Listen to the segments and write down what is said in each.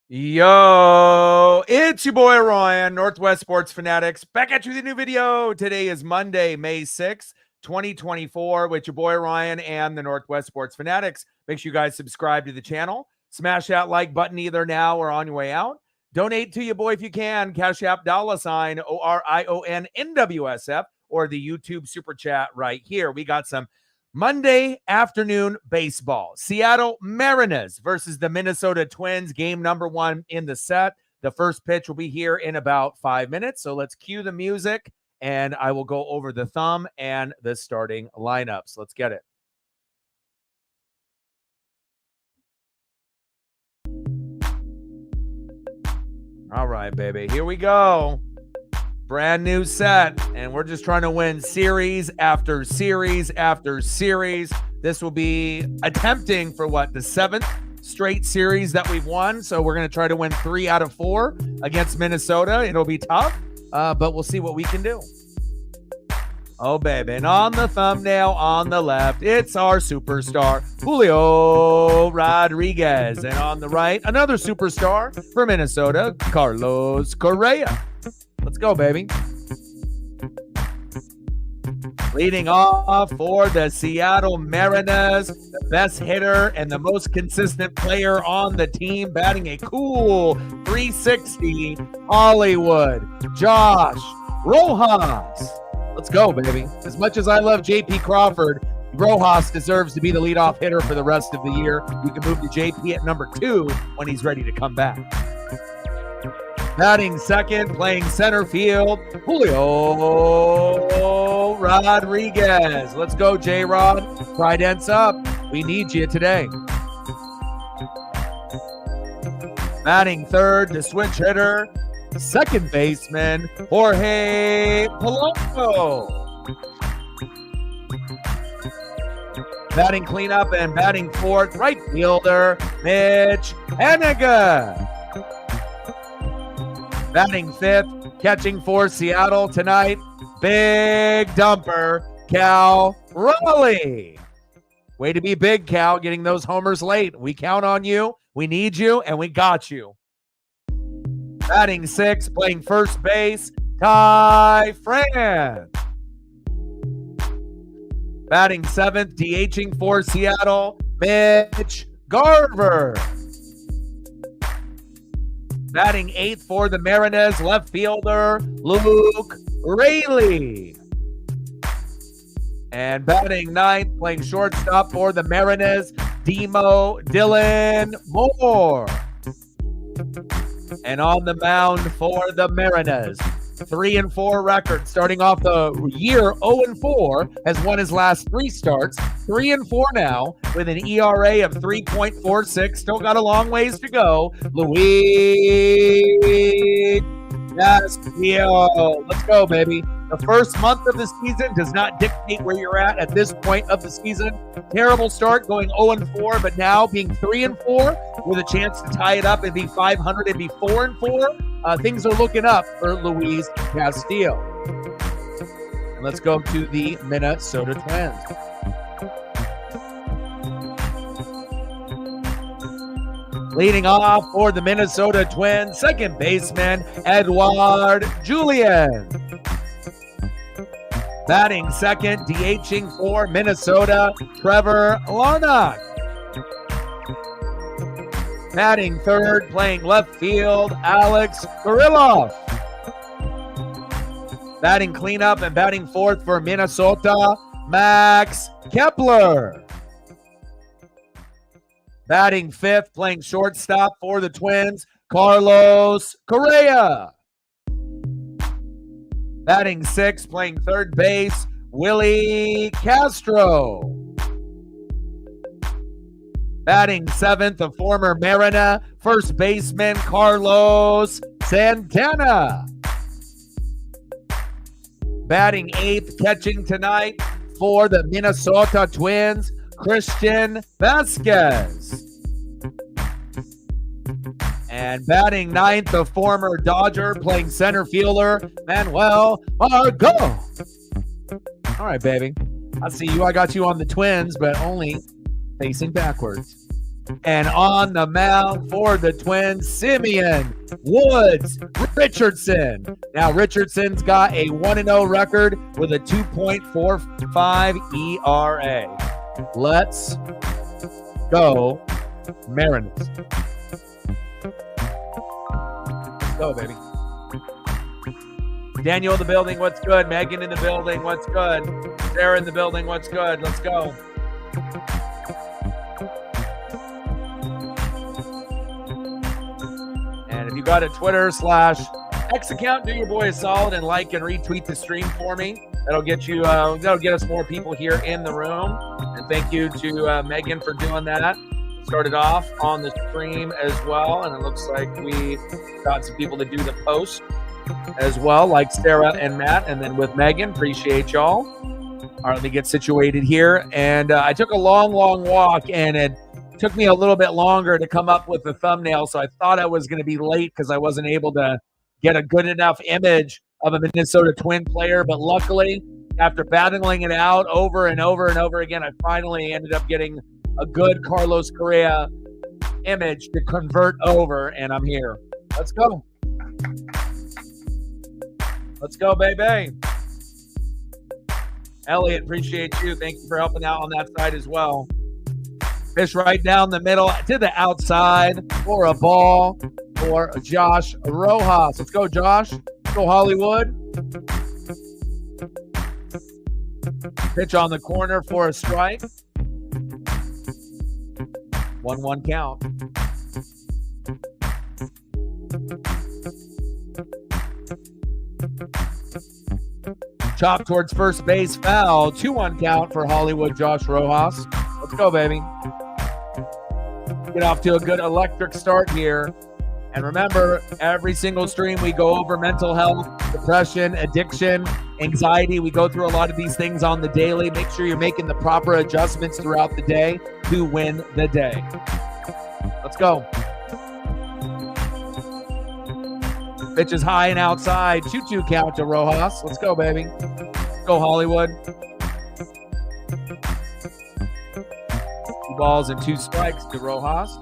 Yo, it's your boy Ryan, Northwest Sports Fanatics, back at you with a new video. Today is Monday, May 6th, 2024, with your boy Ryan and the Northwest Sports Fanatics. Make sure you guys subscribe to the channel. Smash that like button either now or on your way out. Donate to your boy if you can. Cash App $ ORIONNWSF or the YouTube Super Chat right here. We got some Monday afternoon baseball. Seattle Mariners versus the Minnesota Twins, game number 1 in the set. The first pitch will be here in about 5 minutes. So let's cue the music and I will go over the thumb and the starting lineups. Let's get it. All right, baby, here we go. Brand new set, and we're just trying to win series after series after series. This will be attempting for the 7th straight series that we've won. So we're going to try to win 3 out of 4 against Minnesota. It'll be tough, but we'll see what we can do. Oh, baby, and on the thumbnail on the left, it's our superstar, Julio Rodriguez. And on the right, another superstar for Minnesota, Carlos Correa. Let's go, baby. Leading off for the Seattle Mariners, the best hitter and the most consistent player on the team, batting a cool 360, Hollywood, Josh Rojas. Let's go, baby. As much as I love J.P. Crawford, Rojas deserves to be the leadoff hitter for the rest of the year. You can move to J.P. at number 2 when he's ready to come back. Batting second, playing center field, Julio Rodriguez. Let's go, J-Rod. Tridents up. We need you today. Batting third, the switch hitter, second baseman, Jorge Polanco. Batting cleanup and batting fourth, right fielder, Mitch Haniger. Batting fifth, catching for Seattle tonight, big dumper, Cal Raleigh. Way to be big, Cal, getting those homers late. We count on you, we need you, and we got you. Batting sixth, playing first base, Ty France. Batting seventh, DHing for Seattle, Mitch Garver. Batting eighth for the Mariners, left fielder, Luke Raley. And batting ninth, playing shortstop for the Mariners, Dylan Moore. And on the mound for the Mariners, 3-4 record, starting off the year 0-4, has won his last 3 starts, 3-4 now, with an ERA of 3.46. Still got a long ways to go. Luis Castillo. Let's go, baby. The first month of the season does not dictate where you're at this point of the season. Terrible start going 0-4, but now being 3-4 with a chance to tie it up and be 500 and be 4-4. Things are looking up for Luis Castillo. And let's go to the Minnesota Twins. Leading off for the Minnesota Twins, second baseman, Edouard Julien. Batting second, DHing for Minnesota, Trevor Larnach. Batting third, playing left field, Alex Kirilloff. Batting cleanup and batting fourth for Minnesota, Max Kepler. Batting fifth, playing shortstop for the Twins, Carlos Correa. Batting sixth, playing third base, Willie Castro. Batting seventh, a former Mariner, first baseman, Carlos Santana. Batting eighth, catching tonight for the Minnesota Twins, Christian Vasquez. And batting ninth, the former Dodger, playing center fielder, Manuel Margot. All right, baby. I see you. I got you on the Twins, but only facing backwards. And on the mound for the Twins, Simeon Woods Richardson. Now, Richardson's got a 1-0 record with a 2.45 ERA. Let's go, Mariners. Let's go, baby. Daniel in the building, what's good? Megan in the building, what's good? Sarah in the building, what's good? Let's go. And if you got a Twitter/X account, do your boy a solid and like and retweet the stream for me. That'll get you. That'll get us more people here in the room. And thank you to Megan for doing that. Started off on the stream as well, and it looks like we got some people to do the post as well, like Sarah and Matt, and then with Megan. Appreciate y'all. All right, let me get situated here. And I took a long walk, and it took me a little bit longer to come up with the thumbnail, so I thought I was going to be late because I wasn't able to get a good enough image of a Minnesota Twin player. But luckily, after battling it out over and over and over again, I finally ended up getting a good Carlos Correa image to convert over, and I'm here. Let's go. Let's go, baby. Elliot, appreciate you. Thank you for helping out on that side as well. Fish right down the middle to the outside for a ball for Josh Rojas. Let's go, Josh. Let's go, Hollywood. Pitch on the corner for a strike. 1-1 count. Chop towards first base, foul. 2-1 count for Hollywood Josh Rojas. Let's go, baby. Get off to a good electric start here. And remember, every single stream we go over mental health, depression, addiction, anxiety. We go through a lot of these things on the daily. Make sure you're making the proper adjustments throughout the day to win the day. Let's go. Pitch is high and outside. 2-2 count to Rojas. Let's go, baby. Let's go, Hollywood. 2 balls and 2 strikes to Rojas.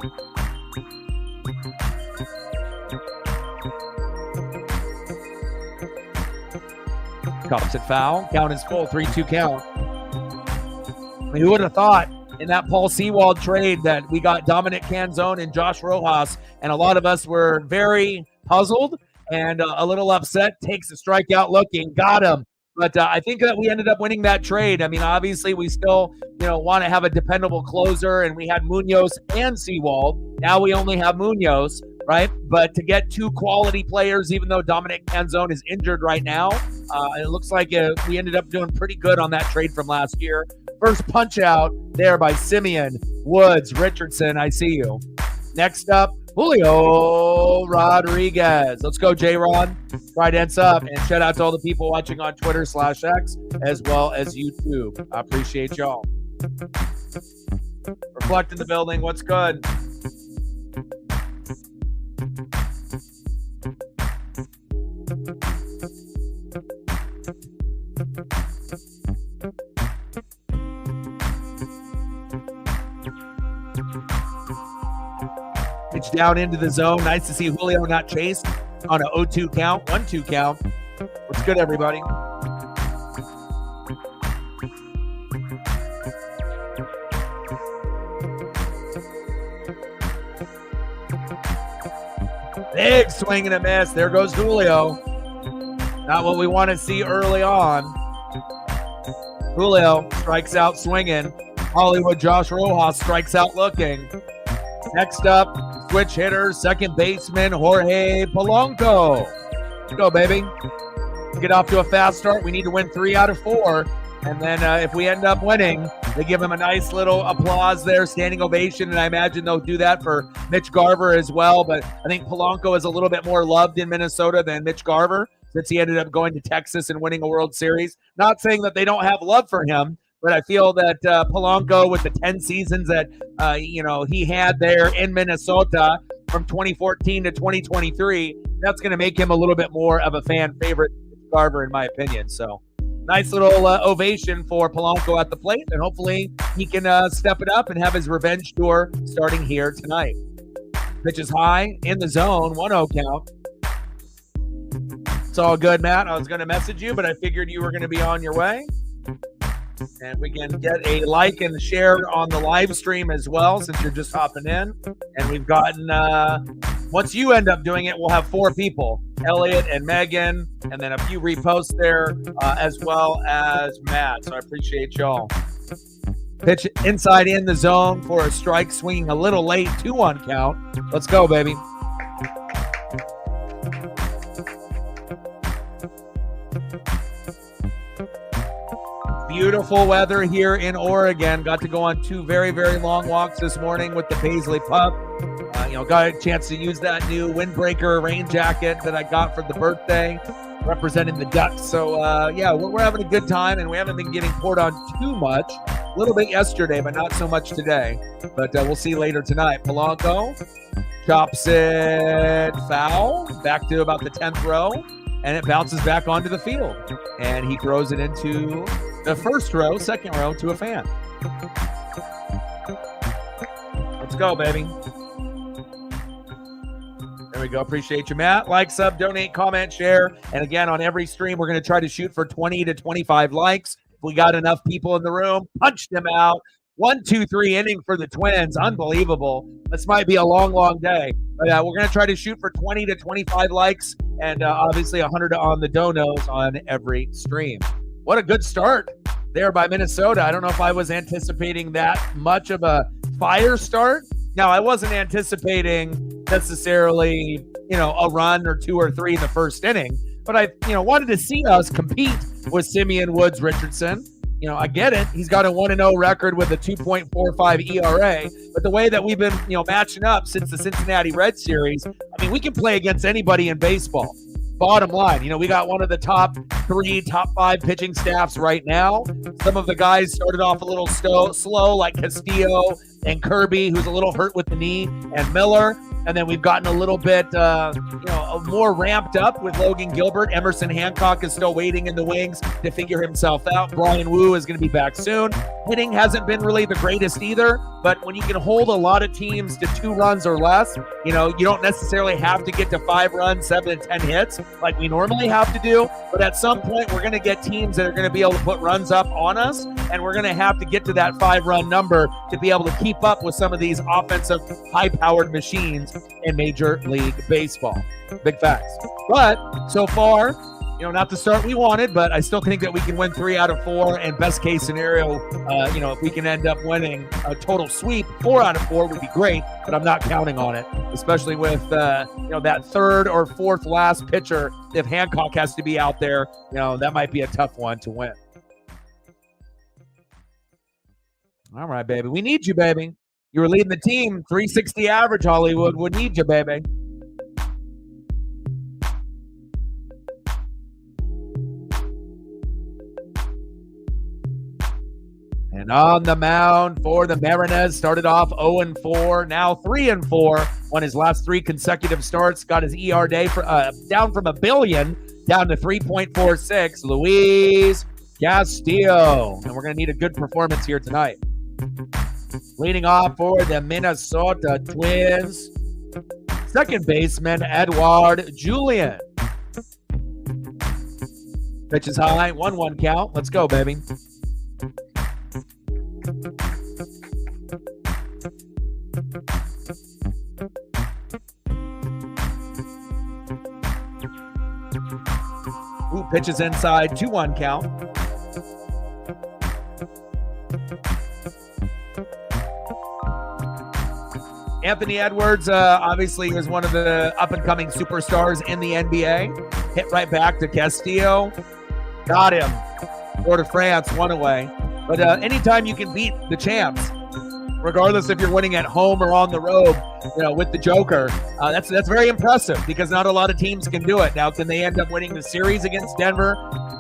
Cups it foul. Count is full. 3-2 count. I mean, who would have thought in that Paul Sewald trade that we got Dominic Canzone and Josh Rojas, and a lot of us were very puzzled and a little upset. Takes a strikeout looking, got him. But I think that we ended up winning that trade. I mean, obviously, we still, want to have a dependable closer, and we had Munoz and Sewald. Now we only have Munoz, right? But to get 2 quality players, even though Dominic Canzone is injured right now, it looks like we ended up doing pretty good on that trade from last year. First punch out there by Simeon Woods Richardson. I see you. Next up, Julio Rodriguez. Let's go, J-Rod. Tridents up. And shout out to all the people watching on Twitter/X as well as YouTube. I appreciate y'all. Reflect in the building. What's good? Pitch down into the zone. Nice to see Julio not chased on an 0-2 count, 1-2 count. What's good, everybody? Big swing and a miss. There goes Julio. Not what we want to see early on. Julio strikes out swinging. Hollywood Josh Rojas strikes out looking. Next up, switch hitter, second baseman Jorge Polanco. Let's go, baby. Get off to a fast start. We need to win 3 out of 4. And then if we end up winning, they give him a nice little applause there, standing ovation. And I imagine they'll do that for Mitch Garver as well. But I think Polanco is a little bit more loved in Minnesota than Mitch Garver, since he ended up going to Texas and winning a World Series. Not saying that they don't have love for him, but I feel that Polanco, with the 10 seasons that he had there in Minnesota from 2014 to 2023, that's going to make him a little bit more of a fan favorite than Garver, in my opinion. So Nice little ovation for Polanco at the plate, and hopefully he can step it up and have his revenge tour starting here tonight. Pitch is high, in the zone, 1-0 count. It's all good, Matt. I was going to message you, but I figured you were going to be on your way. And we can get a like and share on the live stream as well, since you're just hopping in. And we've gotten, once you end up doing it, we'll have 4 people, Elliot and Megan, and then a few reposts there, as well as Matt. So I appreciate y'all. Pitch inside in the zone for a strike, swinging a little late, 2-1 count. Let's go, baby. Beautiful weather here in Oregon. Got to go on 2 very, very long walks this morning with the Paisley pup. Got a chance to use that new windbreaker rain jacket that I got for the birthday, representing the Ducks. So, we're having a good time, and we haven't been getting poured on too much. A little bit yesterday, but not so much today. But we'll see later tonight. Polanco chops it foul, back to about the 10th row, and it bounces back onto the field. And he throws it into the second row to a fan. Let's go, baby. There we go. Appreciate you, Matt. Like, sub, donate, comment, share. And again, on every stream, we're going to try to shoot for 20 to 25 likes. If we got enough people in the room, punch them out. 1-2-3 inning for the Twins. Unbelievable. This might be a long, long day. But we're going to try to shoot for 20 to 25 likes and obviously 100 on the donos on every stream. What a good start there by Minnesota. I don't know if I was anticipating that much of a fire start. Now, I wasn't anticipating necessarily, a run or 2 or 3 in the first inning, but I, wanted to see us compete with Simeon Woods Richardson. I get it. He's got a 1-0 record with a 2.45 ERA, but the way that we've been, matching up since the Cincinnati Reds series, we can play against anybody in baseball. Bottom line, we got one of the top 3, top 5 pitching staffs right now. Some of the guys started off a little slow, like Castillo and Kirby, who's a little hurt with the knee, and Miller. And then we've gotten a little bit, more ramped up with Logan Gilbert. Emerson Hancock is still waiting in the wings to figure himself out. Brian Wu is going to be back soon. Hitting hasn't been really the greatest either, but when you can hold a lot of teams to 2 runs or less, you don't necessarily have to get to 5 runs, 7 to 10 hits like we normally have to do. But at some point, we're going to get teams that are going to be able to put runs up on us, and we're going to have to get to that 5-run number to be able to keep up with some of these offensive, high-powered machines in Major League Baseball. Big facts. But so far, not the start we wanted, but I still think that we can win 3 out of 4. And best case scenario, if we can end up winning a total sweep, 4 out of 4 would be great, but I'm not counting on it, especially with, that 3rd or 4th last pitcher. If Hancock has to be out there, that might be a tough one to win. All right, baby. We need you, baby. You were leading the team, 360 average, Hollywood. We need you, baby. And on the mound for the Mariners, started off 0-4, now 3-4. Won his last 3 consecutive starts, got his ER day down from 1 billion down to 3.46. Luis Castillo. And we're going to need a good performance here tonight. Leading off for the Minnesota Twins, second baseman Edouard Julien. Pitch is high, 1-1 count. Let's go, baby. Pitches inside, 2-1 count. Anthony Edwards, obviously, is one of the up-and-coming superstars in the NBA. Hit right back to Castillo. Got him. Tour de France, 1 away. But anytime you can beat the champs, regardless if you're winning at home or on the road, with the Joker, that's very impressive because not a lot of teams can do it. Now, can they end up winning the series against Denver?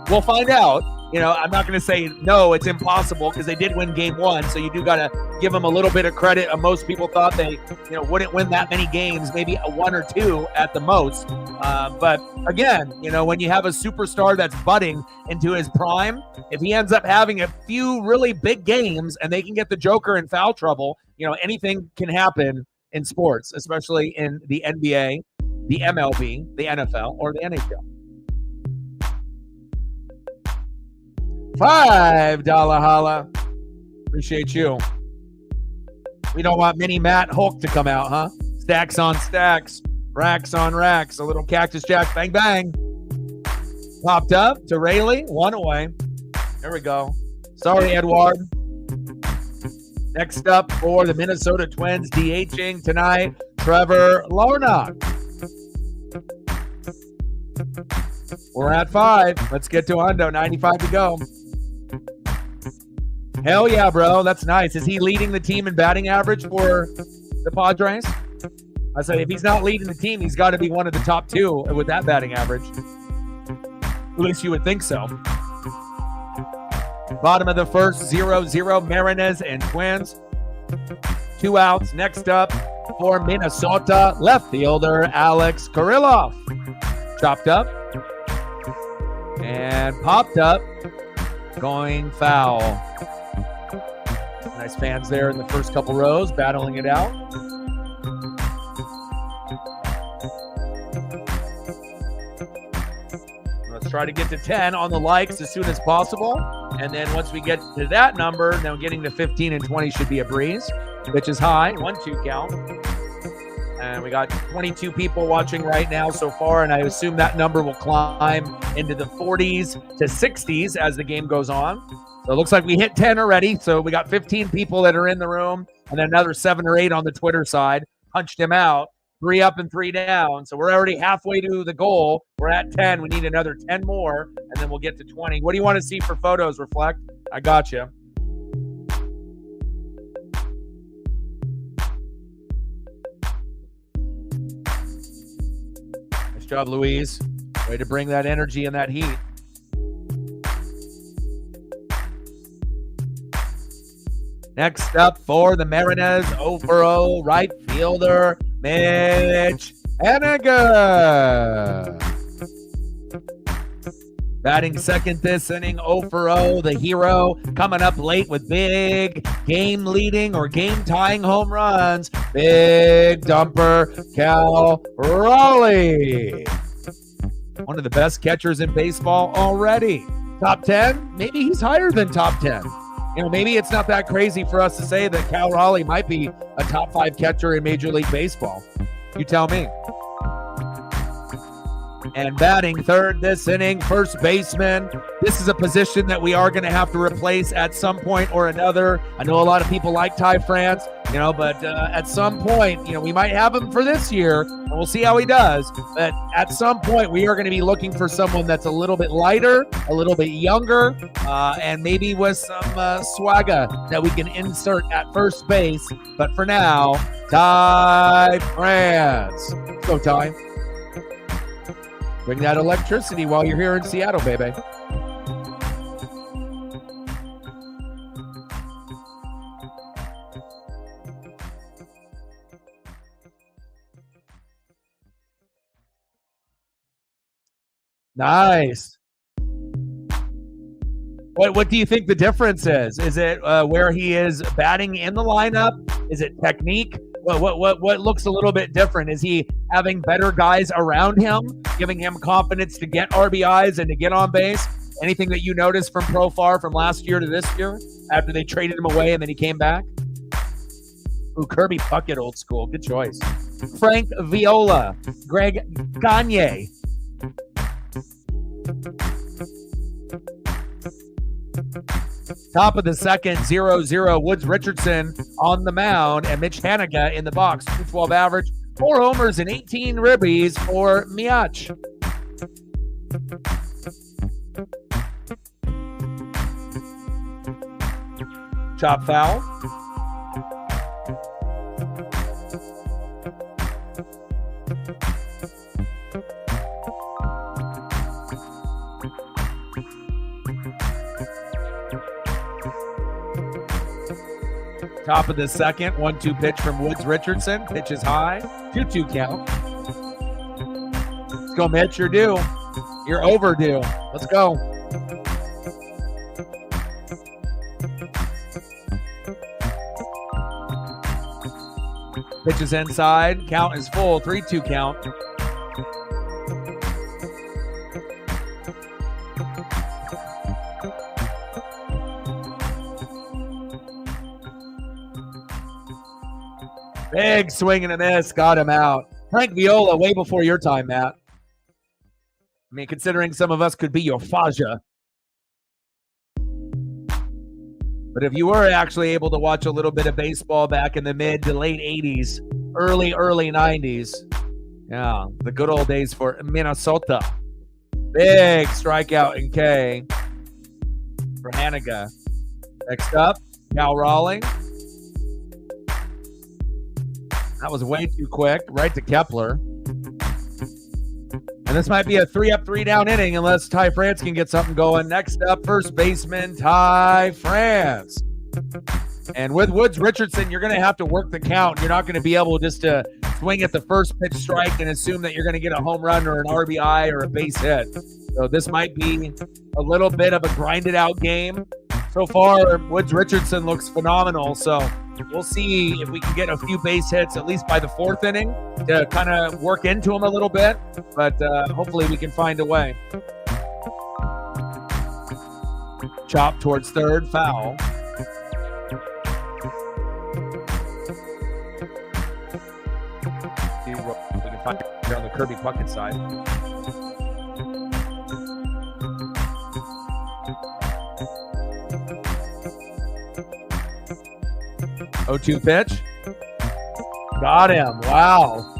We'll find out. I'm not going to say no, it's impossible because they did win game 1. So you do got to give them a little bit of credit. Most people thought they, wouldn't win that many games, maybe a 1 or 2 at the most. But again, when you have a superstar that's budding into his prime, if he ends up having a few really big games and they can get the Joker in foul trouble, anything can happen in sports, especially in the NBA, the MLB, the NFL, or the NHL. $5 holla. Appreciate you. We don't want mini Matt Hulk to come out, huh? Stacks on stacks, racks on racks. A little Cactus Jack, bang, bang. Popped up to Rayleigh, 1 away. There we go. Sorry, Edward. Next up for the Minnesota Twins, DHing tonight, Trevor Larnach. We're at 5. Let's get to Hundo. 95 to go. Hell yeah, bro. That's nice. Is he leading the team in batting average for the Padres? I said if he's not leading the team, he's got to be one of the top 2 with that batting average. At least you would think so. Bottom of the first, 0-0, Mariners and Twins. 2 outs. Next up for Minnesota, left fielder Alex Kirilloff. Chopped up and popped up, going foul. Nice fans there in the first couple rows, battling it out. Let's try to get to 10 on the likes as soon as possible. And then once we get to that number, now getting to 15 and 20 should be a breeze. Pitch is high, 1-2 count. And we got 22 people watching right now so far, and I assume that number will climb into the 40s to 60s as the game goes on. So it looks like we hit 10 already. So we got 15 people that are in the room, and then another 7 or 8 on the Twitter side. Punched him out. 3 up and 3 down. So we're already halfway to the goal. We're at 10. We need another 10 more, and then we'll get to 20. What do you want to see for photos, Reflect? I got you. Nice job, Louise. Way to bring that energy and that heat. Next up for the Mariners, 0-for-0, right fielder, Mitch Haniger. Batting second this inning, 0-for-0, the hero, coming up late with big game-leading or game-tying home runs. Big dumper, Cal Raleigh. One of the best catchers in baseball already. Top 10? Maybe he's higher than top 10. Maybe it's not that crazy for us to say that Cal Raleigh might be a top 5 catcher in Major League Baseball. You tell me. And batting third this inning, first baseman. This is a position that we are going to have to replace at some point or another. I know a lot of people like Ty France, but at some point, we might have him for this year, and we'll see how he does. But at some point, we are going to be looking for someone that's a little bit lighter, a little bit younger, and maybe with some swagger that we can insert at first base. But for now, Ty France. Let's go, Ty. Bring that electricity while you're here in Seattle, baby. Nice. What do you think the difference is? Is it where he is batting in the lineup? Is it technique? What looks a little bit different? Is he having better guys around him, giving him confidence to get RBIs and to get on base? Anything that you noticed from Profar from last year to this year after they traded him away and then he came back? Ooh, Kirby Puckett, old school. Good choice. Frank Viola, Greg Gagne. Top of the second, 0-0. Woods Richardson on the mound and Mitch Haniger in the box. 212 average, 4 homers and 18 ribbies for Miach. Chop foul. Top of the second, 1-2 pitch from Woods Richardson. Pitch is high, 2-2 count. Let's go, Mitch. You're due. You're overdue. Let's go. Pitch is inside. Count is full. 3-2 count. Big swing and a miss. Got him out. Frank Viola, way before your time, Matt. I mean, considering some of us could be your Faja. But if you were actually able to watch a little bit of baseball back in the mid to late 80s, early 90s, yeah, the good old days for Minnesota. Big strikeout in K for Hanniga. Next up, Cal Rawling. That was way too quick. Right to Kepler. And this might be a 3-up, 3-down inning unless Ty France can get something going. Next up, first baseman Ty France. And with Woods Richardson, you're going to have to work the count. You're not going to be able just to swing at the first pitch strike and assume that you're going to get a home run or an RBI or a base hit. So this might be a little bit of a grinded out game. So far, Woods Richardson looks phenomenal. So we'll see if we can get a few base hits, at least by the fourth inning, to kind of work into him a little bit. But hopefully we can find a way. Chop towards third, foul. See what we can find here on the Kirby Puckett side. 0-2 pitch. Got him. Wow.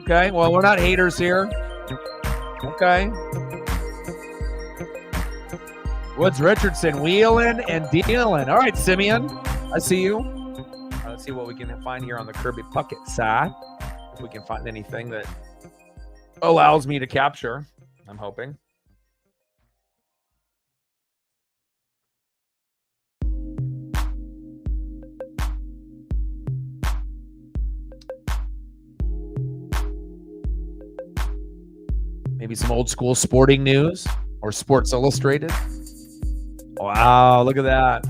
Okay, well, we're not haters here. Okay. Woods Richardson wheeling and dealing. All right, Simeon. I see you. Let's see what we can find here on the Kirby Puckett side. If we can find anything that allows me to capture, I'm hoping. Maybe some old school sporting news or Sports Illustrated. Wow, look at that.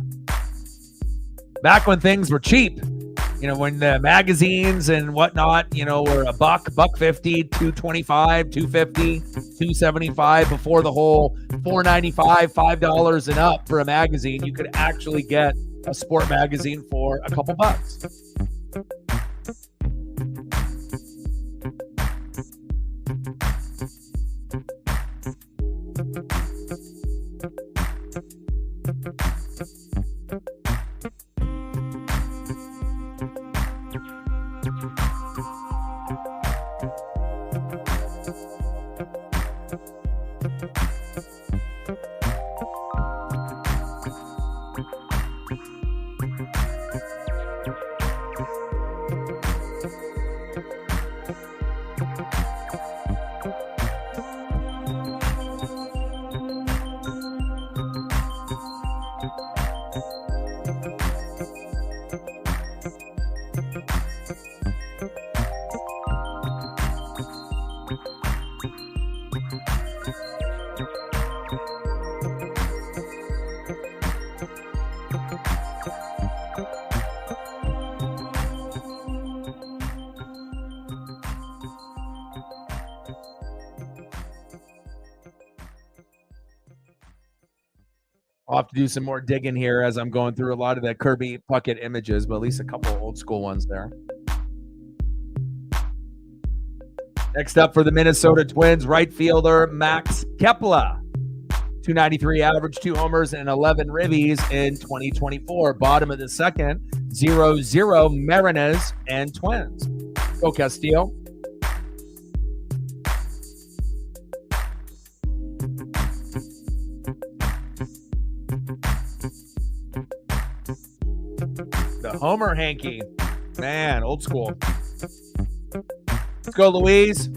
Back when things were cheap, you know, when the magazines and whatnot, you know, were $1.50, $2.25, $2.50, $2.75 before the whole $4.95, $5 and up for a magazine, you could actually get a sport magazine for a couple bucks. I'll have to do some more digging here as I'm going through a lot of the Kirby Puckett images, but at least a couple old school ones there. Next up for the Minnesota Twins, right fielder Max Kepler. 293 average, 2 homers, and 11 ribbies in 2024. Bottom of the second, 0-0 Mariners and Twins. Go Castillo. The Homer hanky. Man, old school. Let's go, Louise.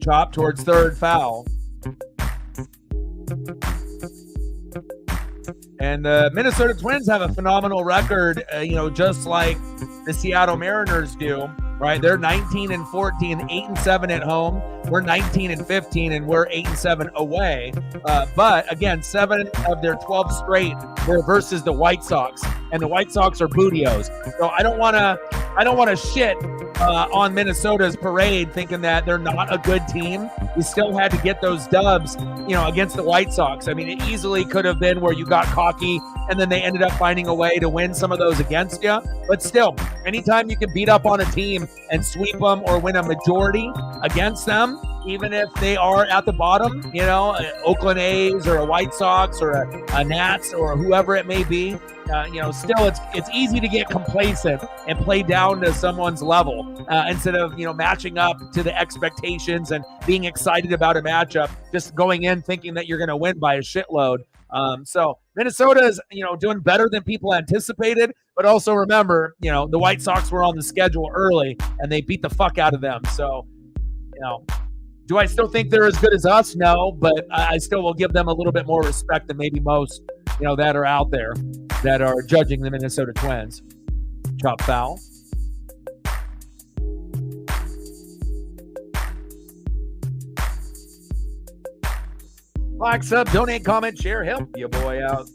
Chop towards third, foul. And And the Minnesota Twins have a phenomenal record, just like the Seattle Mariners do, right? They're 19-14, 8-7 at home. We're 19-15, and we're 8-7 away. But again, 7 of their 12 straight were versus the White Sox, and the White Sox are bootios. So I don't want to shit on Minnesota's parade, thinking that they're not a good team. You still had to get those dubs, against the White Sox. I mean, it easily could have been where you got cocky and then they ended up finding a way to win some of those against you. But still, anytime you can beat up on a team and sweep them or win a majority against them, even if they are at the bottom, Oakland A's or a White Sox or a Nats or whoever it may be, still it's easy to get complacent and play down to someone's level instead of, matching up to the expectations and being excited about a matchup, just going in thinking that you're going to win by a shitload. So Minnesota is, doing better than people anticipated, but also remember, the White Sox were on the schedule early and they beat the fuck out of them. So, do I still think they're as good as us? No, but I still will give them a little bit more respect than maybe most, that are out there that are judging the Minnesota Twins. Chop foul. Like, sub, donate, comment, share, help your boy out.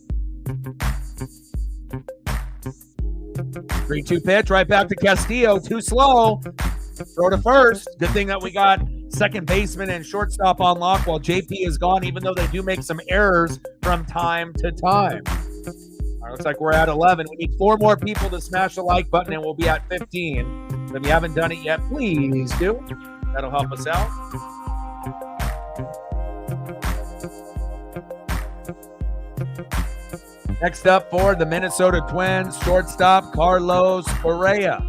3-2 pitch, right back to Castillo. Too slow. Throw to first. Good thing that we got second baseman and shortstop on lock while JP is gone, even though they do make some errors from time to time. All right, looks like we're at 11. We need 4 more people to smash the like button, and we'll be at 15. So if you haven't done it yet, please do. That'll help us out. Next up for the Minnesota Twins, shortstop Carlos Correa.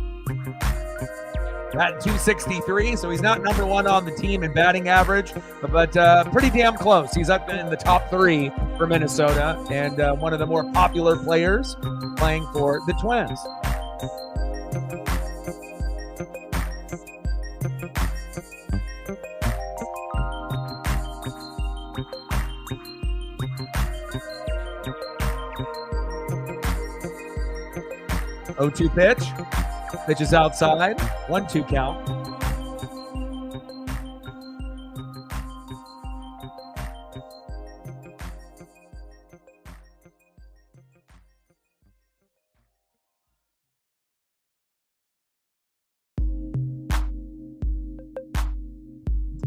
At 263, so he's not number 1 on the team in batting average, but pretty damn close. He's up in the top 3 for Minnesota and one of the more popular players playing for the Twins. Oh-2 pitch. Pitch is outside. 1-2 count.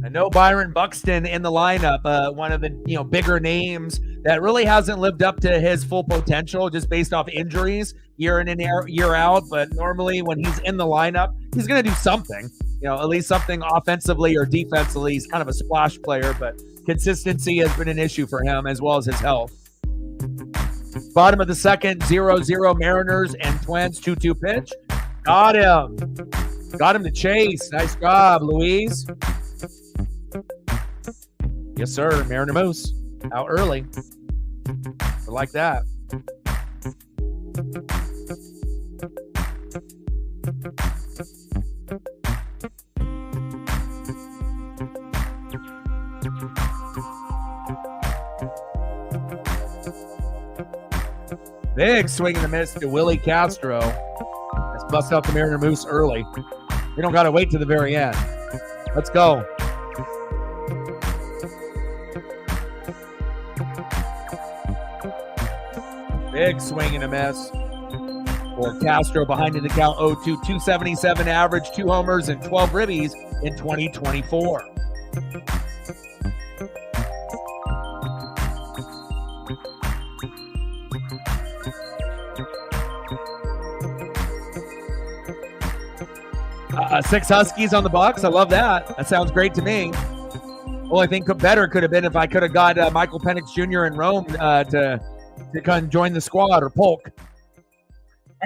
I know Byron Buxton in the lineup, one of the bigger names that really hasn't lived up to his full potential just based off injuries year in and year out. But normally when he's in the lineup, he's going to do something, at least something offensively or defensively. He's kind of a splash player, but consistency has been an issue for him as well as his health. Bottom of the second, 0-0 Mariners and Twins, 2-2 pitch. Got him. Got him to chase. Nice job, Luis. Yes, sir. Mariner Moose out early. I like that. Big swing and a miss to Willie Castro. Let's bust out the Mariner Moose early. We don't got to wait to the very end. Let's go. Big swing and a miss for Castro behind in the count 0-2, 277 average, 2 homers and 12 ribbies in 2024. Six Huskies on the box. I love that. That sounds great to me. Well, I think better could have been if I could have got Michael Penix Jr. in Rome to come join the squad, or Polk.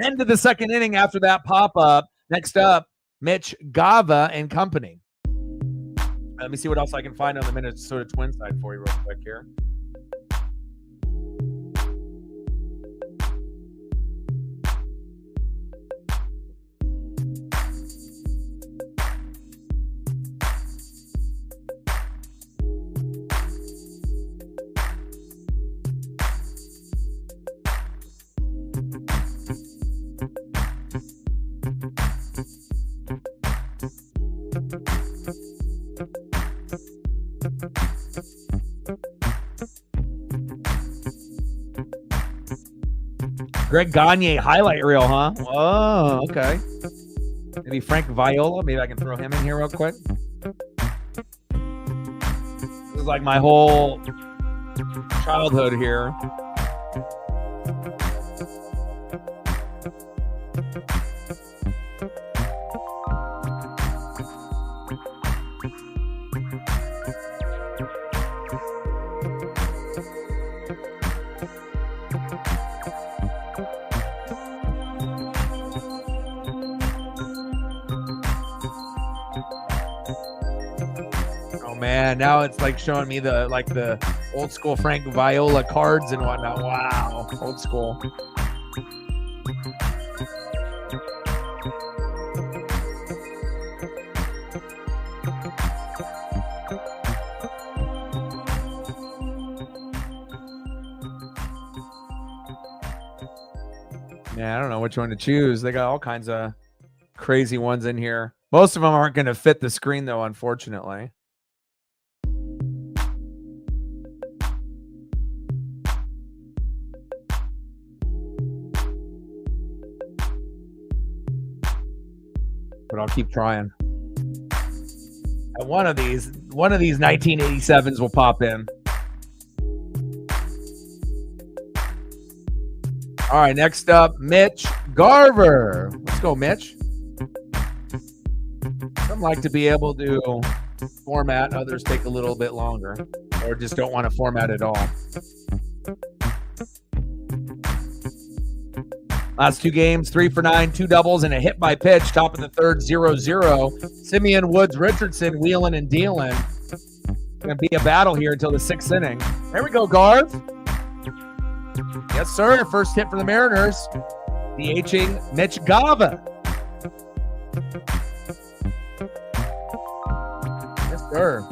End of the second inning after that pop-up. Next up, Mitch Gava and company. Let me see what else I can find on the Minnesota Twins side for you real quick here. Greg Gagne highlight reel, huh? Oh, okay. Maybe Frank Viola. Maybe I can throw him in here real quick. This is like my whole childhood here. Man, now it's like showing me the old school Frank Viola cards and whatnot. Wow, old school. Yeah, I don't know which one to choose. They got all kinds of crazy ones in here. Most of them aren't going to fit the screen though, unfortunately. But I'll keep trying. And one of these 1987s will pop in. All right, next up, Mitch Garver. Let's go, Mitch. Some like to be able to format, others take a little bit longer, or just don't want to format at all. Last two games, 3 for 9, 2 doubles, and a hit by pitch. Top of the third, 0-0. Simeon, Woods, Richardson, wheeling and dealing. It's going to be a battle here until the 6th inning. There we go, Garv. Yes, sir. First hit for the Mariners. DHing Mitch Garver. Yes, sir.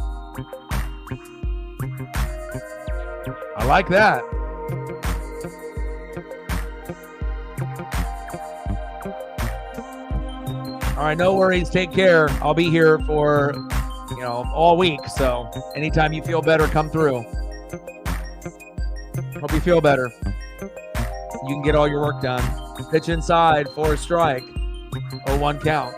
I like that. All right, no worries. Take care. I'll be here for, all week. So anytime you feel better, come through. Hope you feel better. You can get all your work done. Pitch inside for a strike. 0-1 count.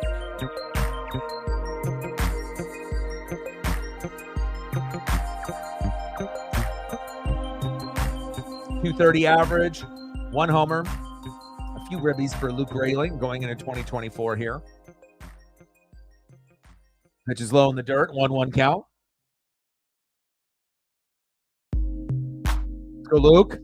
.230 average, 1 homer, a few ribbies for Luke Rayleigh going into 2024 here. Pitch is low in the dirt, 1-1 count. Let's go, Luke.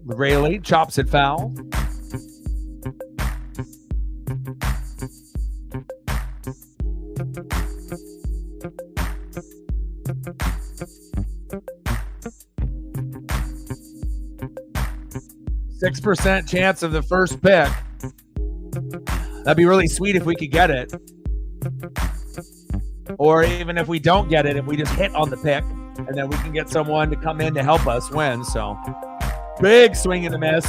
Rayleigh chops it foul. .6% chance of the first pick. That'd be really sweet if we could get it. Or even if we don't get it, if we just hit on the pick, and then we can get someone to come in to help us win. So big swing and a miss.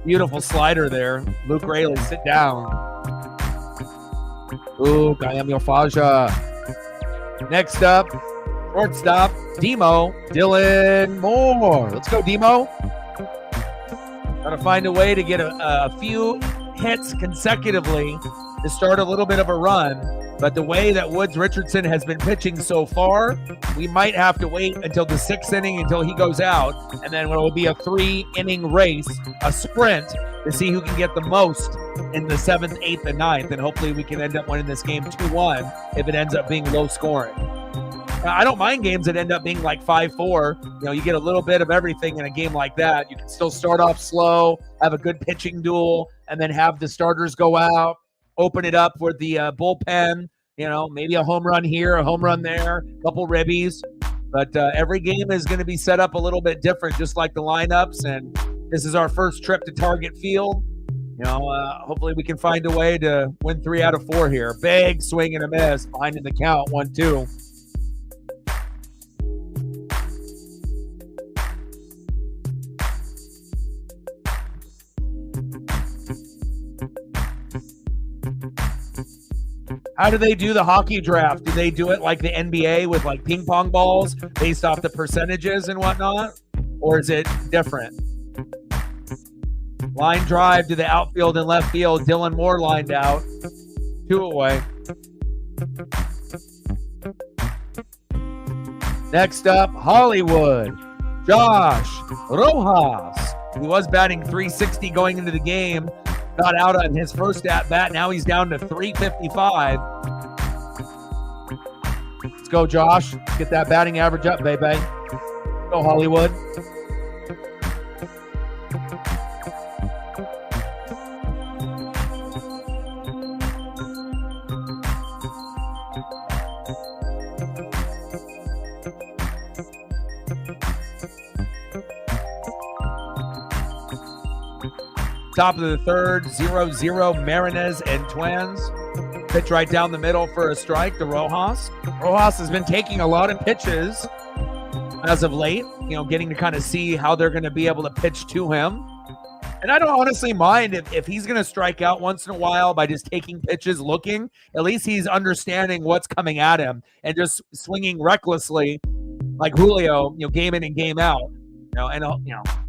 Beautiful slider there. Luke Rayleigh, sit down. Ooh, Kayam Yofaja. Next up, shortstop, Demo, Dylan Moore. Let's go, Demo. Got to find a way to get a few hits consecutively to start a little bit of a run. But the way that Woods Richardson has been pitching so far, we might have to wait until the 6th inning until he goes out. And then it will be a 3-inning race, a sprint, to see who can get the most in the 7th, 8th, and 9th. And hopefully we can end up winning this game 2-1 if it ends up being low scoring. I don't mind games that end up being like 5-4. You get a little bit of everything in a game like that. You can still start off slow, have a good pitching duel, and then have the starters go out, open it up for the bullpen, maybe a home run here, a home run there, a couple ribbies. But every game is going to be set up a little bit different, just like the lineups. And this is our first trip to Target Field. Hopefully we can find a way to win 3 out of 4 here. Big swing and a miss, behind in the count, 1-2. How do they do the hockey draft? Do they do it like the NBA with like ping pong balls based off the percentages and whatnot? Or is it different? Line drive to the outfield and left field. Dylan Moore lined out. 2 away. Next up, Hollywood. Josh Rojas. He was batting .360 going into the game. Got out on his first at-bat. Now he's down to .355. Let's go, Josh. Get that batting average up, baby. Go, Hollywood. Top of the third, 0-0, Marinez and Twins. Pitch right down the middle for a strike to Rojas. Rojas has been taking a lot of pitches as of late, getting to kind of see how they're going to be able to pitch to him. And I don't honestly mind if he's going to strike out once in a while by just taking pitches, looking. At least he's understanding what's coming at him and just swinging recklessly like Julio, game in and game out.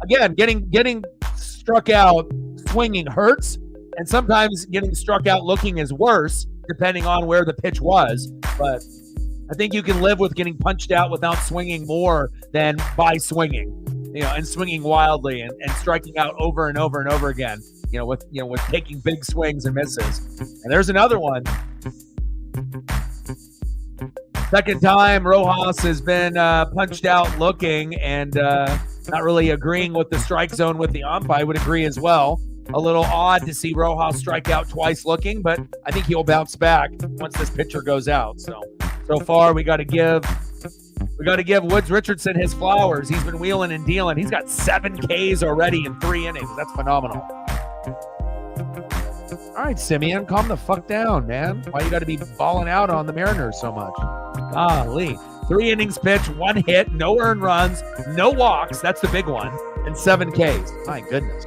Again, getting struck out swinging hurts, and sometimes getting struck out looking is worse, depending on where the pitch was. But I think you can live with getting punched out without swinging more than by swinging, and swinging wildly and striking out over and over and over again, with taking big swings and misses. And there's another one. Second time Rojas has been punched out looking and not really agreeing with the strike zone with the ump. I would agree as well. A little odd to see Rojas strike out twice looking, but I think he'll bounce back once this pitcher goes out. So far we got to give Woods Richardson his flowers. He's been wheeling and dealing. He's got 7 Ks already in 3 innings. That's phenomenal. All right, Simeon, calm the fuck down, man. Why you got to be balling out on the Mariners so much? Golly. 3 innings pitched, 1 hit, no earned runs, no walks. That's the big one. And 7 Ks. My goodness.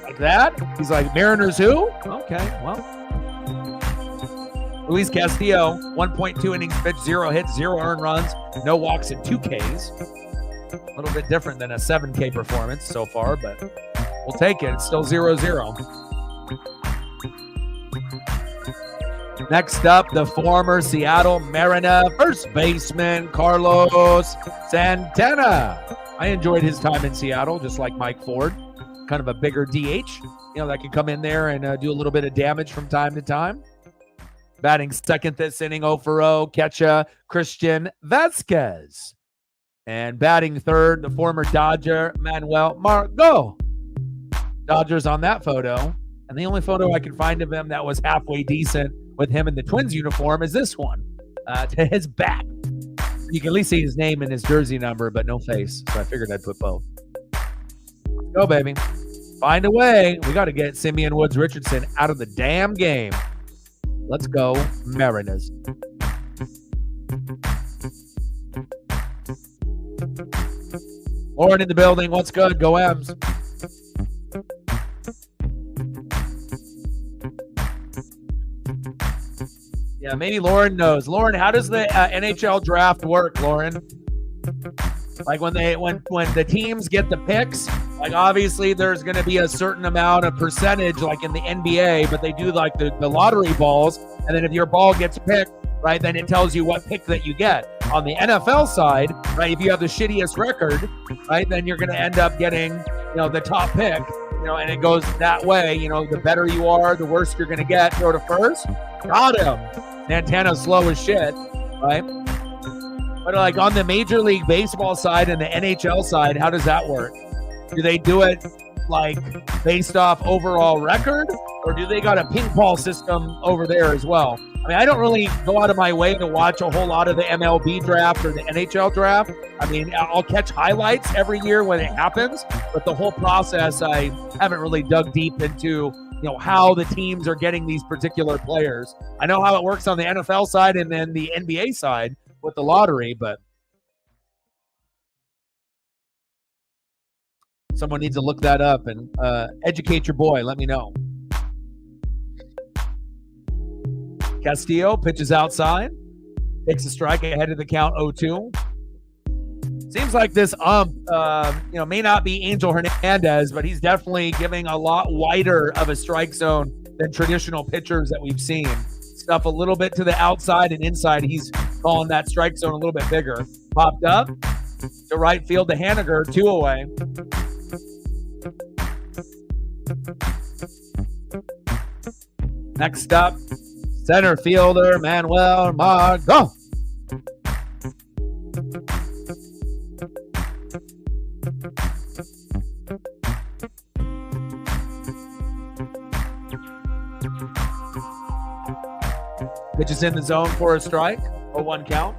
Like that? He's like, Mariners who? Okay, well. Luis Castillo, 1.2 innings pitched, 0 hits, 0 earned runs, no walks, and 2 Ks. A little bit different than a 7K performance so far, but we'll take it. It's still 0-0. Next up, the former Seattle Mariner first baseman, Carlos Santana. I enjoyed his time in Seattle, just like Mike Ford. Kind of a bigger DH, that can come in there and do a little bit of damage from time to time. Batting second this inning, 0-for-0, catcher Christian Vasquez. And batting third, the former Dodger, Manuel Margot. Dodgers on that photo. And the only photo I could find of him that was halfway decent with him in the Twins uniform is this one, to his back. You can at least see his name and his jersey number, but no face. So I figured I'd put both. Go, baby. Find a way. We got to get Simeon Woods Richardson out of the damn game. Let's go, Mariners. Lauren in the building. What's good? Go M's. Yeah, maybe Lauren knows. Lauren, how does the NHL draft work, Lauren? Like when the teams get the picks, like obviously there's going to be a certain amount of percentage like in the NBA, but they do like the lottery balls. And then if your ball gets picked, right, then it tells you what pick that you get. On the NFL side, right, if you have the shittiest record, right, then you're going to end up getting, the top pick, and it goes that way. The better you are, the worse you're going to get. Go to first. Got him. Santana's slow as shit, right? But like on the Major League Baseball side and the NHL side, how does that work? Do they do it like based off overall record, or do they got a ping pong system over there as well? I mean, I don't really go out of my way to watch a whole lot of the MLB draft or the NHL draft. I mean, I'll catch highlights every year when it happens, but the whole process, I haven't really dug deep into, how the teams are getting these particular players. I know how it works on the NFL side and then the NBA side with the lottery, but someone needs to look that up and educate your boy. Let me know. Castillo pitches outside, takes a strike ahead of the count 0-2. Seems like this may not be Angel Hernandez, but he's definitely giving a lot wider of a strike zone than traditional pitchers that we've seen. Stuff a little bit to the outside and inside. He's calling that strike zone a little bit bigger. Popped up to right field to Haniger, 2 away. Next up, center fielder Manuel Margot. Pitches in the zone for a strike, 0-1 count.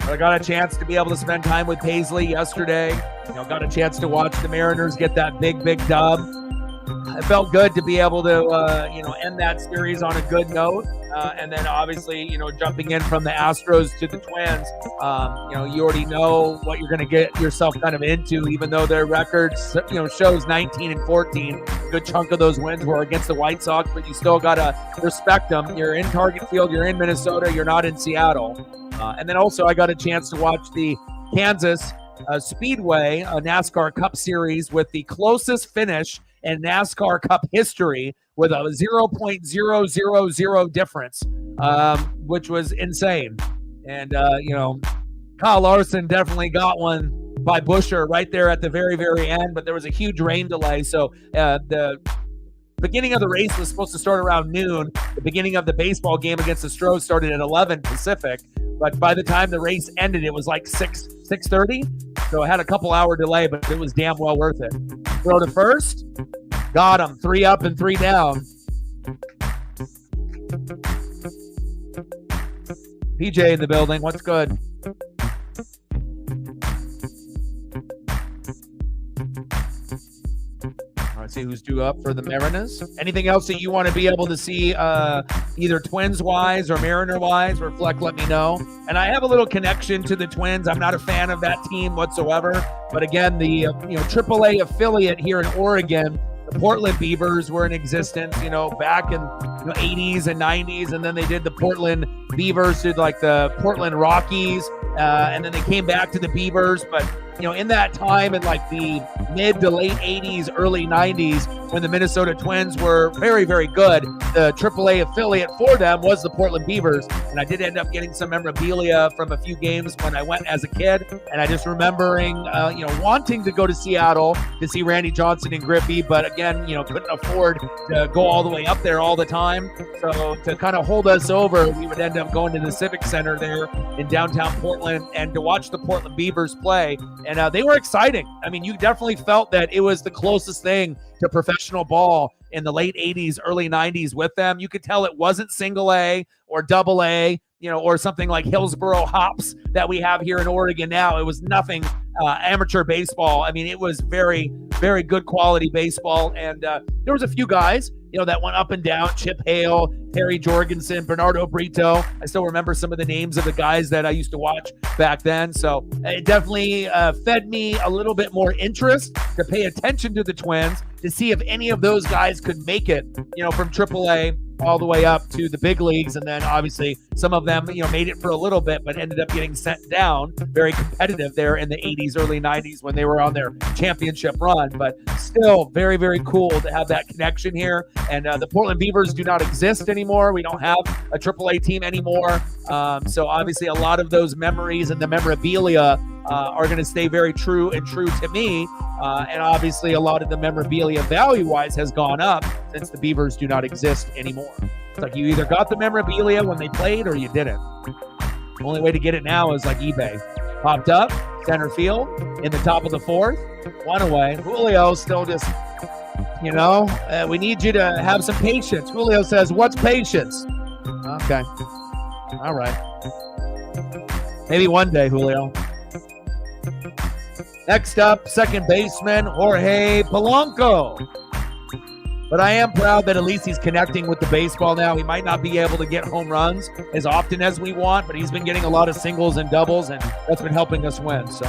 I got a chance to be able to spend time with Paisley yesterday. Got a chance to watch the Mariners get that big dub. It felt good to be able to, end that series on a good note. And then obviously, jumping in from the Astros to the Twins, you already know what you're going to get yourself kind of into, even though their record, shows 19-14. A good chunk of those wins were against the White Sox, but you still got to respect them. You're in Target Field, you're in Minnesota, you're not in Seattle. And then also I got a chance to watch the Kansas Speedway NASCAR Cup Series with the closest finish in NASCAR Cup history with a 0.000 difference, which was insane. And, Kyle Larson definitely got one by Buescher right there at the very, very end, but there was a huge rain delay. So the beginning of the race was supposed to start around noon. The beginning of the baseball game against the Stros started at 11 Pacific. But by the time the race ended, it was like 6:30. So it had a couple hour delay, but it was damn well worth it. Throw to first. Got him. 3 up and 3 down. PJ in the building. What's good? See who's due up for the Mariners. Anything else that you want to be able to see either Twins-wise or Mariner-wise? Reflect, let me know. And I have a little connection to the Twins. I'm not a fan of that team whatsoever. But again, the AAA affiliate here in Oregon, the Portland Beavers were in existence, back in 80s and 90s. And then they did the Portland Beavers to like the Portland Rockies. And then they came back to the Beavers. But in that time in like the mid to late 80s, early 90s, when the Minnesota Twins were very, very good, the AAA affiliate for them was the Portland Beavers. And I did end up getting some memorabilia from a few games when I went as a kid. And I just remembering, wanting to go to Seattle to see Randy Johnson and Griffey, but again, couldn't afford to go all the way up there all the time. So to kind of hold us over, we would end up going to the Civic Center there in downtown Portland and to watch the Portland Beavers play. And they were exciting. I mean, you definitely felt that it was the closest thing to professional ball in the late 80s, early 90s with them. You could tell it wasn't single A or double A, or something like Hillsboro Hops that we have here in Oregon now. It was nothing amateur baseball. I mean, it was very, very good quality baseball. And there was a few guys, that went up and down. Chip Hale, Terry Jorgensen, Bernardo Brito. I still remember some of the names of the guys that I used to watch back then. So it definitely fed me a little bit more interest to pay attention to the Twins, to see if any of those guys could make it, from AAA all the way up to the big leagues. And then obviously some of them, made it for a little bit, but ended up getting sent down. Very competitive there in the 80s, early 90s when they were on their championship run. But still very, very cool to have that connection here. And the Portland Beavers do not exist anymore. We don't have a AAA team anymore. So obviously a lot of those memories and the memorabilia are going to stay very true to me. And obviously a lot of the memorabilia value-wise has gone up since the Beavers do not exist anymore. It's like you either got the memorabilia when they played or you didn't. The only way to get it now is like eBay. Popped up, center field, in the top of the 4th, 1 away. Julio still just, we need you to have some patience. Julio says, what's patience? Okay. All right. Maybe one day, Julio. Next up, second baseman Jorge Polanco. But I am proud that at least he's connecting with the baseball now. He might not be able to get home runs as often as we want, but he's been getting a lot of singles and doubles, and that's been helping us win. So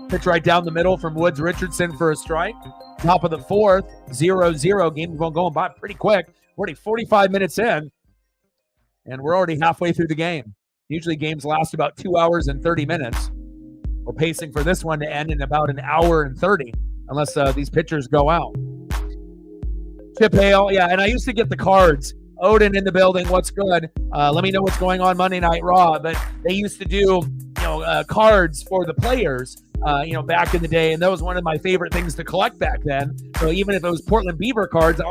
pitch right down the middle from Woods Richardson for a strike. Top of the fourth, 0-0. Game going by pretty quick. We're already 45 minutes in, and we're already halfway through the game. Usually games last about 2 hours and 30 minutes. We're pacing for this one to end in about an hour and 30, unless these pitchers go out. Chip Hale, yeah, and I used to get the cards. Odin in the building, what's good? Let me know what's going on Monday Night Raw. But they used to do, cards for the players, back in the day, and that was one of my favorite things to collect back then. So even if it was Portland Beaver cards,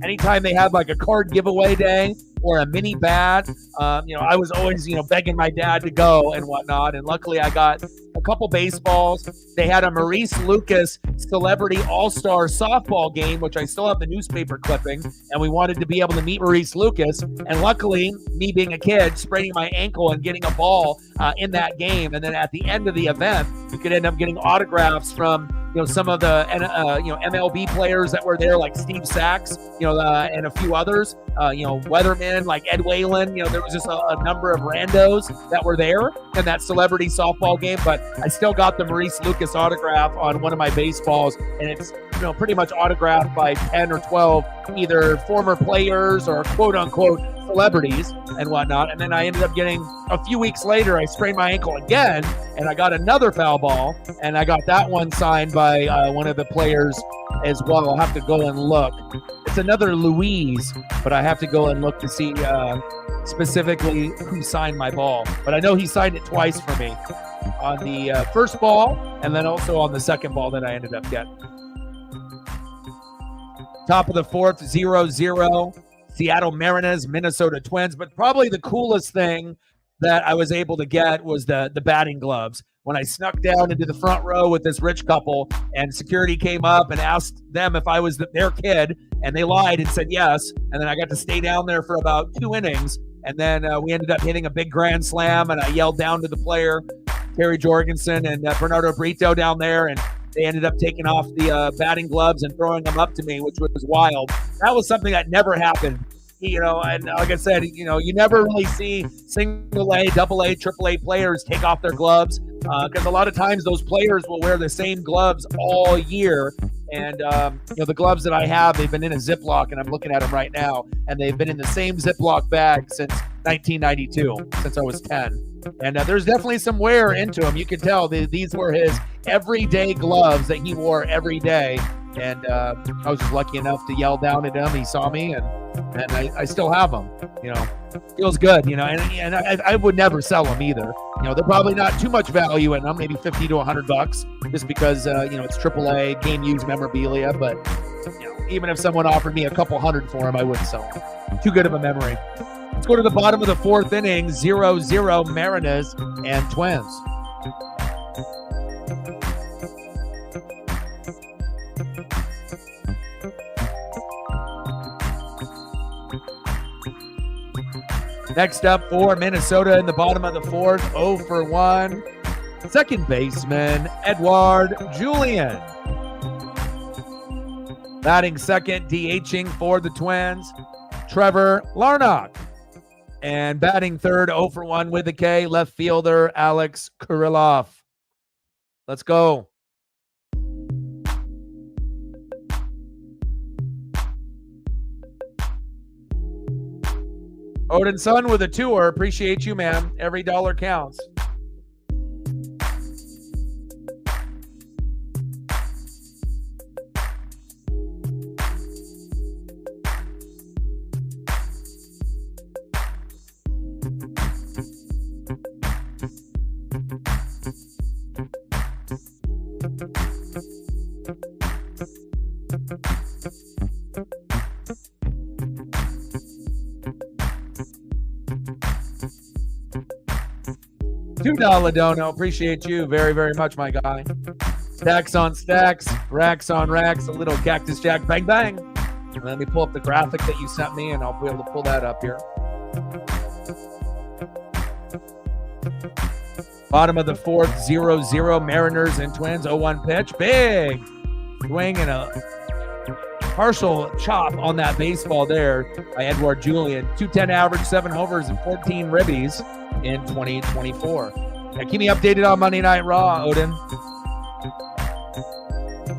anytime they had like a card giveaway day or a mini bat, I was always, begging my dad to go and whatnot. And luckily I got a couple baseballs. They had a Maurice Lucas Celebrity All-Star softball game, which I still have the newspaper clipping, and we wanted to be able to meet Maurice Lucas. And luckily, me being a kid, spraining my ankle and getting a ball in that game. And then at the end of the event, you could end up getting autographs from some of the MLB players that were there, like Steve Sachs, and a few others, weathermen like Ed Whalen. There was just a number of randos that were there in that celebrity softball game. But I still got the Maurice Lucas autograph on one of my baseballs, and it's pretty much autographed by 10 or 12 either former players or quote unquote celebrities and whatnot. And then I ended up getting, a few weeks later, I sprained my ankle again, and I got another foul ball, and I got that one signed by one of the players as well. I'll have to go and look. It's another Louise, but I have to go and look to see specifically who signed my ball. But I know he signed it twice for me, on the first ball and then also on the second ball that I ended up getting. Top of the fourth, 0-0. Seattle Mariners, Minnesota Twins. But probably the coolest thing that I was able to get was the batting gloves. When I snuck down into the front row with this rich couple, and security came up and asked them if I was their kid, and they lied and said yes. And then I got to stay down there for about 2 innings. And then we ended up hitting a big grand slam, and I yelled down to the player, Terry Jorgensen and Bernardo Brito down there, and they ended up taking off the batting gloves and throwing them up to me, which was wild. That was something that never happened. And like I said, you never really see single A, double A, triple A players take off their gloves, because a lot of times those players will wear the same gloves all year. And, the gloves that I have, they've been in a Ziploc, and I'm looking at them right now, and they've been in the same Ziploc bag since 1992, since I was 10. And there's definitely some wear into them. You can tell these were his everyday gloves that he wore every day. And I was just lucky enough to yell down at him. He saw me, and I still have them. Feels good. And I would never sell them either. They're probably not too much value in them, maybe $50 to $100, just because it's AAA game used memorabilia. But even if someone offered me a couple hundred for them, I wouldn't sell them. Too good of a memory. Let's go to the bottom of the fourth inning. 0-0 Mariners and Twins. Next up for Minnesota in the bottom of the fourth, 0 for 1. Second baseman, Edouard Julien. Batting second, DHing for the Twins, Trevor Larnach. And batting third, 0 for 1 with a K, left fielder, Alex Kirilloff. Let's go. Odin Son with a tour. Appreciate you, man. Every dollar counts. $2 dono. Appreciate you very, very much, my guy. Stacks on stacks, racks on racks, a little Cactus Jack bang bang. Let me pull up the graphic that you sent me, and I'll be able to pull that up here. Bottom of the fourth, 0-0 Mariners and Twins, 0-1 pitch. Big swing and a partial chop on that baseball there by Edward Julian. 210 average, 7 homers, and 14 ribbies in 2024. Now, keep me updated on Monday Night Raw, Odin.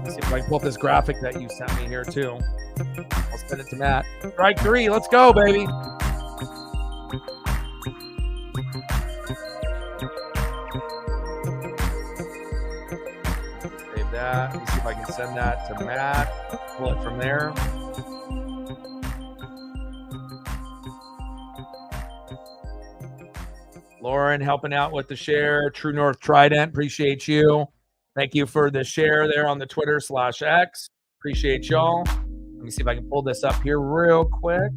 Let's see if I can pull up this graphic that you sent me here, too. I'll send it to Matt. Strike 3. Let's go, baby. Save that. Let's see if I can send that to Matt. Pull it from there. Lauren helping out with the share. True North Trident. Appreciate you. Thank you for the share there on the Twitter/X. Appreciate y'all. Let me see if I can pull this up here real quick.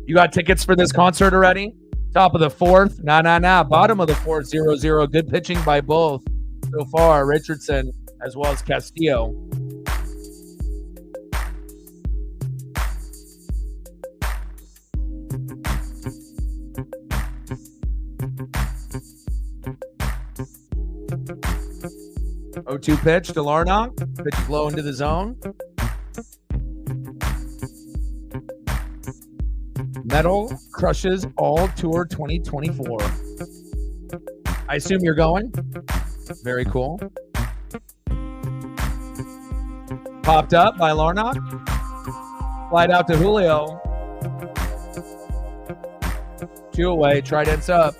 You got tickets for this concert already? Top of the 4th? Nah. Bottom of the 4th, 0-0. Good pitching by both so far, Richardson as well as Castillo. O2 pitch to Larnach. Pitch low into the zone. Metal crushes all tour 2024. I assume you're going. Very cool. Popped up by Larnach. Flight out to Julio. 2 away. Trident's up.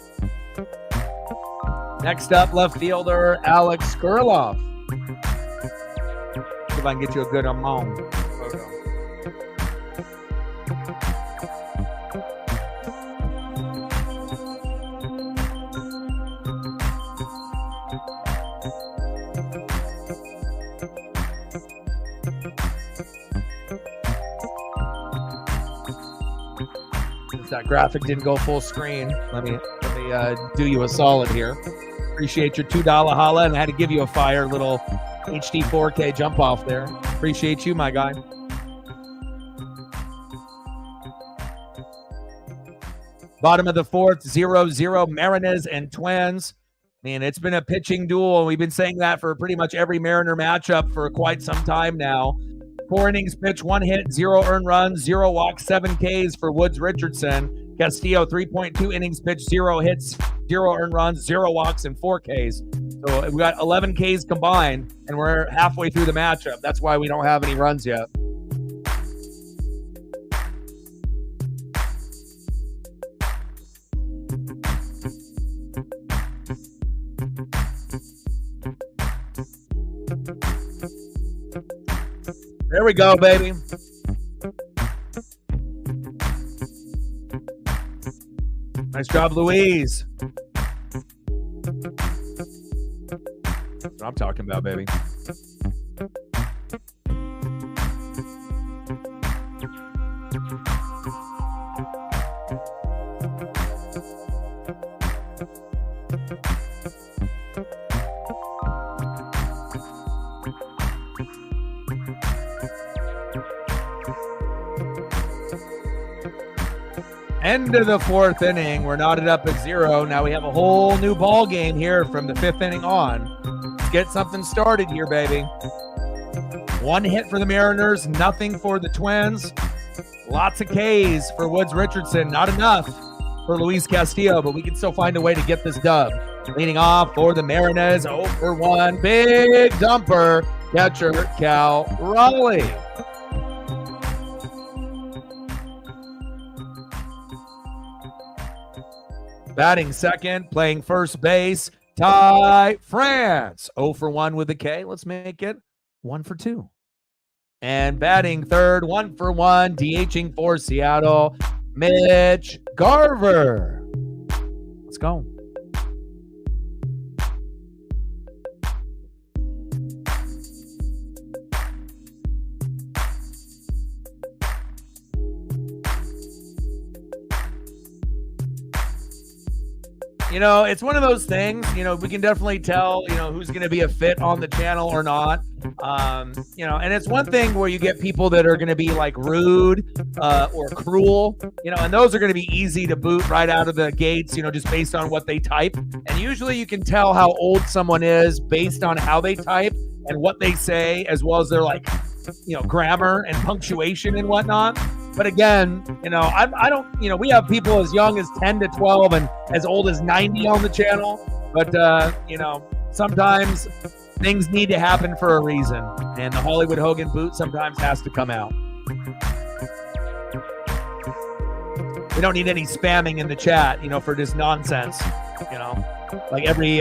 Next up, left fielder Alex Skurloff. See if I can get you a good amount photo. If that graphic didn't go full screen, let me do you a solid here. Appreciate your $2 holla, and I had to give you a fire little HD 4K jump off there. Appreciate you, my guy. Bottom of the 4th, 0-0, Mariners and Twins. Man, it's been a pitching duel, and we've been saying that for pretty much every Mariner matchup for quite some time now. 4 innings pitched, 1 hit, 0 earned runs, 0 walks, 7 Ks for Woods Richardson. Castillo, 3.2 innings pitched, 0 hits, 0 earned runs, 0 walks, and 4 Ks. So we got 11 Ks combined, and we're halfway through the matchup. That's why we don't have any runs yet. There we go, baby. Nice job, Louise. That's what I'm talking about, baby. End of the 4th inning. We're knotted up at 0. Now we have a whole new ball game here from the 5th inning on. Let's get something started here, baby. 1 hit for the Mariners, nothing for the Twins. Lots of Ks for Woods Richardson. Not enough for Luis Castillo, but we can still find a way to get this dub. Leading off for the Mariners, 0 for 1. Big dumper, catcher Cal Raleigh. Batting second, playing first base, Ty France. 0 for 1 with a K. Let's make it 1 for 2. And batting third, 1 for 1, DHing for Seattle, Mitch Garver. Let's go. You know, it's one of those things, you know, we can definitely tell, you know, who's going to be a fit on the channel or not. And it's one thing where you get people that are going to be like rude or cruel, and those are going to be easy to boot right out of the gates, just based on what they type. And usually you can tell how old someone is based on how they type and what they say, as well as their grammar and punctuation and whatnot. But again, I don't, we have people as young as 10 to 12 and as old as 90 on the channel. But, sometimes things need to happen for a reason. And the Hollywood Hogan boot sometimes has to come out. We don't need any spamming in the chat, for this nonsense, like every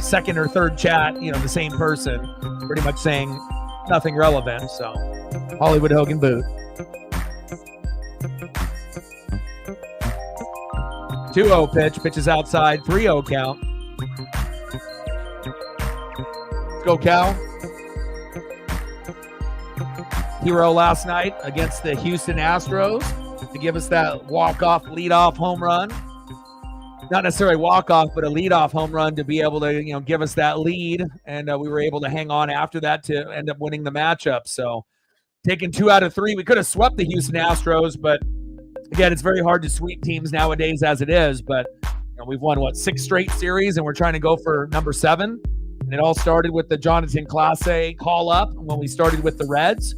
second or third chat, the same person pretty much saying nothing relevant. So Hollywood Hogan boot. 2-0 pitch. Pitch is outside. 3-0 count. Let's go, Cal. Hero last night against the Houston Astros to give us that walk-off, lead-off home run. Not necessarily walk-off, but a lead-off home run to be able to, give us that lead. And we were able to hang on after that to end up winning the matchup. So taking 2 out of 3. We could have swept the Houston Astros, but again, it's very hard to sweep teams nowadays as it is. But we've won, 6 straight series, and we're trying to go for number 7. And it all started with the Jonathan Clase call-up when we started with the Reds.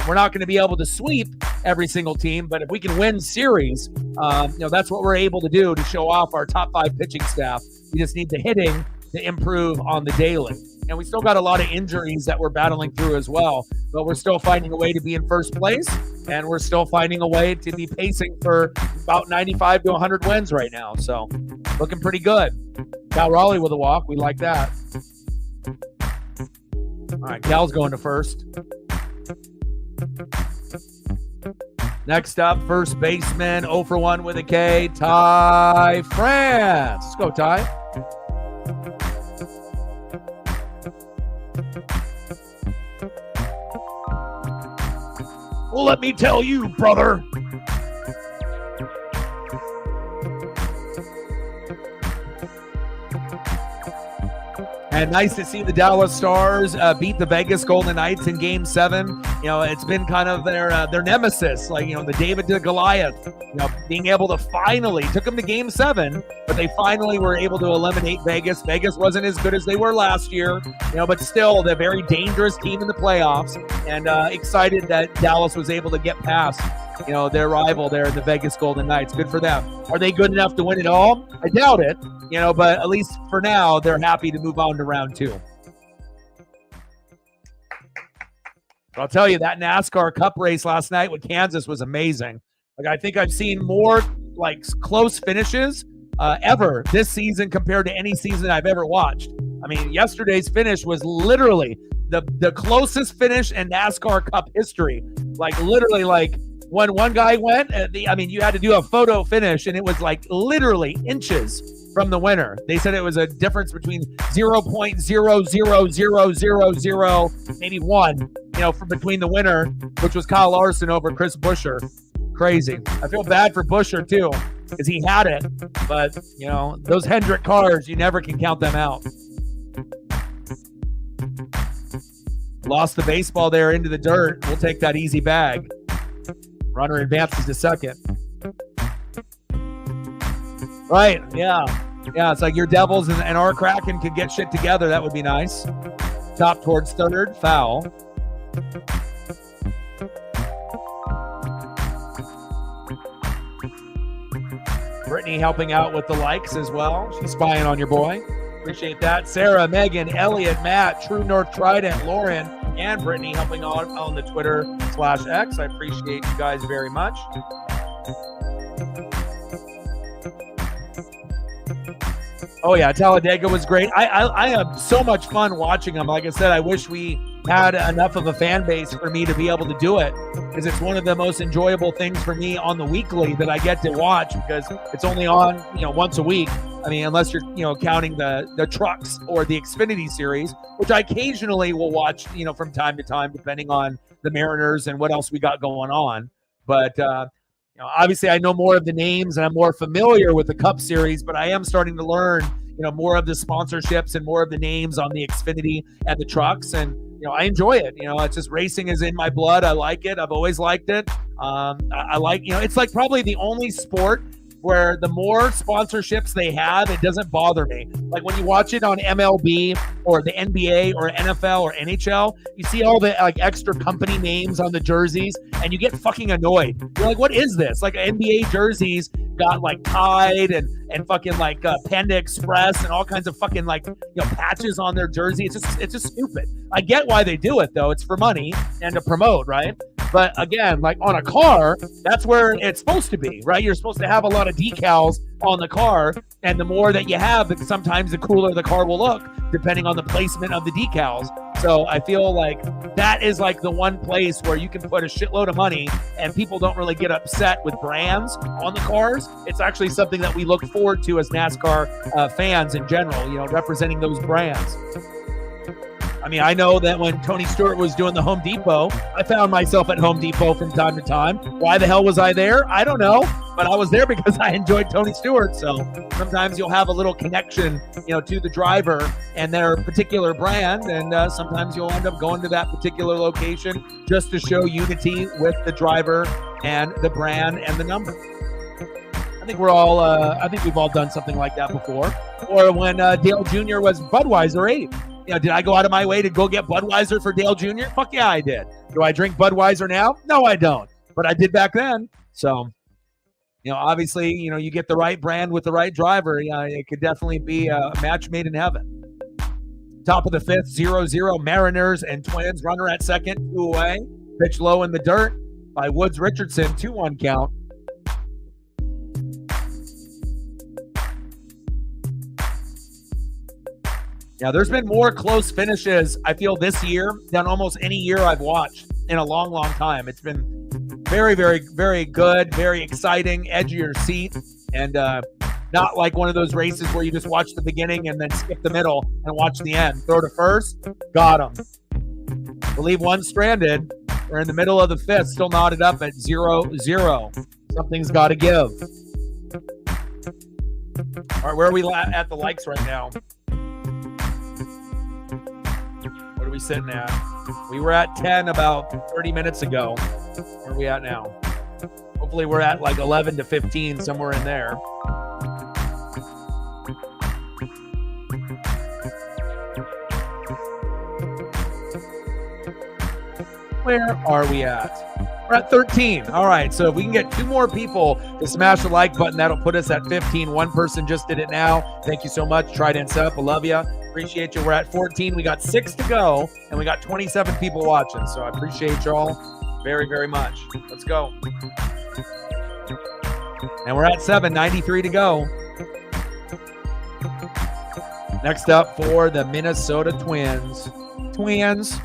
We're not going to be able to sweep every single team, but if we can win series, that's what we're able to do to show off our top 5 pitching staff. We just need the hitting to improve on the daily. And we still got a lot of injuries that we're battling through as well, but we're still finding a way to be in first place, and we're still finding a way to be pacing for about 95 to 100 wins right now. So looking pretty good. Cal Raleigh with a walk. We like that. All right, Cal's going to first. Next up, first baseman, 0 for 1 with a K, Ty France. Let's go, Ty. Well, let me tell you, brother. And nice to see the Dallas Stars beat the Vegas Golden Knights in Game 7. It's been kind of their nemesis, the David to Goliath. Being able to finally took them to Game 7, but they finally were able to eliminate Vegas. Vegas wasn't as good as they were last year, but still they're a very dangerous team in the playoffs. And excited that Dallas was able to get past their rival there in the Vegas Golden Knights. Good for them. Are they good enough to win it all? I doubt it, but at least for now, they're happy to move on to round 2. But I'll tell you, that NASCAR Cup race last night with Kansas was amazing. I think I've seen more close finishes ever this season compared to any season I've ever watched. I mean, yesterday's finish was literally the closest finish in NASCAR Cup history. When one guy went, you had to do a photo finish, and it was literally inches from the winner. They said it was a difference between 0.00000, maybe 1, from between the winner, which was Kyle Larson over Chris Buescher. Crazy. I feel bad for Buescher too, because he had it, but those Hendrick cars, you never can count them out. Lost the baseball there into the dirt. We'll take that easy bag. Runner advances to second. Right, yeah. Yeah, it's like your Devils and our Kraken could get shit together. That would be nice. Top towards third, foul. Brittany helping out with the likes as well. She's spying on your boy. Appreciate that. Sarah, Megan, Elliot, Matt, True North Trident, Lauren, and Brittany helping out on the Twitter/X. I appreciate you guys very much. Oh yeah, Talladega was great. I had so much fun watching them. Like I said, I wish we had enough of a fan base for me to be able to do it, because it's one of the most enjoyable things for me on the weekly that I get to watch, because it's only on once a week. I mean, unless you're counting the trucks or the Xfinity series, which I occasionally will watch from time to time, depending on the Mariners and what else we got going on. But obviously I know more of the names and I'm more familiar with the Cup Series, but I am starting to learn more of the sponsorships and more of the names on the Xfinity and the trucks. And, I enjoy it. It's just racing is in my blood. I like it. I've always liked it. I like, it's like probably the only sport where the more sponsorships they have, it doesn't bother me. Like when you watch it on MLB or the NBA or NFL or NHL, you see all the like extra company names on the jerseys and you get fucking annoyed. You're like, what is this? Like NBA jerseys got like Tide and fucking like Panda Express and all kinds of fucking like, patches on their jersey. It's just stupid. I get why they do it though. It's for money and to promote, right? But again, like on a car, that's where it's supposed to be, right? You're supposed to have a lot of decals on the car, and the more that you have, sometimes the cooler the car will look, depending on the placement of the decals. So I feel like that is like the one place where you can put a shitload of money and people don't really get upset with brands on the cars. It's actually something that we look forward to as NASCAR fans in general, representing those brands. I mean, I know that when Tony Stewart was doing the Home Depot, I found myself at Home Depot from time to time. Why the hell was I there? I don't know, but I was there because I enjoyed Tony Stewart. So sometimes you'll have a little connection, to the driver and their particular brand, and sometimes you'll end up going to that particular location just to show unity with the driver and the brand and the number. I think we've all done something like that before. Or when Dale Jr. was Budweiser 8. Did I go out of my way to go get Budweiser for Dale Jr.? Fuck yeah, I did. Do I drink Budweiser now? No, I don't. But I did back then. So, obviously, you get the right brand with the right driver. It could definitely be a match made in heaven. Top of the fifth, 0-0. Mariners and Twins. Runner at second, 2 away. Pitch low in the dirt by Woods Richardson, 2-1 count. Yeah, there's been more close finishes, I feel, this year than almost any year I've watched in a long, long time. It's been very, very, very good, very exciting, edge of your seat, and not like one of those races where you just watch the beginning and then skip the middle and watch the end. Throw to first, got him. We'll leave one stranded. We're in the middle of the fifth, still knotted up at 0-0. Something's got to give. All right, where are we at the likes right now? What are we sitting at? We were at 10 about 30 minutes ago. Where are we at now? Hopefully we're at like 11 to 15, somewhere in there. Where are we at? We're at 13. All right, so if we can get 2 more people to smash the like button, that'll put us at 15. One person just did it now. Thank you so much. Tried and set up. I love you. Appreciate you. We're at 14. We got 6 to go, and we got 27 people watching. So I appreciate y'all very, very much. Let's go. And we're at 7, 93 to go. Next up for the Minnesota Twins.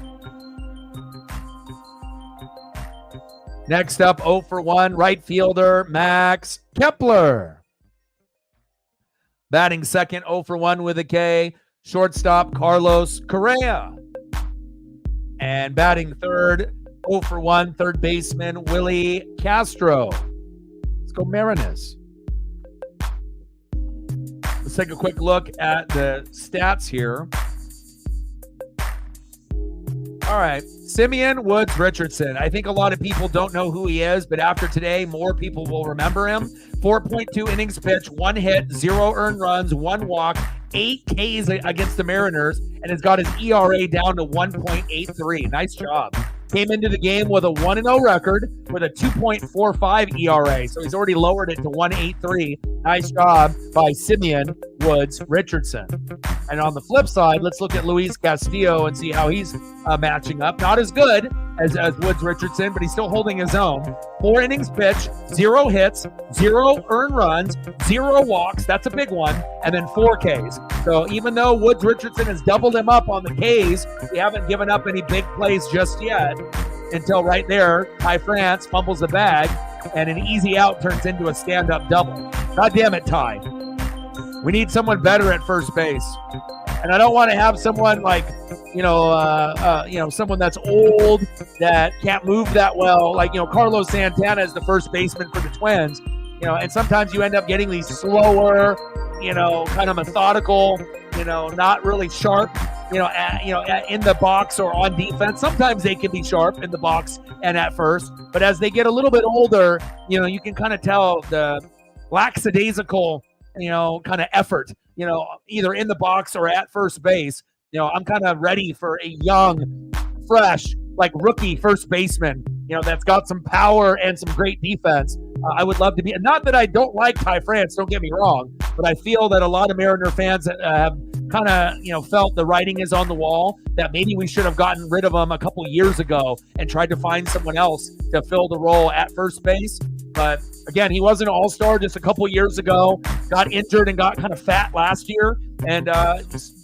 Next up, 0 for 1, right fielder, Max Kepler. Batting second, 0 for 1 with a K, shortstop, Carlos Correa. And batting third, 0 for 1, third baseman, Willie Castro. Let's go Mariners. Let's take a quick look at the stats here. All right, Simeon Woods Richardson. I think a lot of people don't know who he is, but after today, more people will remember him. 4.2 innings pitched, 1 hit, 0 earned runs, 1 walk, 8 Ks against the Mariners, and has got his ERA down to 1.83. Nice job. Came into the game with a 1-0 record with a 2.45 ERA, so he's already lowered it to 1.83. Nice job by Simeon Woods Richardson. And on the flip side, let's look at Luis Castillo and see how he's matching up. Not as good as Woods Richardson, but he's still holding his own. 4 innings pitched, 0 hits, 0 earned runs, 0 walks. That's a big one. And then 4 Ks. So even though Woods Richardson has doubled him up on the Ks, we haven't given up any big plays just yet until right there, Ty France fumbles the bag and an easy out turns into a stand-up double. God damn it, Ty. We need someone better at first base. And I don't want to have someone like, someone that's old, that can't move that well. Like, Carlos Santana is the first baseman for the Twins. And sometimes you end up getting these slower, kind of methodical, not really sharp, in the box or on defense. Sometimes they can be sharp in the box and at first, but as they get a little bit older, you can kind of tell the lackadaisical, kind of effort, either in the box or at first base. I'm kind of ready for a young, fresh, like rookie first baseman, that's got some power and some great defense. I would love to be, not that I don't like Ty France, don't get me wrong, but I feel that a lot of Mariner fans have kind of, felt the writing is on the wall, that maybe we should have gotten rid of him a couple years ago and tried to find someone else to fill the role at first base. But again, he was an all-star just a couple years ago, got injured and got kind of fat last year, and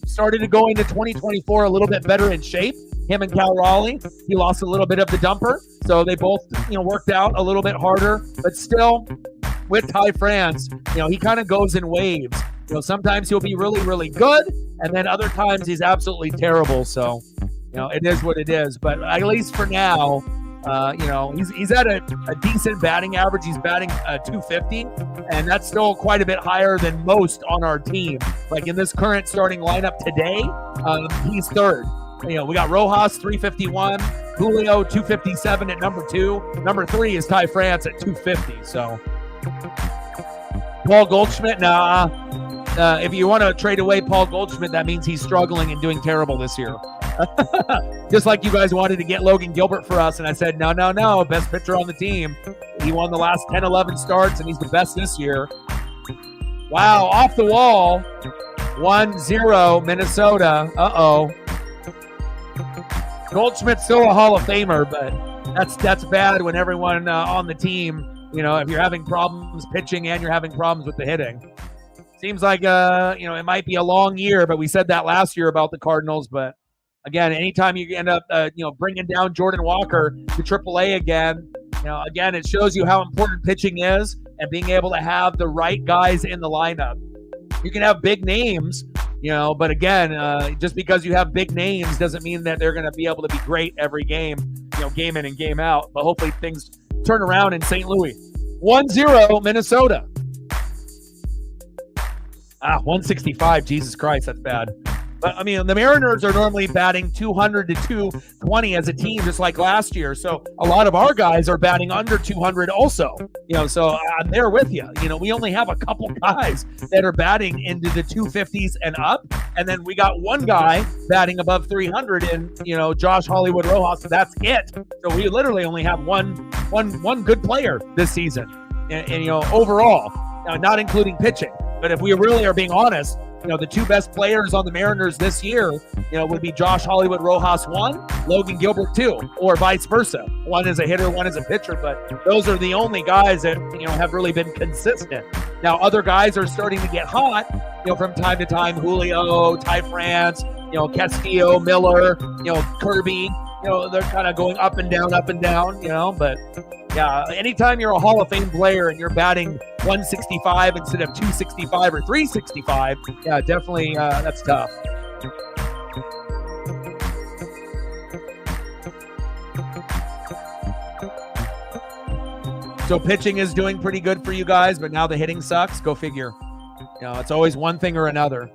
started to go into 2024 a little bit better in shape. Him and Cal Raleigh, he lost a little bit of the dumper, so they both, worked out a little bit harder. But still, with Ty France, he kind of goes in waves. Sometimes he'll be really, really good, and then other times he's absolutely terrible. So, it is what it is. But at least for now, he's at a decent batting average. He's batting 250, and that's still quite a bit higher than most on our team. Like in this current starting lineup today, he's third. We got Rojas 351, Julio 257 at number 2. Number 3 is Ty France at 250. So Paul Goldschmidt, if you want to trade away Paul Goldschmidt, that means he's struggling and doing terrible this year. Just like you guys wanted to get Logan Gilbert for us, and I said, no, best pitcher on the team. He won the last 10, 11 starts, and he's the best this year. Wow, off the wall, 1-0 Minnesota. Uh-oh. Goldschmidt's still a Hall of Famer, but that's bad when everyone on the team, if you're having problems pitching and you're having problems with the hitting. Seems like, it might be a long year, but we said that last year about the Cardinals. But again, anytime you end up, bringing down Jordan Walker to AAA again, again, it shows you how important pitching is and being able to have the right guys in the lineup. You can have big names, but again, just because you have big names doesn't mean that they're going to be able to be great every game, game in and game out. But hopefully things turn around in St. Louis. 1-0 Minnesota. 165. Jesus Christ, that's bad. But, the Mariners are normally batting 200 to 220 as a team, just like last year. So a lot of our guys are batting under 200 also. So I'm there with you. We only have a couple guys that are batting into the 250s and up. And then we got one guy batting above 300 and, Josh Hollywood Rojas. So that's it. So we literally only have one good player this season. And overall, not including pitching. But if we really are being honest, the two best players on the Mariners this year, would be Josh Hollywood Rojas 1, Logan Gilbert 2, or vice versa. One is a hitter, one is a pitcher, but those are the only guys that, have really been consistent. Now, other guys are starting to get hot, from time to time. Julio, Ty France, Castillo, Miller, Kirby, they're kind of going up and down, but yeah, anytime you're a Hall of Fame player and you're batting 165 instead of 265 or 365, yeah, definitely that's tough. So pitching is doing pretty good for you guys, but now the hitting sucks. Go figure. It's always one thing or another.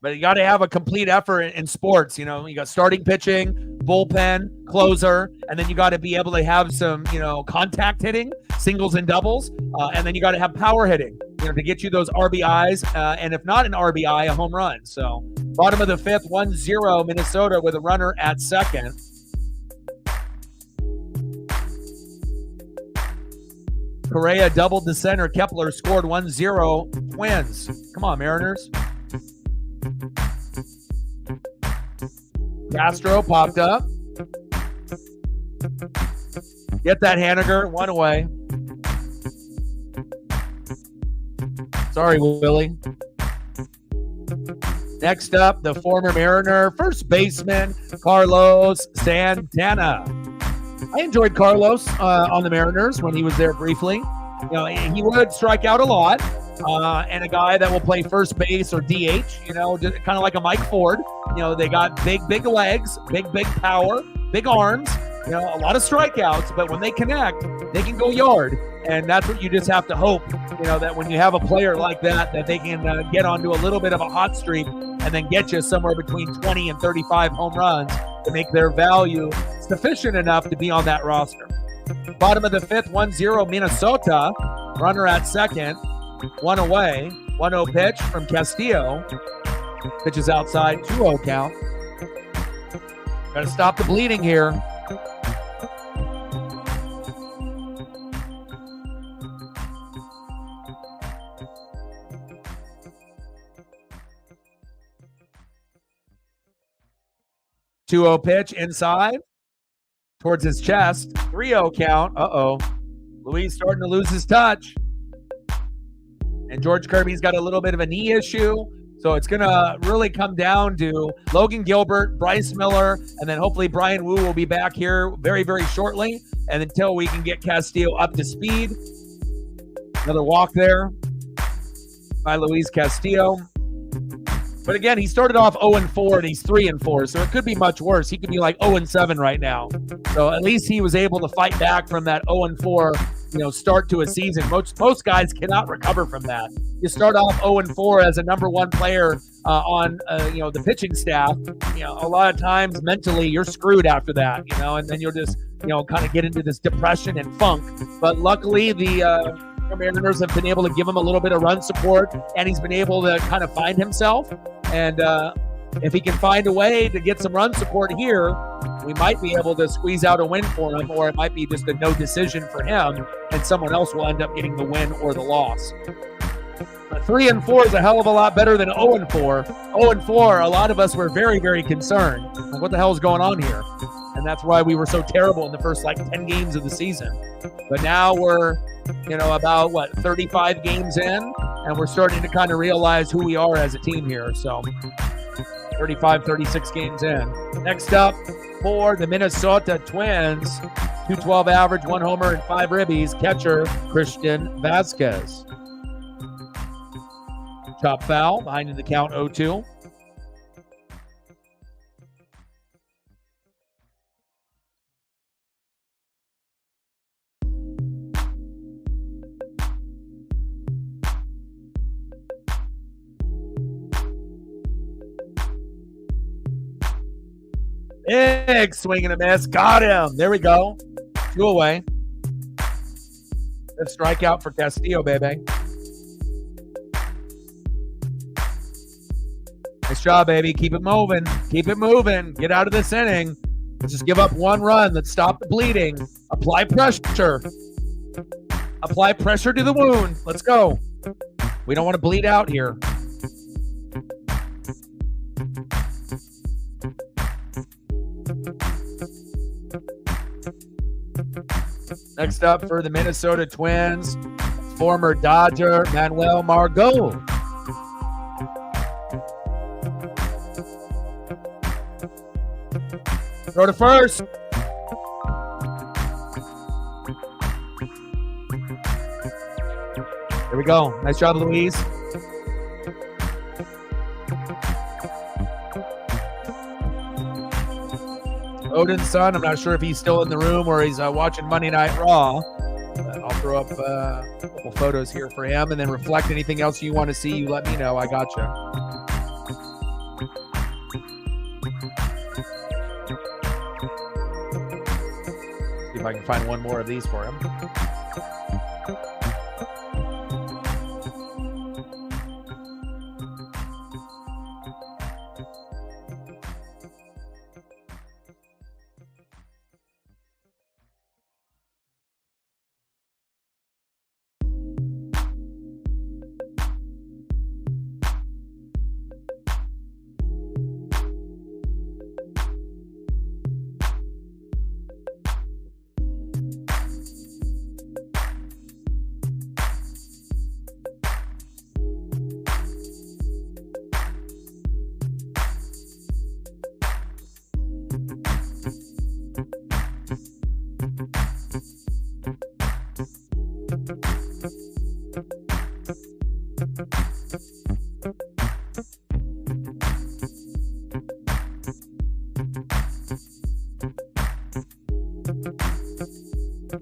But you got to have a complete effort in sports. You got starting pitching, bullpen, closer, and then you got to be able to have some, contact hitting, singles and doubles, and then you got to have power hitting, to get you those RBIs, and if not an RBI, a home run. So bottom of the fifth, 1-0 Minnesota with a runner at second. Correa doubled the center. Kepler scored 1-0 Twins. Come on, Mariners. Castro popped up. Get that, Haniger. One away. Sorry, Willie. Next up, the former Mariner first baseman, Carlos Santana. I enjoyed Carlos on the Mariners when he was there briefly. He would strike out a lot. And a guy that will play first base or DH, just kind of like a Mike Ford. They got big legs, big power, big arms, a lot of strikeouts, but when they connect, they can go yard. And that's what you just have to hope, that when you have a player like that they can get onto a little bit of a hot streak and then get you somewhere between 20 and 35 home runs to make their value sufficient enough to be on that roster. Bottom of the fifth, 1-0 Minnesota. Runner at second, one away. 1-0 pitch from Castillo. Pitch is outside, 2-0 count. Got to stop the bleeding here. Two-0 pitch inside towards his chest. 3-0 count. Uh-oh. Luis starting to lose his touch. And George Kirby's got a little bit of a knee issue. So it's going to really come down to Logan Gilbert, Bryce Miller, and then hopefully Brian Wu will be back here very, very shortly. And until we can get Castillo up to speed. Another walk there by Luis Castillo. But again, he started off 0-4 and he's 3-4, so it could be much worse. He could be like 0-7 right now. So at least he was able to fight back from that 0-4, start to a season. Most guys cannot recover from that. You start off 0-4 as a number one player on the pitching staff. A lot of times mentally you're screwed after that. And then you'll just kind of get into this depression and funk. But luckily the Mariners have been able to give him a little bit of run support, and he's been able to kind of find himself. And if he can find a way to get some run support here, we might be able to squeeze out a win for him, or it might be just a no decision for him, and someone else will end up getting the win or the loss. But 3-4 is a hell of a lot better than 0-4. 0-4, a lot of us were very, very concerned. Like, what the hell is going on here? And that's why we were so terrible in the first 10 games of the season. But now we're, about 35 games in, and we're starting to kind of realize who we are as a team here. So 35, 36 games in. Next up for the Minnesota Twins, 212 average, 1 homer and 5 ribbies, catcher Christian Vasquez. Chop foul, behind in the count 0-2. Big swing and a miss. Got him. There we go. 2 away. A strikeout for Castillo, baby. Nice job, baby. Keep it moving. Keep it moving. Get out of this inning. Let's just give up 1 run. Let's stop the bleeding. Apply pressure. Apply pressure to the wound. Let's go. We don't want to bleed out here. Next up for the Minnesota Twins, former Dodger Manuel Margot. Throw to first. There we go. Nice job, Luis. Odin's son, I'm not sure if he's still in the room or he's watching Monday Night Raw. I'll throw up a couple photos here for him, and then reflect anything else you want to see. You let me know. I got you. See if I can find one more of these for him.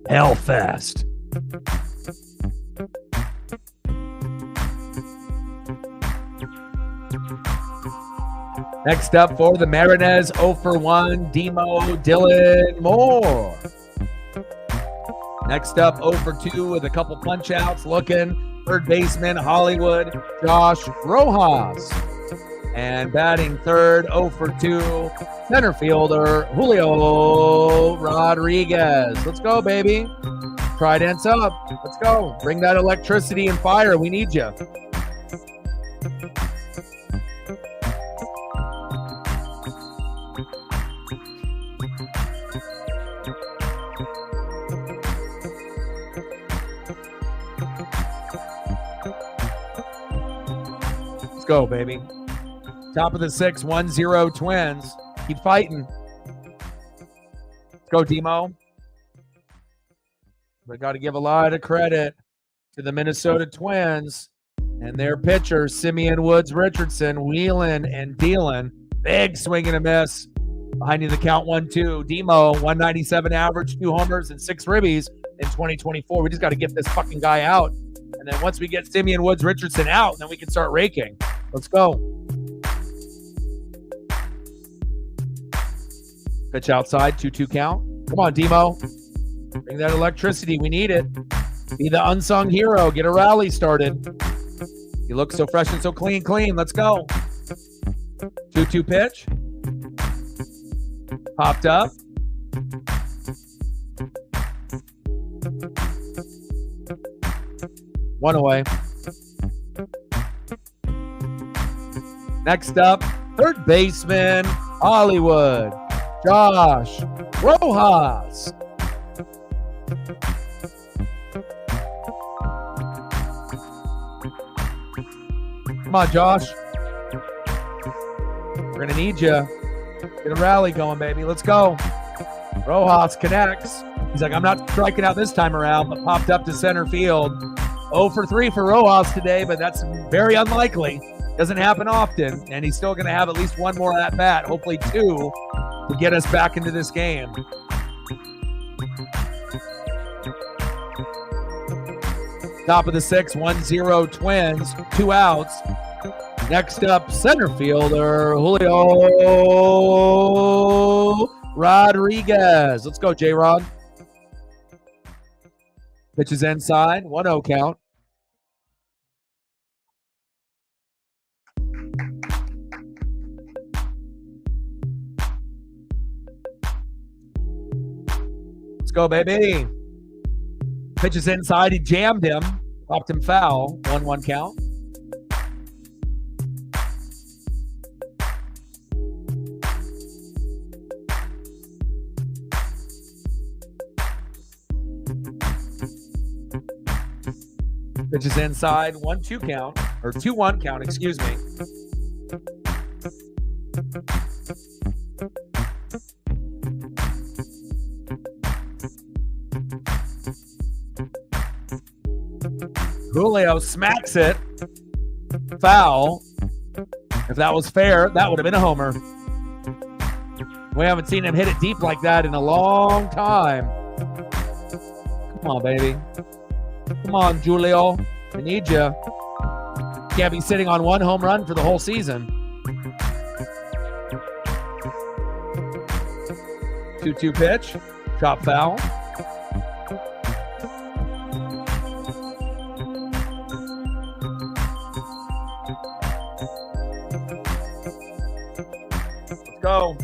Hellfest. Next up for the Mariners, 0 for 1, Demo Dylan Moore. Next up, 0 for 2 with a couple punch outs looking. Third baseman, Hollywood, Josh Rojas. And batting third, 0 for 2, center fielder, Julio Rodriguez. Let's go, baby. Trident's up. Let's go. Bring that electricity and fire. We need you. Let's go, baby. Top of the 6, 1-0 Twins. Keep fighting. Let's go, Demo. We got to give a lot of credit to the Minnesota Twins and their pitcher, Simeon Woods Richardson, wheeling and dealing. Big swing and a miss. Behind you the count 1-2. Demo, 197 average, 2 homers and 6 ribbies in 2024. We just got to get this fucking guy out. And then once we get Simeon Woods Richardson out, then we can start raking. Let's go. Pitch outside, 2-2 count. Come on, Demo. Bring that electricity. We need it. Be the unsung hero. Get a rally started. You look so fresh and so clean. Let's go. 2-2 pitch. Popped up. One away. Next up, third baseman, Hollywood, Josh Rojas. Come on, Josh. We're going to need you. Get a rally going, baby. Let's go. Rojas connects. He's like, I'm not striking out this time around, but popped up to center field. 0 for 3 for Rojas today, but that's very unlikely. Doesn't happen often, and he's still going to have at least one more at bat, hopefully 2, to get us back into this game. Top of the 6, 1-0 Twins, 2 outs. Next up, center fielder, Julio Rodriguez. Let's go, J-Rod. Pitches inside, 1-0 count. Let's go, baby. Pitches inside, he jammed him, popped him foul, 1-1 count. Pitches inside, 1-2 count, or 2-1 count, excuse me. Julio smacks it. Foul. If that was fair, that would have been a homer. We haven't seen him hit it deep like that in a long time. Come on, baby. Come on, Julio. I need you. Can't be sitting on 1 home run for the whole season. 2-2 pitch. Chop foul. Let's go.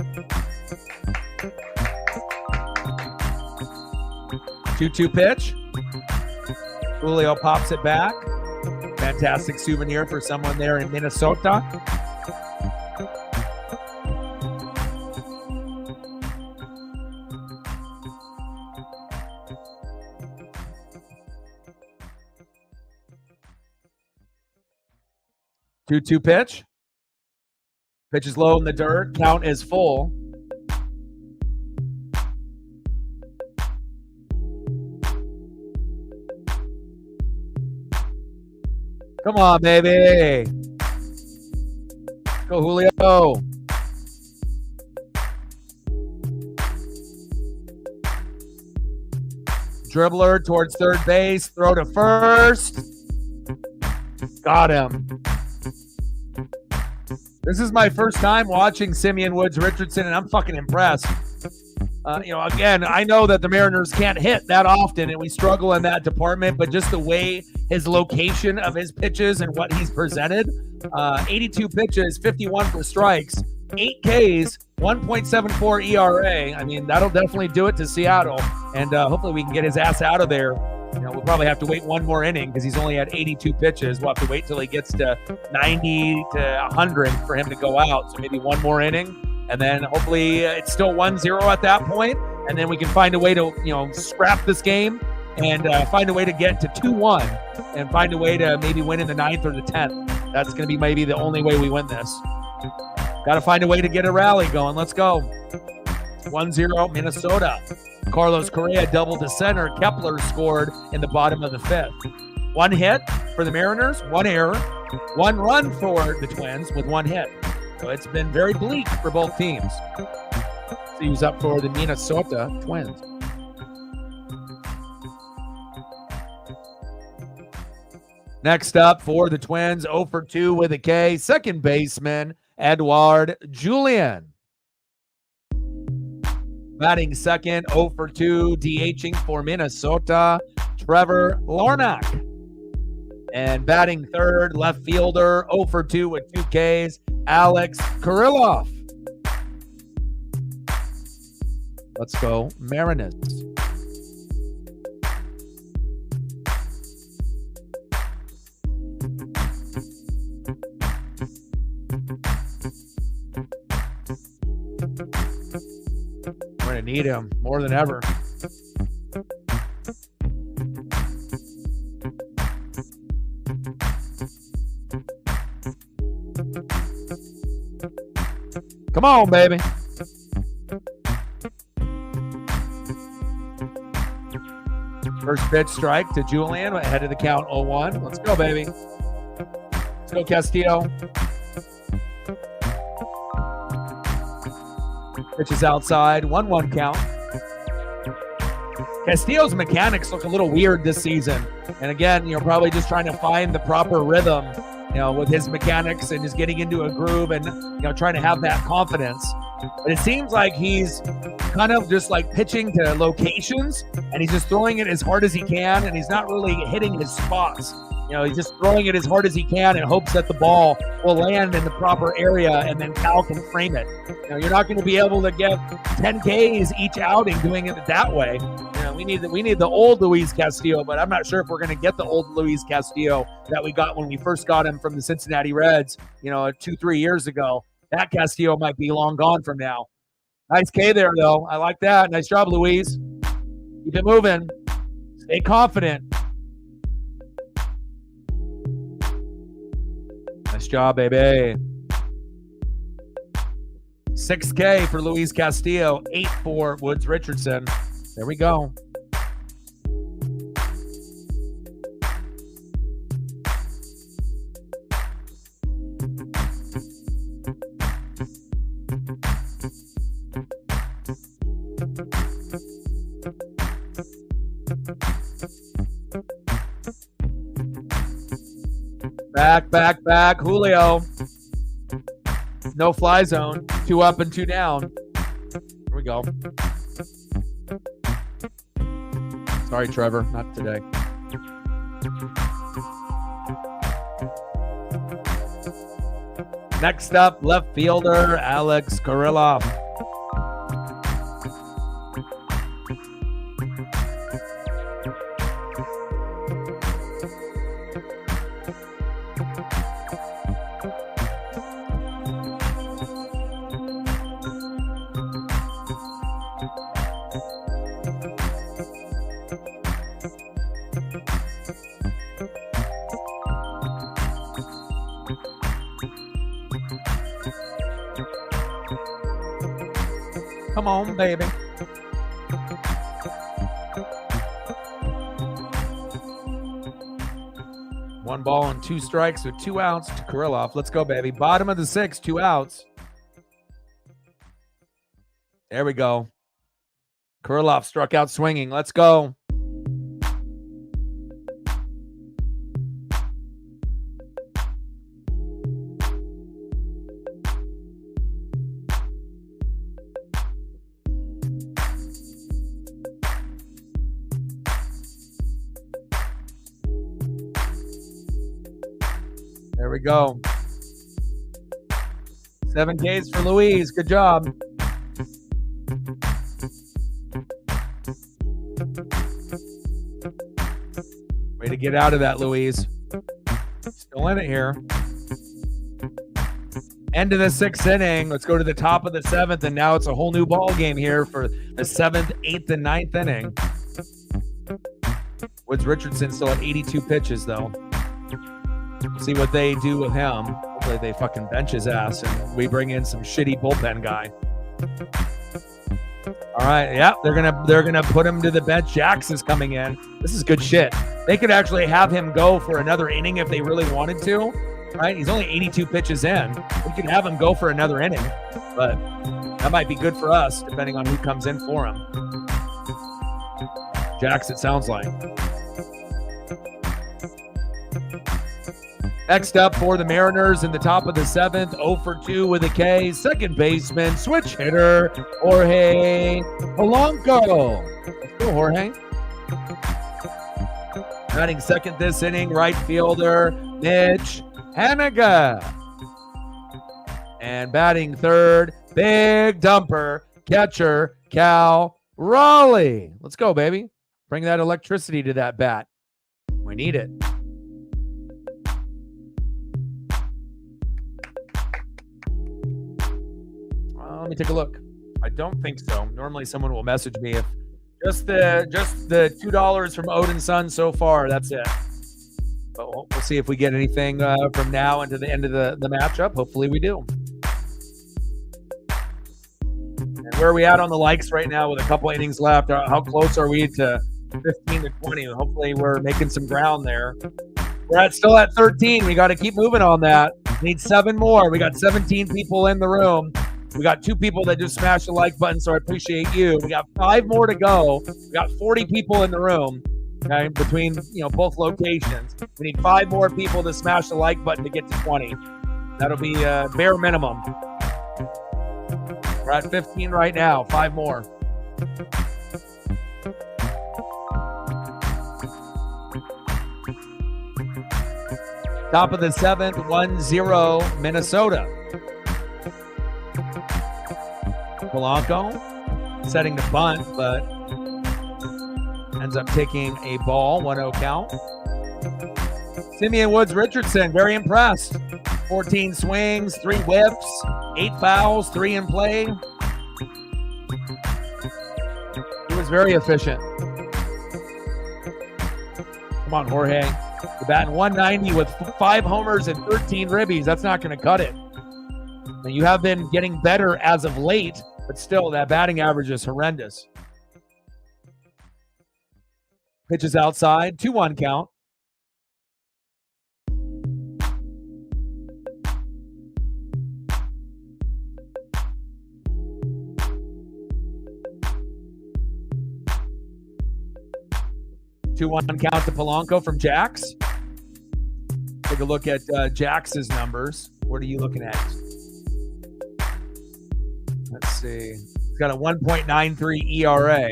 2-2 pitch. Julio pops it back. Fantastic souvenir for someone there in Minnesota. Two-two pitch. Pitch is low in the dirt. Count is full. Come on, baby. Go, Julio. Dribbler towards third base. Throw to first. Got him. This is my first time watching Simeon Woods Richardson, and I'm fucking impressed. Again, I know that the Mariners can't hit that often, and we struggle in that department, but just the way his location of his pitches and what he's presented, 82 pitches, 51 for strikes, 8 Ks, 1.74 ERA. I mean, that'll definitely do it to Seattle, and hopefully we can get his ass out of there. We'll probably have to wait one more inning because he's only had 82 pitches. We'll have to wait till he gets to 90 to 100 for him to go out. So maybe one more inning. And then hopefully it's still 1-0 at that point, and then we can find a way to, scrap this game and find a way to get to 2-1 and find a way to maybe win in the 9th or the 10th. That's going to be maybe the only way we win this. Got to find a way to get a rally going. Let's go. 1-0 Minnesota. Carlos Correa doubled to center. Kepler scored in the bottom of the 5th. 1 hit for the Mariners, 1 error, 1 run for the Twins with 1 hit. So it's been very bleak for both teams. So he was up for the Minnesota Twins. Next up for the Twins, 0 for 2 with a K, second baseman, Edouard Julien. Batting second, 0 for 2, DHing for Minnesota, Trevor Larnach. And batting third, left fielder, 0 for 2 with 2 Ks, Alex Kirilloff. Let's go, Mariners. We're going to need him more than ever. Come on, baby. First pitch strike to Julien ahead of the count 0-1. Let's go, baby. Let's go, Castillo. Pitch is outside. 1-1 count. Castillo's mechanics look a little weird this season. And again, probably just trying to find the proper rhythm, with his mechanics and just getting into a groove and, trying to have that confidence. But it seems like he's kind of just like pitching to locations and he's just throwing it as hard as he can and he's not really hitting his spots. He's just throwing it as hard as he can in hopes that the ball will land in the proper area and then Cal can frame it. You're not going to be able to get 10 Ks each outing doing it that way. We need the old Luis Castillo, but I'm not sure if we're going to get the old Luis Castillo that we got when we first got him from the Cincinnati Reds, 2-3 years ago. That Castillo might be long gone from now. Nice K there, though. I like that. Nice job, Luis. Keep it moving. Stay confident. Nice job, baby. 6K for Luis Castillo, 8 for Woods Richardson. There we go. Back, Julio. No fly zone. 2 up and 2 down. Here we go. Sorry, Trevor. Not today. Next up, left fielder, Alex Kirilloff. Come on, baby. One ball and 2 strikes with 2 outs to Kirilloff. Let's go, baby. Bottom of the 6th, 2 outs. There we go. Kirilloff struck out swinging. Let's go. There we go. 7 Ks for Louise. Good job. Way to get out of that, Louise. Still in it here. End of the 6th inning. Let's go to the top of the 7th, and now it's a whole new ball game here for the 7th, 8th, and 9th inning. Woods Richardson still at 82 pitches, though. We'll see what they do with him. Hopefully they fucking bench his ass, and we bring in some shitty bullpen guy. All right, yeah, they're gonna put him to the bench. Jax is coming in. This is good shit. They could actually have him go for another inning if they really wanted to. Right? He's only 82 pitches in. We could have him go for another inning, but that might be good for us, depending on who comes in for him. Jax, it sounds like. Next up for the Mariners in the top of the 7th, 0 for 2 with a K, second baseman, switch hitter, Jorge Polanco. Let's go, Jorge. Batting second this inning, right fielder, Mitch Haniga. And batting third, big dumper, catcher, Cal Raleigh. Let's go, baby. Bring that electricity to that bat. We need it. Let me take a look. I don't think so. Normally someone will message me if just the $2 from Odin Sun so far. That's it. But we'll see if we get anything from now into the end of the matchup. Hopefully we do. And where are we at on the likes right now with a couple innings left? How close are we to 15 to 20? Hopefully we're making some ground there. We're still at 13. We got to keep moving on that. Need 7 more. We got 17 people in the room. We got 2 people that just smashed the like button, so I appreciate you. We got 5 more to go. We got 40 people in the room, okay, between both locations. We need 5 more people to smash the like button to get to 20. That'll be bare minimum. We're at 15 right now. 5 more. Top of the 7th, 1-0 Minnesota. Polanco setting the bunt, but ends up taking a ball. 1-0 count. Simeon Woods Richardson, very impressed. 14 swings, 3 whiffs, 8 fouls, 3 in play. He was very efficient. Come on, Jorge. You're batting 190 with 5 homers and 13 ribbies. That's not going to cut it. And you have been getting better as of late, but still, that batting average is horrendous. Pitches outside, 2-1 count. Two-one count to Polanco from Jax. Take a look at Jax's numbers. What are you looking at? Let's see. He's got a 1.93 ERA.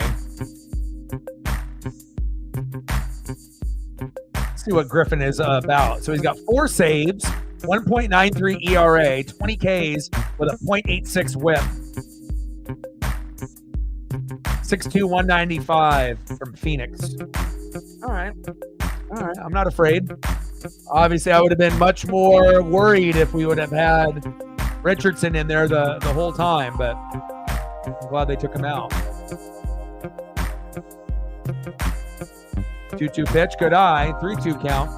Let's see what Griffin is about. So he's got 4 saves, 1.93 ERA, 20 Ks with a .86 whip. 6'2", 195 from Phoenix. All right. I'm not afraid. Obviously, I would have been much more worried if we would have had Richardson in there the whole time, but I'm glad they took him out. 2-2 pitch, good eye, 3-2 count.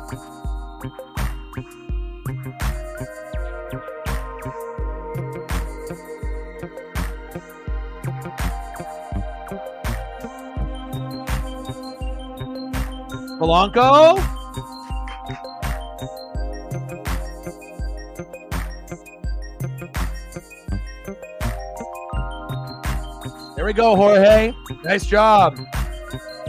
Polanco. There we go, Jorge. Nice job.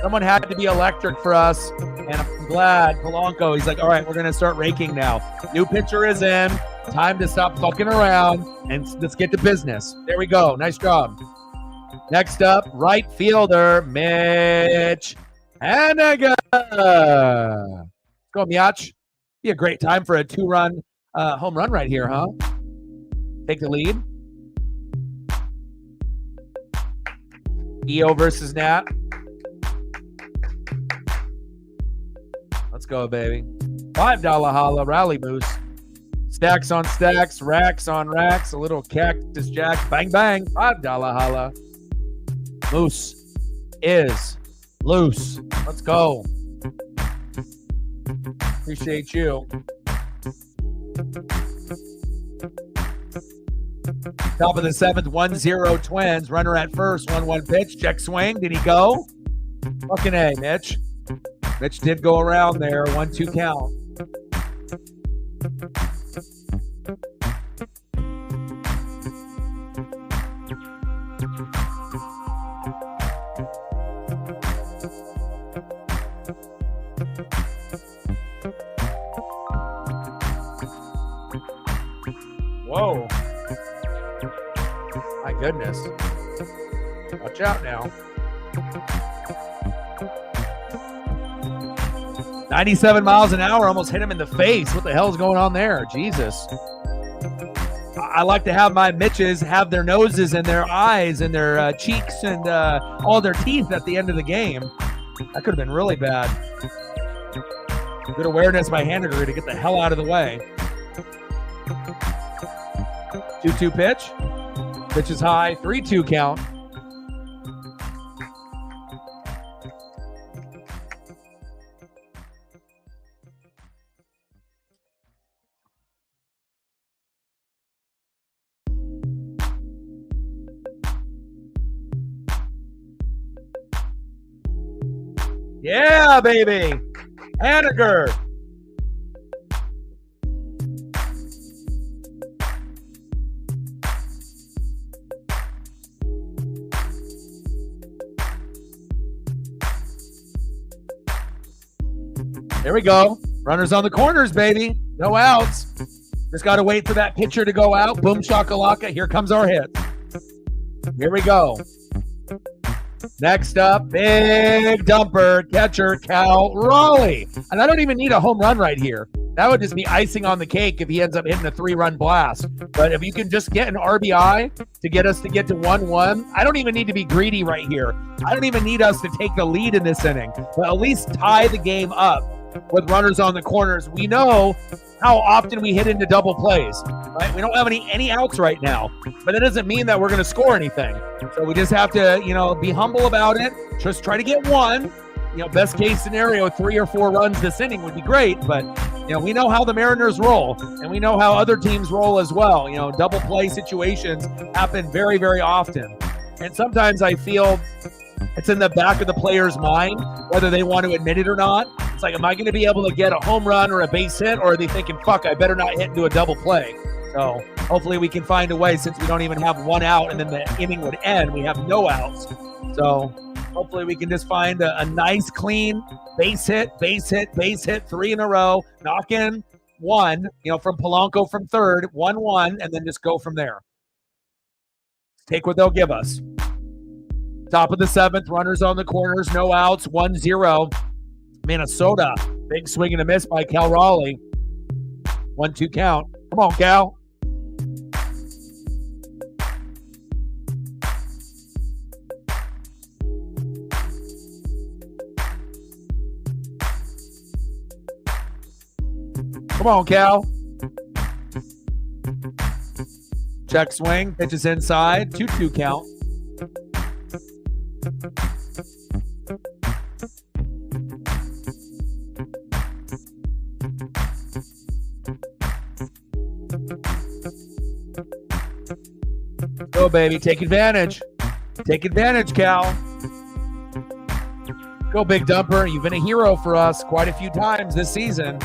Someone had to be electric for us, and I'm glad Polanco, he's like, all right, we're going to start raking now. New pitcher is in. Time to stop fucking around, and let's get to business. There we go. Nice job. Next up, right fielder, Mitch Haniga. Go, Miach. Be a great time for a 2-run home run right here, huh? Take the lead. EO versus Nat. Let's go, baby. $5 holla, rally moose. Stacks on stacks, racks on racks, a little cactus jack, bang, bang, $5 holla. Moose is loose. Let's go. Appreciate you. Top of the 7th, 1-0 Twins. Runner at first, 1-1 pitch. Check swing. Did he go? Fucking A, Mitch. Mitch did go around there. 1-2 count. Whoa. My goodness. Watch out now. 97 miles an hour, almost hit him in the face. What the hell is going on there? Jesus. I like to have my Mitches have their noses and their eyes and their cheeks and all their teeth at the end of the game. That could have been really bad. Good awareness by Haniger to get the hell out of the way. 2-2 pitch. Pitch is high. 3-2 count. Yeah, baby. Haniger. There we go. Runners on the corners, baby. No outs. Just got to wait for that pitcher to go out. Boom shakalaka. Here comes our hit. Here we go. Next up, big dumper, catcher, Cal Raleigh. And I don't even need a home run right here. That would just be icing on the cake if he ends up hitting a 3-run blast. But if you can just get an RBI to get us to get to 1-1, I don't even need to be greedy right here. I don't even need us to take the lead in this inning, but at least tie the game up with runners on the corners. We know how often we hit into double plays, right? We don't have any outs right now, but that doesn't mean that we're going to score anything. So we just have to, be humble about it. Just try to get one. Best case scenario, 3 or 4 runs this inning would be great, but we know how the Mariners roll, and we know how other teams roll as well. Double play situations happen very, very often, and sometimes I feel it's in the back of the player's mind, whether they want to admit it or not. It's like, am I going to be able to get a home run or a base hit, or are they thinking, fuck, I better not hit into a double play? So hopefully we can find a way, since we don't even have one out and then the inning would end. We have no outs. So hopefully we can just find a nice, clean base hit, 3 in a row, knock in one, from Polanco from third, 1-1, and then just go from there. Take what they'll give us. Top of the 7th, runners on the corners, no outs, 1-0. Minnesota, big swing and a miss by Cal Raleigh. 1-2 count. Come on, Cal. Come on, Cal. Check swing, pitches inside, 2-2 count. Go, baby. Take advantage. Take advantage, Cal. Go, big dumper. You've been a hero for us quite a few times this season.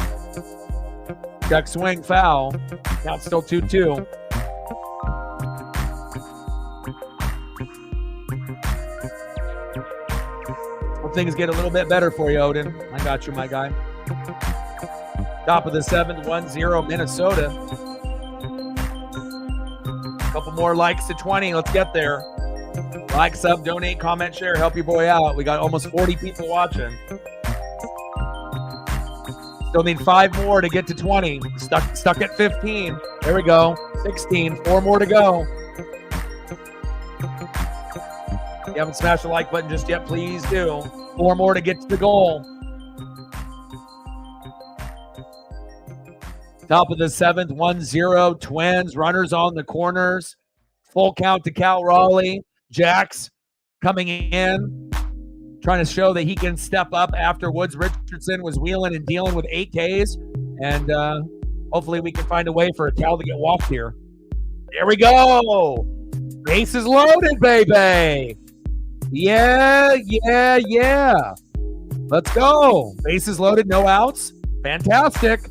Check swing, foul. Now it's still 2-2. Hope things get a little bit better for you, Odin. I got you, my guy. Top of the 7th, 1-0 Minnesota. Couple more likes to 20. Let's get there. Like, sub, donate, comment, share. Help your boy out. We got almost 40 people watching. Still need 5 more to get to 20. Stuck at 15. There we go. 16. 4 more to go. If you haven't smashed the like button just yet, please do. 4 more to get to the goal. Top of the 7th, 1-0. Twins. Runners on the corners. Full count to Cal Raleigh. Jax coming in, trying to show that he can step up after Woods Richardson was wheeling and dealing with 8 Ks. And hopefully we can find a way for Cal to get walked here. There we go. Bases loaded, baby. Yeah. Let's go. Bases loaded, no outs. Fantastic.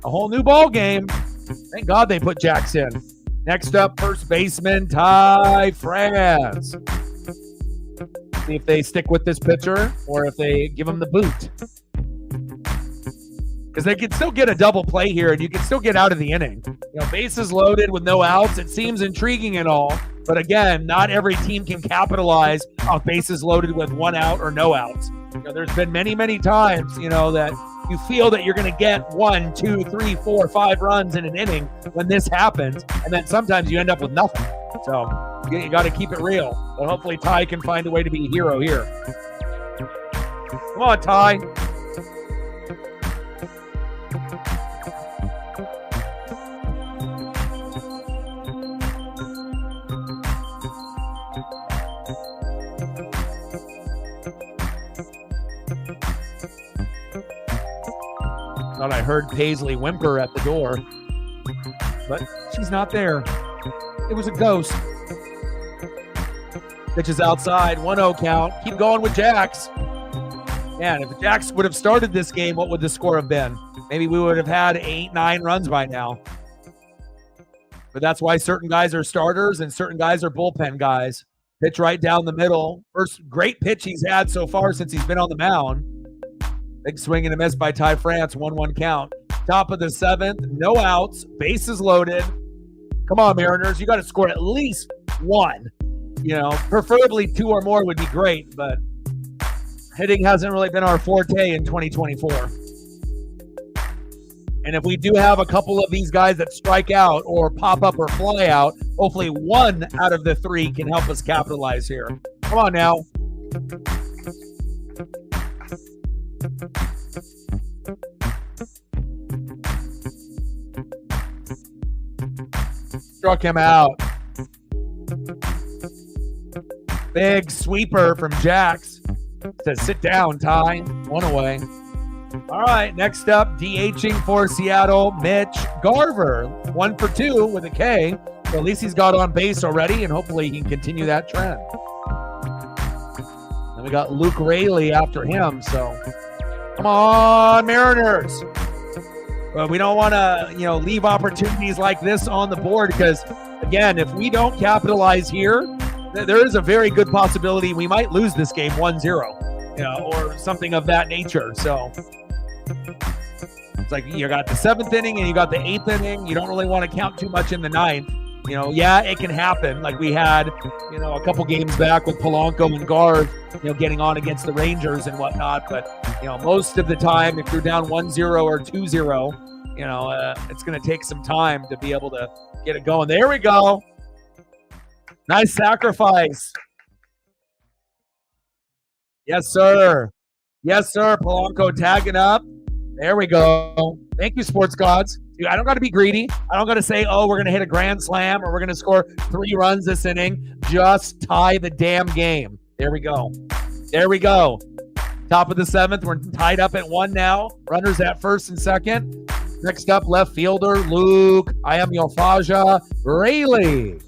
A whole new ball game. Thank God they put Jax in. Next up, first baseman Ty France. See if they stick with this pitcher or if they give him the boot. Because they can still get a double play here and you can still get out of the inning. You know, bases loaded with no outs. It seems intriguing and all. But again, not every team can capitalize on bases loaded with 1 out or no outs. You know, there's been many times, you know, that you feel that you're going to get 1, 2, 3, 4, 5 runs in an inning when this happens. And then sometimes you end up with nothing. So you got to keep it real. But hopefully Ty can find a way to be a hero here. Come on, Ty. Thought I heard Paisley whimper at the door, but she's not there. It was a ghost. Pitch is outside, 1-0 count. Keep going with Jax. Man, if Jax would have started this game, what would the score have been? Maybe we would have had 8, 9 runs by now. But that's why certain guys are starters and certain guys are bullpen guys. Pitch right down the middle. First great pitch he's had so far since he's been on the mound. Big swing and a miss by Ty France, 1-1 count. Top of the 7th, no outs, bases loaded. Come on, Mariners, you got to score at least 1. You know, preferably 2 or more would be great, but hitting hasn't really been our forte in 2024. And if we do have a couple of these guys that strike out or pop up or fly out, hopefully 1 out of the 3 can help us capitalize here. Come on now. Struck him out. Big sweeper from Jax. Says, sit down, Ty. 1 away. All right, next up, DHing for Seattle, Mitch Garver. 1 for 2 with a K. So at least he's got on base already, and hopefully he can continue that trend. Then we got Luke Raley after him, so come on, Mariners. But we don't want to, you know, leave opportunities like this on the board because, again, if we don't capitalize here, there is a very good possibility we might lose this game 1-0, you know, or something of that nature. So it's like you got the 7th inning and you got the 8th inning. You don't really want to count too much in the 9th. You know, yeah, it can happen. Like we had, you know, a couple games back with Polanco and Garth, you know, getting on against the Rangers and whatnot. But, you know, most of the time, if you're down 1-0 or 2-0, you know, it's going to take some time to be able to get it going. There we go. Nice sacrifice. Yes, sir. Yes, sir. Polanco tagging up. There we go. Thank you, sports gods. I don't got to be greedy. I don't got to say, oh, we're going to hit a grand slam or we're going to score 3 runs this inning. Just tie the damn game. There we go. There we go. Top of the 7th. We're tied up at 1 now. Runners at first and second. Next up, left fielder, Luke Ayamyofaja Raley.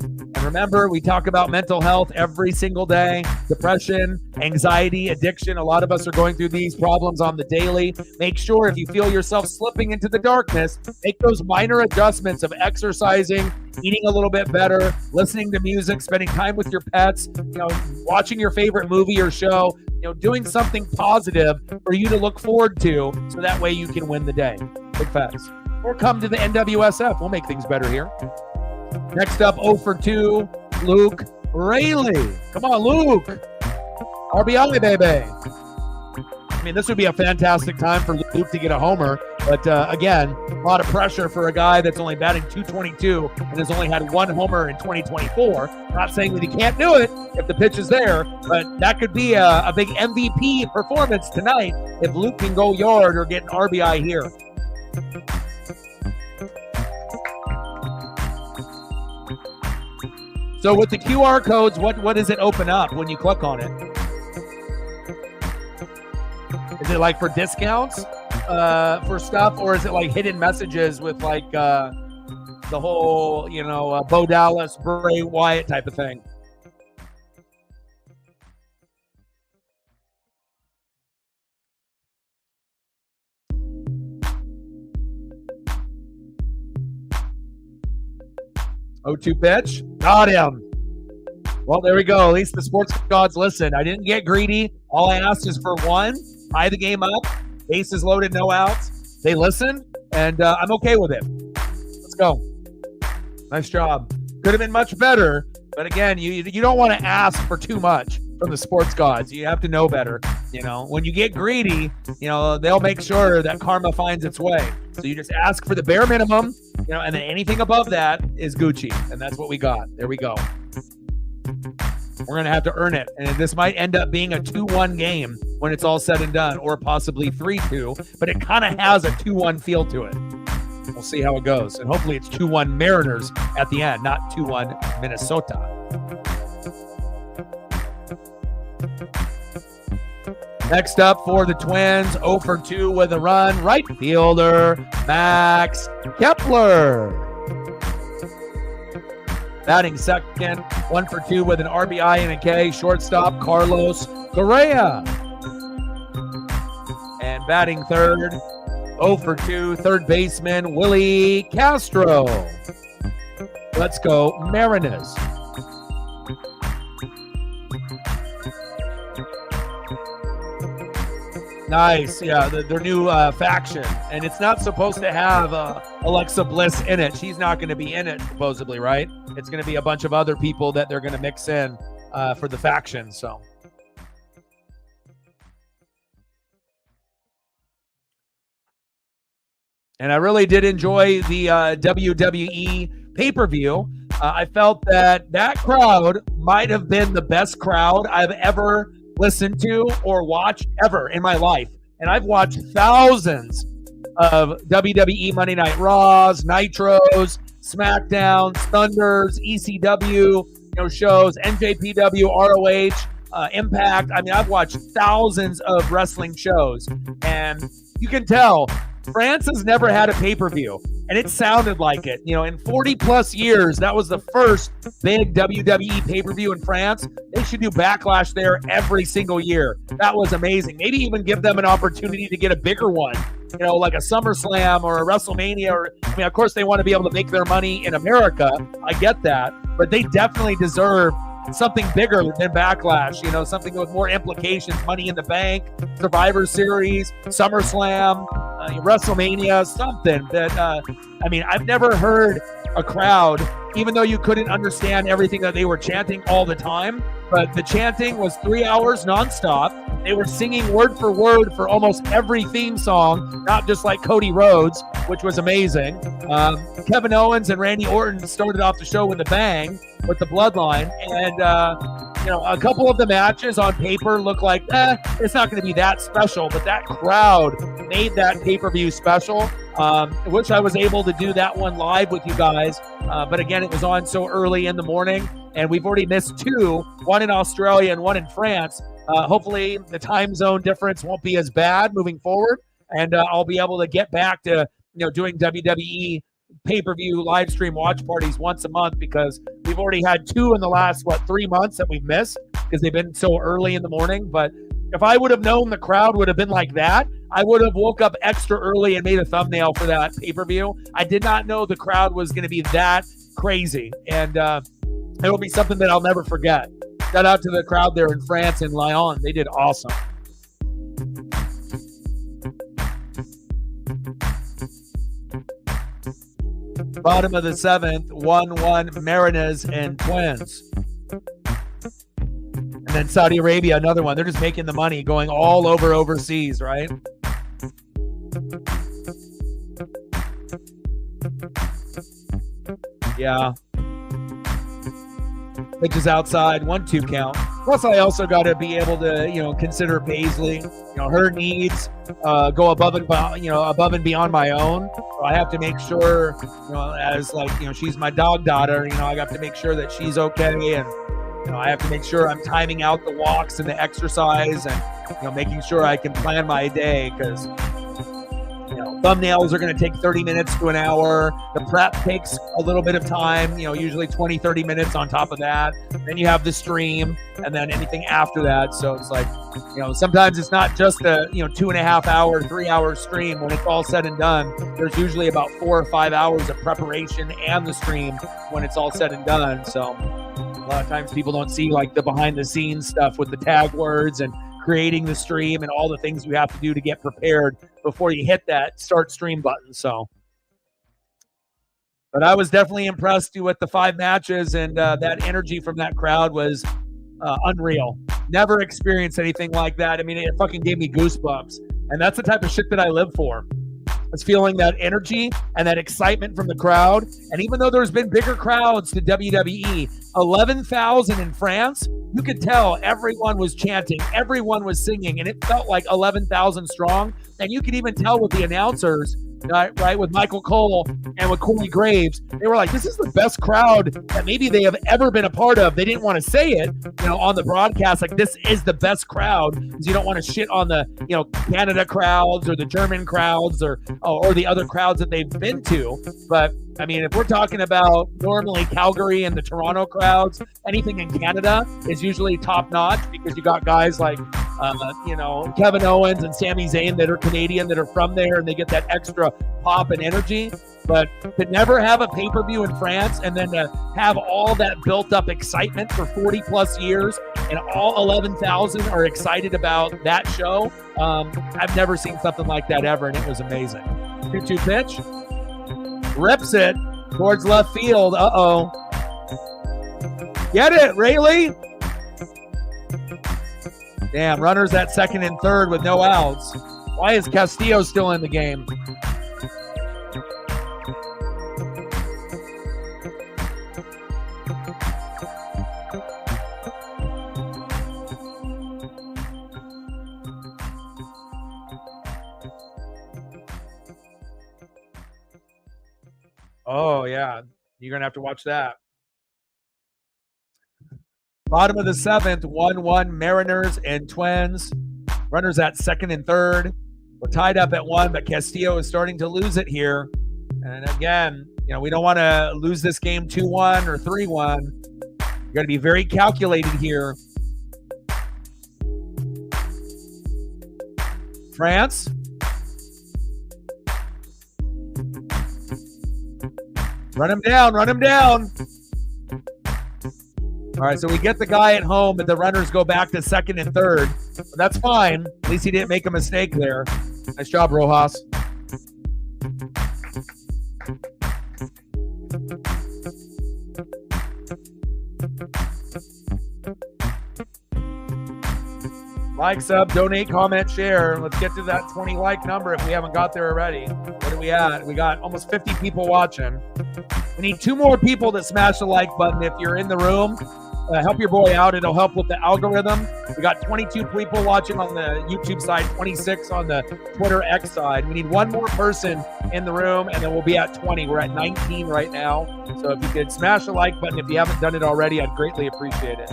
And remember, we talk about mental health every single day. Depression, anxiety, addiction. A lot of us are going through these problems on the daily. Make sure if you feel yourself slipping into the darkness, make those minor adjustments of exercising, eating a little bit better, listening to music, spending time with your pets, you know, watching your favorite movie or show, you know, doing something positive for you to look forward to so that way you can win the day. Big facts. Or come to the NWSF. We'll make things better here. Next up, 0 for 2, Luke Raley. Come on, Luke. RBI, baby. mean, this would be a fantastic time for Luke to get a homer. But again, a lot of pressure for a guy that's only batting .222 and has only had 1 homer in 2024. Not saying that he can't do it if the pitch is there, but that could be a big MVP performance tonight if Luke can go yard or get an RBI here. So with the QR codes, what does it open up when you click on it? Is it like for discounts for stuff, or is it like hidden messages with like the whole, Bo Dallas, Bray Wyatt type of thing? Oh, 2 pitch. Got him. Well, there we go. At least the sports gods listen. I didn't get greedy. All I asked is for 1. Tie the game up. Bases loaded, no outs. They listened, and I'm okay with it. Let's go. Nice job. Could have been much better, but again, you don't want to ask for too much from the sports gods. You have to know better. When you get greedy, they'll make sure that karma finds its way. So you just ask for the bare minimum, and then anything above that is Gucci, and that's what we got. There we go. We're going to have to earn it, and this might end up being a 2-1 game when it's all said and done, or possibly 3-2, but it kind of has a 2-1 feel to it. We'll see how it goes, and hopefully it's 2-1 Mariners at the end, not 2-1 Minnesota. Next up for the Twins, 0 for 2 with a run, right fielder, Max Kepler. Batting second, 1 for 2 with an RBI and a K, shortstop, Carlos Correa. And batting third, 0 for 2, third baseman, Willie Castro. Let's go, Mariners. Nice, yeah, their new faction. And it's not supposed to have Alexa Bliss in it. She's not going to be in it, supposedly, right? It's going to be a bunch of other people that they're going to mix in for the faction, so. And I really did enjoy the WWE pay-per-view. I felt that crowd might have been the best crowd I've ever listened to or watched ever in my life. And I've watched thousands of WWE Monday Night Raws, Nitros, SmackDowns, Thunders, ECW, shows, NJPW, ROH, Impact. I mean, I've watched thousands of wrestling shows, and you can tell France has never had a pay-per-view, and it sounded like it. In 40-plus years, that was the first big WWE pay-per-view in France. They should do Backlash there every single year. That was amazing. Maybe even give them an opportunity to get a bigger one, like a SummerSlam or a WrestleMania. Of course, they want to be able to make their money in America. I get that. But they definitely deserve something bigger than Backlash, something with more implications, Money in the Bank, Survivor Series, SummerSlam, WrestleMania, something that, I've never heard a crowd, even though you couldn't understand everything that they were chanting all the time, but the chanting was 3 hours nonstop. They were singing word for word for almost every theme song, not just like Cody Rhodes, which was amazing. Kevin Owens and Randy Orton started off the show with a bang with the Bloodline, and a couple of the matches on paper look like it's not going to be that special, but that crowd made that pay-per-view special. Wish I was able to do that one live with you guys, but again, it was on so early in the morning, and we've already missed 2, one in Australia and one in France. Hopefully the time zone difference won't be as bad moving forward, and I'll be able to get back to doing WWE pay-per-view live stream watch parties once a month, because we've already had 2 in the last 3 months that we've missed because they've been so early in the morning. But if I would have known the crowd would have been like that, I would have woke up extra early and made a thumbnail for that pay-per-view. I did not know the crowd was going to be that crazy, and it'll be something that I'll never forget. Shout out to the crowd there in France and Lyon. They did awesome. Bottom of the 7th, 1-1 Mariners and Twins. And And then Saudi Arabia, another one. They're just making the money going all over overseas, right? Yeah. Pitches outside, 1-2 count. Plus, I also got to be able to, consider Paisley. Her needs go above and beyond my own. So I have to make sure, as she's my dog daughter. I got to make sure that she's okay, and I have to make sure I'm timing out the walks and the exercise, and making sure I can plan my day, because thumbnails are going to take 30 minutes to an hour. The prep takes a little bit of time, usually 20, 30 minutes on top of that. Then you have the stream, and then anything after that. So it's like, sometimes it's not just a, 2.5 hour, 3 hour stream. When it's all said and done, there's usually about 4 or 5 hours of preparation and the stream when it's all said and done. So a lot of times people don't see the behind the scenes stuff with the tag words and creating the stream and all the things you have to do to get prepared before you hit that start stream button. So, but I was definitely impressed with the 5 matches, and that energy from that crowd was unreal. Never experienced anything like that. I mean, it fucking gave me goosebumps, and that's the type of shit that I live for. It's feeling that energy and that excitement from the crowd. And even though there's been bigger crowds to WWE, 11,000 in France, you could tell everyone was chanting, everyone was singing, and it felt like 11,000 strong. And you could even tell with the announcers, right, with Michael Cole and with Corey Graves, they were like, this is the best crowd that maybe they have ever been a part of. They didn't want to say it, on the broadcast, like, this is the best crowd, because you don't want to shit on the, Canada crowds or the German crowds or the other crowds that they've been to. But I mean, if we're talking about normally Calgary and the Toronto crowds, anything in Canada is usually top notch, because you got guys like, Kevin Owens and Sami Zayn that are Canadian, that are from there, and they get that extra pop and energy. But to never have a pay-per-view in France, and then to have all that built-up excitement for 40 plus years, and all 11,000 are excited about that show, I've never seen something like that ever, and it was amazing. 2-2 pitch. Rips it towards left field. Uh-oh. Get it, Rayleigh? Damn, runners at second and third with no outs. Why is Castillo still in the game? Oh, yeah. You're going to have to watch that. Bottom of the 7th, 1-1 Mariners and Twins. Runners at second and third. We're tied up at 1, but Castillo is starting to lose it here. And again, we don't want to lose this game 2-1 or 3-1. You got to be very calculated here. France. Run him down, run him down. All right, so we get the guy at home, but the runners go back to second and third. But that's fine. At least he didn't make a mistake there. Nice job, Rojas. Like, sub, donate, comment, share. Let's get to that 20 like number if we haven't got there already. What are we at? We got almost 50 people watching. We need 2 more people to smash the like button if you're in the room. Help your boy out. It'll help with the algorithm. We got 22 people watching on the YouTube side, 26 on the Twitter X side. We need 1 more person in the room, and then we'll be at 20. We're at 19 right now. So if you could smash the like button if you haven't done it already, I'd greatly appreciate it.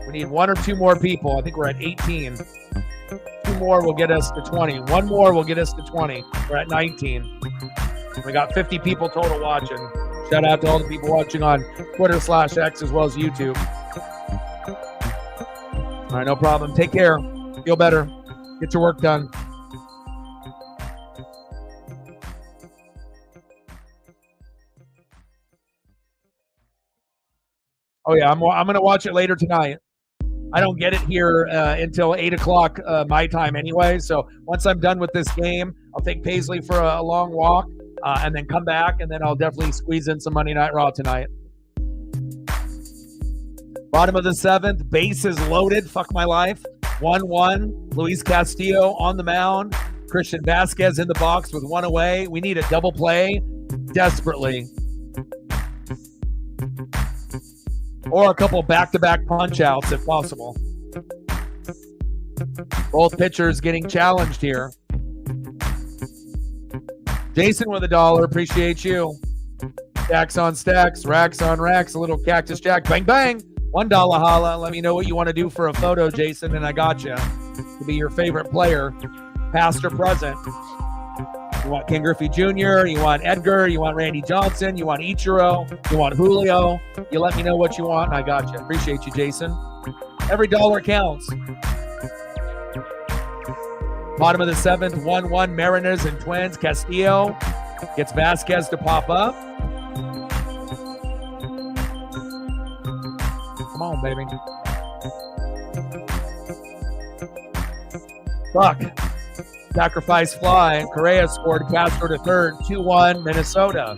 We need 1 or 2 more people. I think we're at 18. 2 more will get us to 20. 1 more will get us to 20. We're at 19. We got 50 people total watching. Shout out to all the people watching on Twitter/X as well as YouTube. All right, no problem. Take care. Feel better. Get your work done. Oh, yeah, I'm going to watch it later tonight. I don't get it here until 8 o'clock my time anyway. So once I'm done with this game, I'll take Paisley for a long walk and then come back, and then I'll definitely squeeze in some Monday Night Raw tonight. Bottom of the 7th, bases loaded. Fuck my life. 1-1. Luis Castillo on the mound. Christian Vasquez in the box with 1 away. We need a double play desperately. Or a couple back-to-back punch-outs if possible. Both pitchers getting challenged here. Jason with $1. Appreciate you. Stacks on stacks, racks on racks, a little Cactus Jack. Bang, bang. $1 holla. Let me know what you want to do for a photo, Jason, and I got you. To be your favorite player, past or present. You want Ken Griffey Jr., you want Edgar, you want Randy Johnson, you want Ichiro, you want Julio. You let me know what you want, and I got you. Appreciate you, Jason. Every dollar counts. Bottom of the 7th, 1-1, Mariners and Twins. Castillo gets Vasquez to pop up. Come on, baby. Fuck. Sacrifice fly. Correa scored. Castro to third. 2-1, Minnesota.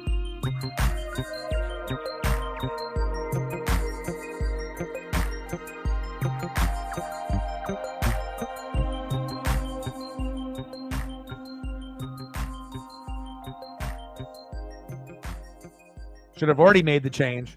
Should have already made the change.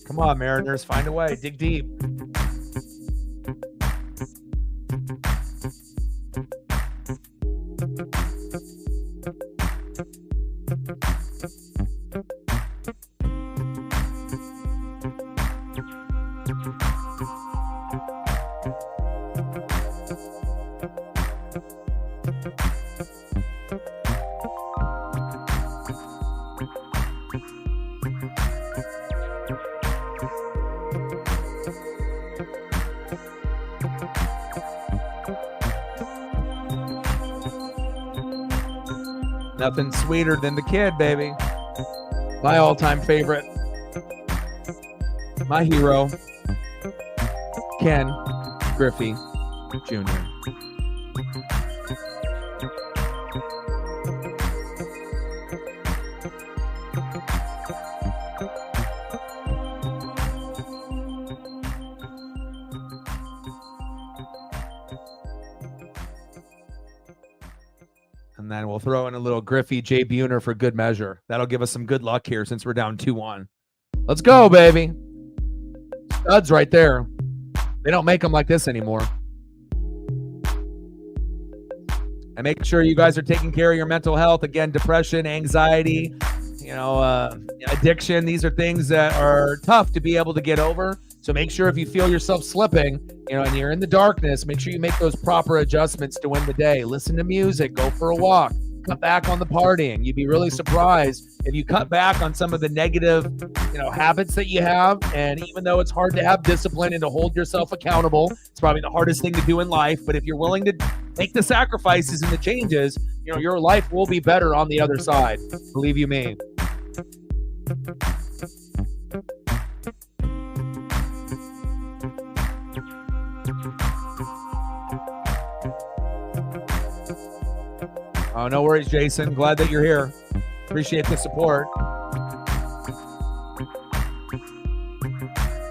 Come on, Mariners, find a way. Dig deep. Nothing sweeter than the kid, baby. My all-time favorite. My hero. Ken Griffey Jr. And then we'll throw in a little Griffey J. Buhner for good measure. That'll give us some good luck here since we're down 2-1. Let's go, baby. Studs right there. They don't make them like this anymore. And make sure you guys are taking care of your mental health. Again, depression, anxiety, addiction. These are things that are tough to be able to get over. So make sure if you feel yourself slipping, and you're in the darkness, make sure you make those proper adjustments to win the day. Listen to music, go for a walk, cut back on the partying. You'd be really surprised if you cut back on some of the negative, habits that you have. And even though it's hard to have discipline and to hold yourself accountable, it's probably the hardest thing to do in life. But if you're willing to make the sacrifices and the changes, your life will be better on the other side. Believe you me. Oh, no worries, Jason. Glad that you're here. Appreciate the support.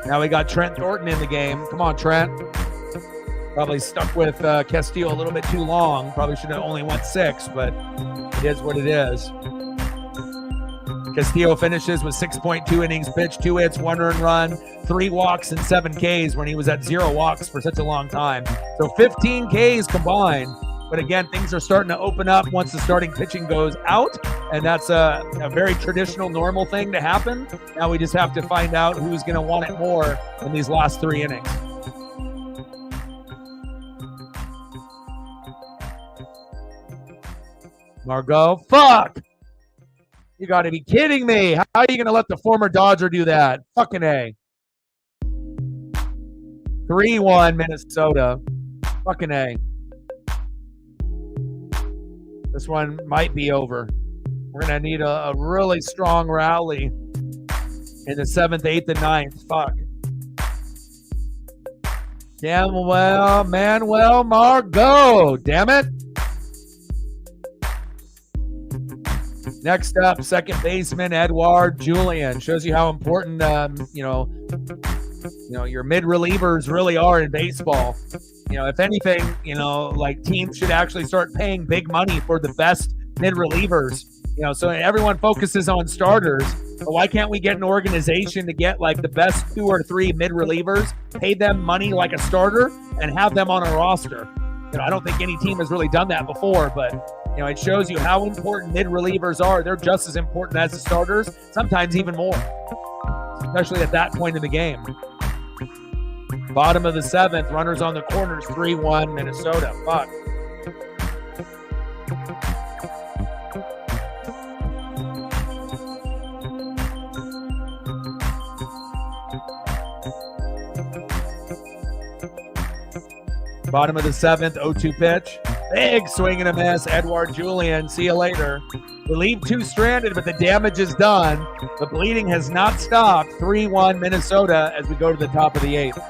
Now we got Trent Thornton in the game. Come on, Trent. Probably stuck with Castillo a little bit too long. Probably should have only went 6, but it is what it is. Castillo finishes with 6.2 innings pitched, 2 hits, 1 earned run, 3 walks, and 7 Ks when he was at 0 walks for such a long time. So 15 Ks combined. But again, things are starting to open up once the starting pitching goes out, and that's a very traditional, normal thing to happen. Now we just have to find out who's going to want it more in these last 3 innings. Margot. Fuck! You got to be kidding me. How are you going to let the former Dodger do that? Fucking A. 3-1 Minnesota. Fucking A. This one might be over. We're going to need a really strong rally in the 7th, 8th, and 9th. Fuck. Damn well, Manuel Margot. Damn it. Next up, second baseman Edouard Julien. Shows you how important, your mid relievers really are in baseball. If anything, like teams should actually start paying big money for the best mid relievers. So everyone focuses on starters. But why can't we get an organization to get like the best 2 or 3 mid relievers, pay them money like a starter, and have them on a roster? I don't think any team has really done that before, but it shows you how important mid relievers are. They're just as important as the starters, sometimes even more, especially at that point in the game. Bottom of the 7th, runners on the corners, 3-1 Minnesota. Fuck. Bottom of the 7th, 0-2 pitch. Big swing and a miss. Edouard Julien, see you later. We leave 2 stranded, but the damage is done. The bleeding has not stopped. 3-1 Minnesota as we go to the top of the 8th.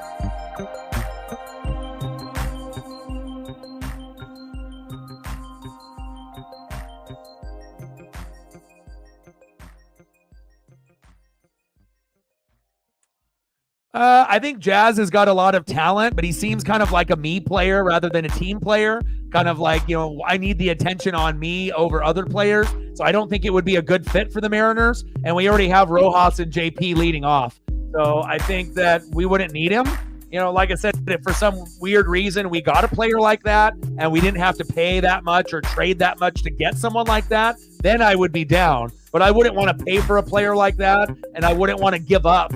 I think Jazz has got a lot of talent, but he seems kind of like a me player rather than a team player. Kind of like, I need the attention on me over other players. So I don't think it would be a good fit for the Mariners. And we already have Rojas and JP leading off. So I think that we wouldn't need him. Like I said, if for some weird reason we got a player like that and we didn't have to pay that much or trade that much to get someone like that, then I would be down. But I wouldn't want to pay for a player like that, and I wouldn't want to give up,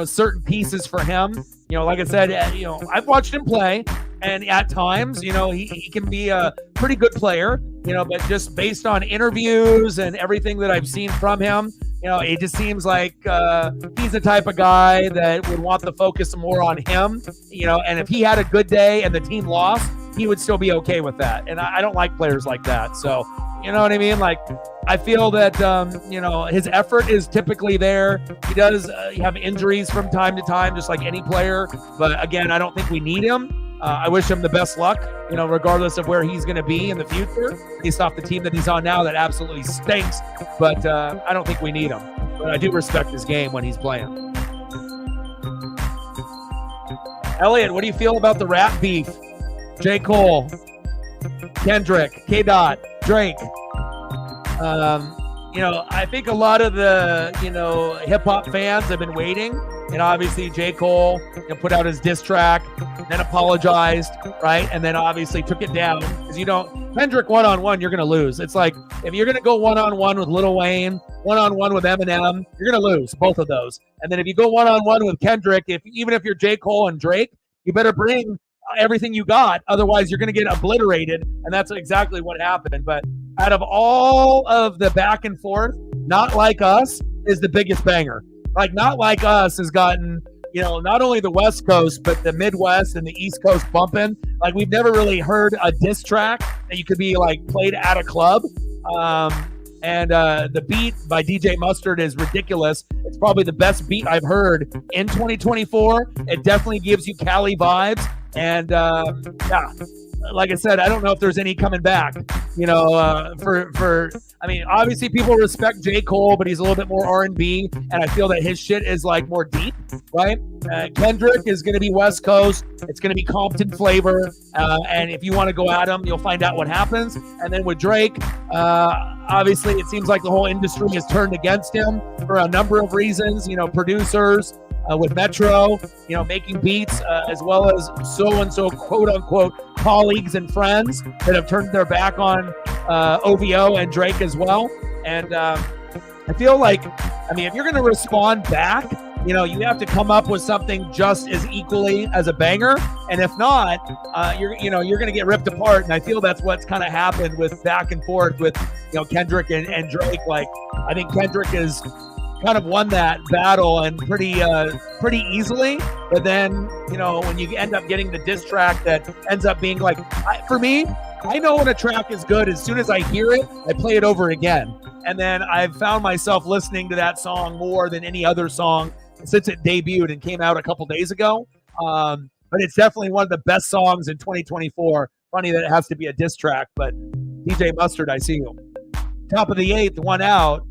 certain pieces for him. Like I said, I've watched him play, and at times, he can be a pretty good player, but just based on interviews and everything that I've seen from him, it just seems like he's the type of guy that would want the focus more on him, and if he had a good day and the team lost, he would still be okay with that. And I don't like players like that. So, you know what I mean? Like, I feel that, his effort is typically there. He does have injuries from time to time, just like any player. But again, I don't think we need him. I wish him the best luck, regardless of where he's going to be in the future. He's off the team that he's on now that absolutely stinks. But I don't think we need him. But I do respect his game when he's playing. Elliot, what do you feel about the rap beef? J. Cole, Kendrick, K-Dot, Drake. I think a lot of the, hip-hop fans have been waiting. And obviously J. Cole put out his diss track, then apologized, right? And then obviously took it down. Because Kendrick one-on-one, you're going to lose. It's like, if you're going to go one-on-one with Lil Wayne, one-on-one with Eminem, you're going to lose both of those. And then if you go one-on-one with Kendrick, even if you're J. Cole and Drake, you better bring everything you got. Otherwise, you're going to get obliterated. And that's exactly what happened. But out of all of the back and forth, Not Like Us is the biggest banger. Like, Not Like Us has gotten, not only the West Coast, but the Midwest and the East Coast bumping. Like, we've never really heard a diss track that you could be, like, played at a club. And the beat by DJ Mustard is ridiculous. It's probably the best beat I've heard in 2024. It definitely gives you Cali vibes. And, like I said, I don't know if there's any coming back, obviously people respect J. Cole, but he's a little bit more R&B, and I feel that his shit is like more deep, right? Kendrick is going to be West Coast. It's going to be Compton flavor. And if you want to go at him, you'll find out what happens. And then with Drake, obviously it seems like the whole industry has turned against him for a number of reasons, producers, with Metro, making beats, as well as so-and-so quote-unquote colleagues and friends that have turned their back on OVO and Drake as well. And I feel like, if you're going to respond back you have to come up with something just as equally as a banger. And if not, you're going to get ripped apart. And I feel that's what's kind of happened with back and forth with, Kendrick and Drake. Like, I think Kendrick has kind of won that battle and pretty easily. But then, when you end up getting the diss track that ends up being like, for me, I know when a track is good as soon as I hear it, I play it over again. And then I've found myself listening to that song more than any other song since it debuted and came out a couple days ago. But it's definitely one of the best songs in 2024. Funny that it has to be a diss track, but DJ Mustard, I see you. Top of the 8th, one out.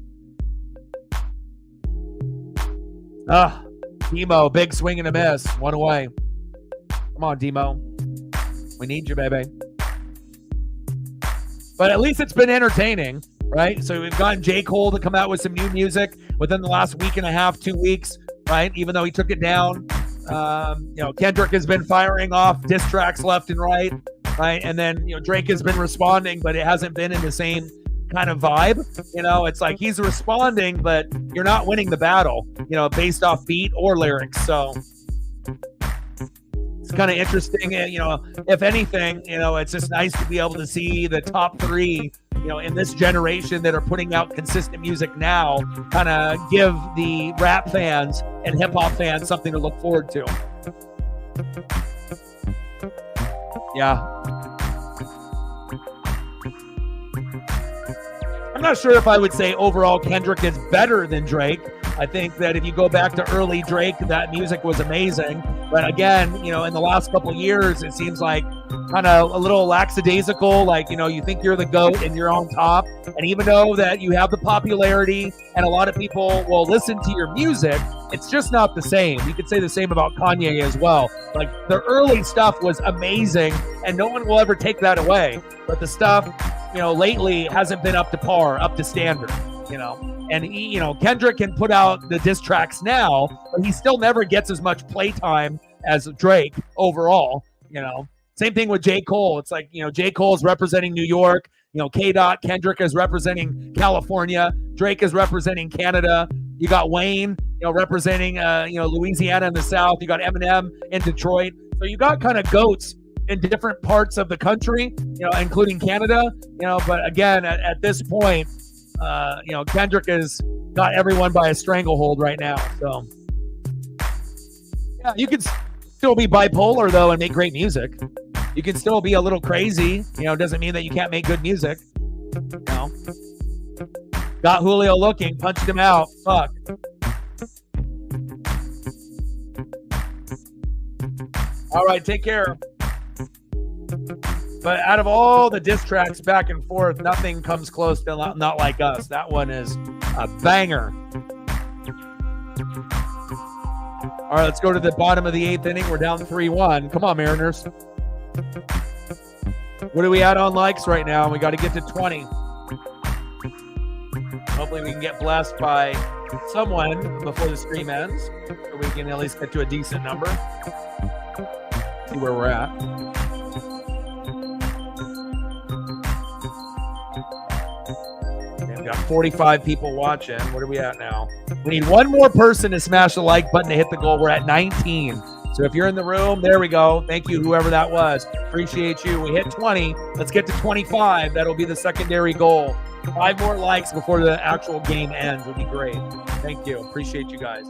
Demo, big swing and a miss. One away. Come on, Demo. We need you, baby. But at least it's been entertaining, right? So we've gotten J. Cole to come out with some new music within the last week and a half, 2 weeks, right? Even though he took it down. Kendrick has been firing off diss tracks left and right? And then, Drake has been responding, but it hasn't been in the same kind of vibe. It's like he's responding, but you're not winning the battle, based off beat or lyrics. So it's kind of interesting. If anything, it's just nice to be able to see the top 3, in this generation that are putting out consistent music now, kind of give the rap fans and hip hop fans something to look forward to. Yeah. I'm not sure if I would say overall Kendrick is better than Drake. I think that if you go back to early Drake, that music was amazing. But again, in the last couple of years, it seems like kind of a little lackadaisical. Like, you think you're the GOAT and you're on top. And even though that you have the popularity and a lot of people will listen to your music, it's just not the same. You could say the same about Kanye as well. Like, the early stuff was amazing and no one will ever take that away. But the stuff, lately hasn't been up to par, up to standard, And he, Kendrick can put out the diss tracks now, but he still never gets as much playtime as Drake overall, Same thing with J. Cole. It's like, J. Cole is representing New York, K-Dot, Kendrick is representing California, Drake is representing Canada. You got Wayne, representing, Louisiana in the South. You got Eminem in Detroit. So you got kind of GOATs in different parts of the country, including Canada, but again, at this point, Kendrick has got everyone by a stranglehold right now. So, yeah, you can still be bipolar, though, and make great music. You can still be a little crazy. Doesn't mean that you can't make good music. Got Julio looking, punched him out. Fuck. All right, take care. But out of all the diss tracks back and forth, nothing comes close to Not Like Us. That one is a banger. All right, let's go to the bottom of the 8th inning. We're down 3-1. Come on, Mariners. What are we at on likes right now? We got to get to 20. Hopefully we can get blessed by someone before the stream ends, so we can at least get to a decent number. See where we're at. We've got 45 people watching. What are we at now? We need one more person to smash the like button to hit the goal. We're at 19. So if you're in the room, there we go. Thank you, whoever that was. Appreciate you. We hit 20. Let's get to 25. That'll be the secondary goal. 5 more likes before the actual game ends would be great. Thank you. Appreciate you guys.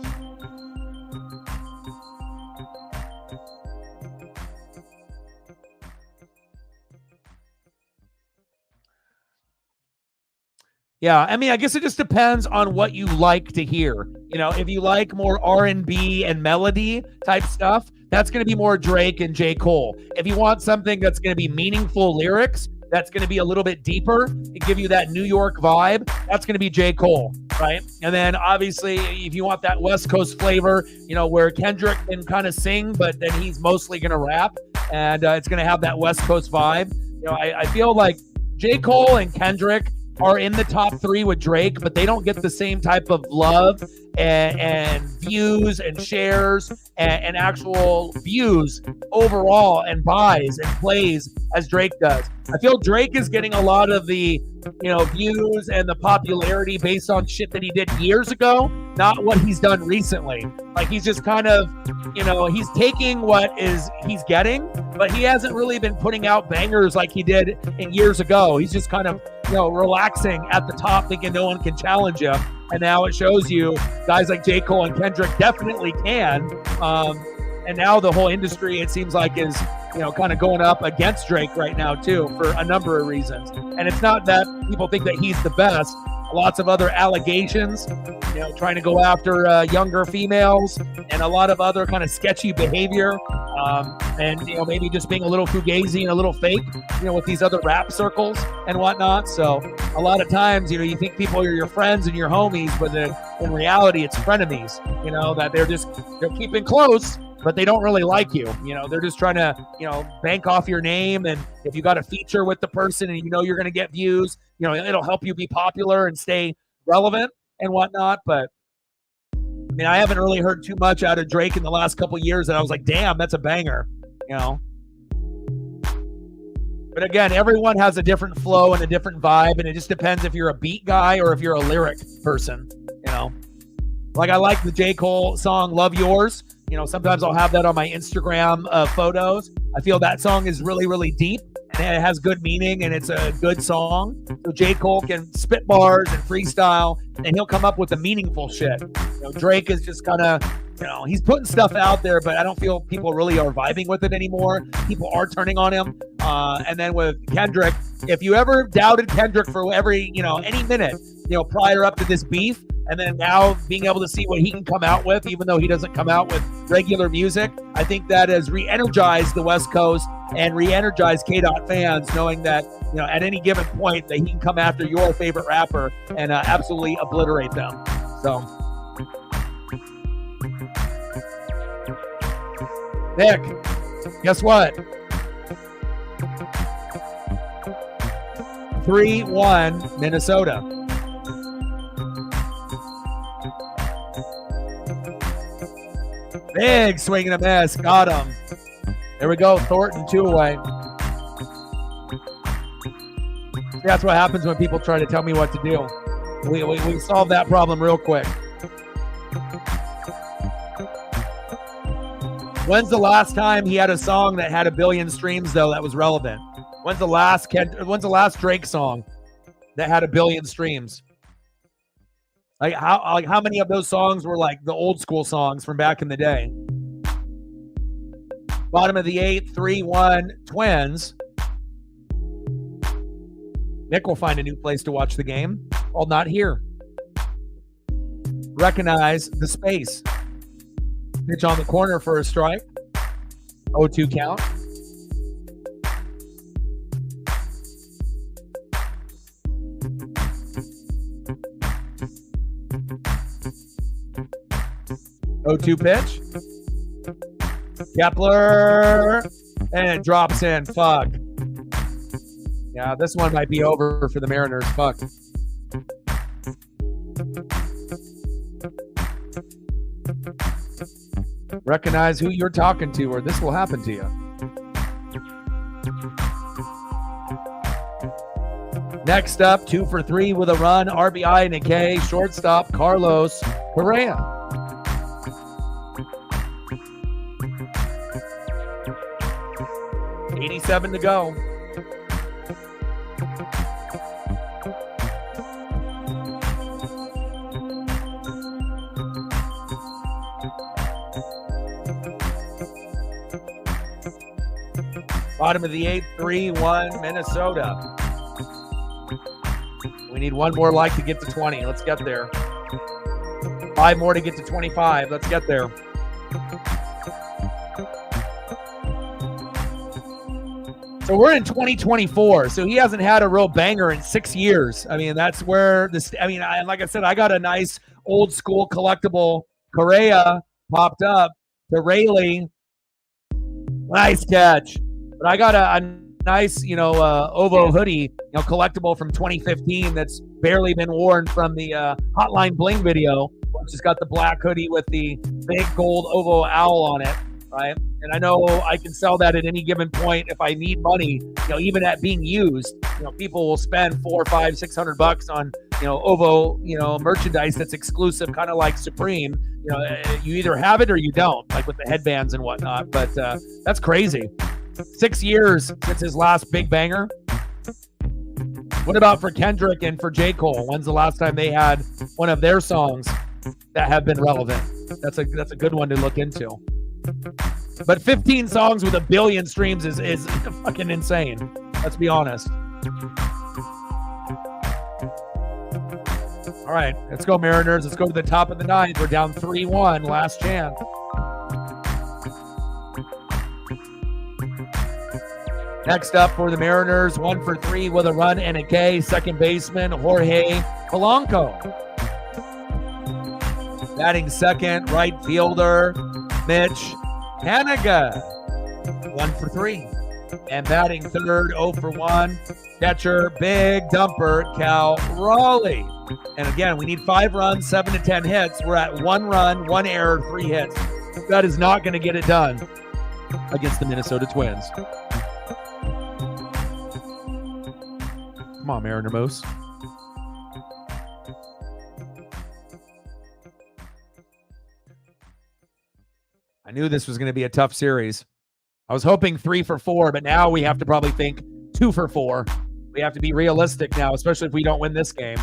Yeah, I mean, I guess it just depends on what you like to hear. If you like more R&B and melody type stuff, that's going to be more Drake and J. Cole. If you want something that's going to be meaningful lyrics, that's going to be a little bit deeper and give you that New York vibe, that's going to be J. Cole, right? And then obviously, if you want that West Coast flavor, where Kendrick can kind of sing, but then he's mostly going to rap, and it's going to have that West Coast vibe. I feel like J. Cole and Kendrick are in the top 3 with Drake, but they don't get the same type of love and views and shares and actual views overall and buys and plays as Drake does. I feel Drake is getting a lot of the views and the popularity based on shit that he did years ago, not what he's done recently. Like he's just kind of, he's taking what he's getting, but he hasn't really been putting out bangers like he did in years ago. He's just kind of, relaxing at the top, thinking no one can challenge him. And now it shows you guys like J. Cole and Kendrick definitely can. And now the whole industry, it seems like, is kind of going up against Drake right now too, for a number of reasons. And it's not that people think that he's the best. Lots of other allegations, trying to go after younger females and a lot of other kind of sketchy behavior. And maybe just being a little fugazi and a little fake, with these other rap circles and whatnot. So a lot of times, you think people are your friends and your homies, but in reality, it's frenemies, that they're keeping close, but they don't really like you. They're just trying to, bank off your name. And if you got a feature with the person and you're going to get views, it'll help you be popular and stay relevant and whatnot. But I haven't really heard too much out of Drake in the last couple of years that I was like, damn, that's a banger, But again, everyone has a different flow and a different vibe, and it just depends if you're a beat guy or if you're a lyric person, Like I like the J. Cole song, Love Yours. Sometimes I'll have that on my Instagram photos. I feel that song is really, really deep, and it has good meaning, and it's a good song. So J. Cole can spit bars and freestyle, and he'll come up with the meaningful shit. Drake is just kind of, he's putting stuff out there, but I don't feel people really are vibing with it anymore. People are turning on him. And then with Kendrick, if you ever doubted Kendrick for every, any minute, prior up to this beef, and then now being able to see what he can come out with, even though he doesn't come out with regular music, I think that has re-energized the West Coast and re-energized K-Dot fans, knowing that, at any given point that he can come after your favorite rapper and absolutely obliterate them. So, Nick, guess what? 3-1 Minnesota. Big swing and a miss. Got him. There we go. Thornton 2 away. That's what happens when people try to tell me what to do. We solve that problem real quick. When's the last time he had a song that had 1 billion streams, though, that was relevant? When's the last Drake song that had 1 billion streams? Like how many of those songs were like the old school songs from back in the day? Bottom of the 8th, 3-1 Twins. Nick will find a new place to watch the game. Well, not here. Recognize the space. Pitch on the corner for a strike. 0-2 count. O2 pitch. Kepler. And it drops in. Fuck. Yeah, this one might be over for the Mariners. Fuck. Recognize who you're talking to, or this will happen to you. Next up, 2 for 3 with a run, RBI and a K, shortstop Carlos Correa. $87 to go. Bottom of the 8th, 3-1 Minnesota. We need one more like to get to 20. Let's get there. 5 more to get to 25. Let's get there. So we're in 2024. So he hasn't had a real banger in 6 years. I mean, that's where this, like I said, I got a nice old school collectible Correa popped up to Rayleigh. Nice catch. But I got a nice, Ovo hoodie, collectible from 2015 that's barely been worn from the Hotline Bling video, which has got the black hoodie with the big gold Ovo owl on it, right? And I know I can sell that at any given point if I need money, even at being used. People will spend $400, $500, $600 on, Ovo, merchandise that's exclusive, kind of like Supreme. You either have it or you don't, like with the headbands and whatnot. But that's crazy. 6 years since his last big banger. What about for Kendrick and for J. Cole? When's the last time they had one of their songs that have been relevant? That's a good one to look into. But 15 songs with 1 billion streams is fucking insane. Let's be honest. All right, let's go Mariners. Let's go to the top of the ninth. We're down 3-1. Last chance. Next up for the Mariners, 1 for 3 with a run and a K. Second baseman, Jorge Polanco. Batting second, right fielder, Mitch Haniga. 1 for 3. And batting third, 0 for 1, catcher, big dumper, Cal Raleigh. And again, we need 5 runs, 7 to 10 hits. We're at 1 run, 1 error, 3 hits. That is not going to get it done against the Minnesota Twins. Come on, Mariner Moose. I knew this was going to be a tough series. I was hoping 3 for 4, but now we have to probably think 2 for 4. We have to be realistic now, especially if we don't win this game.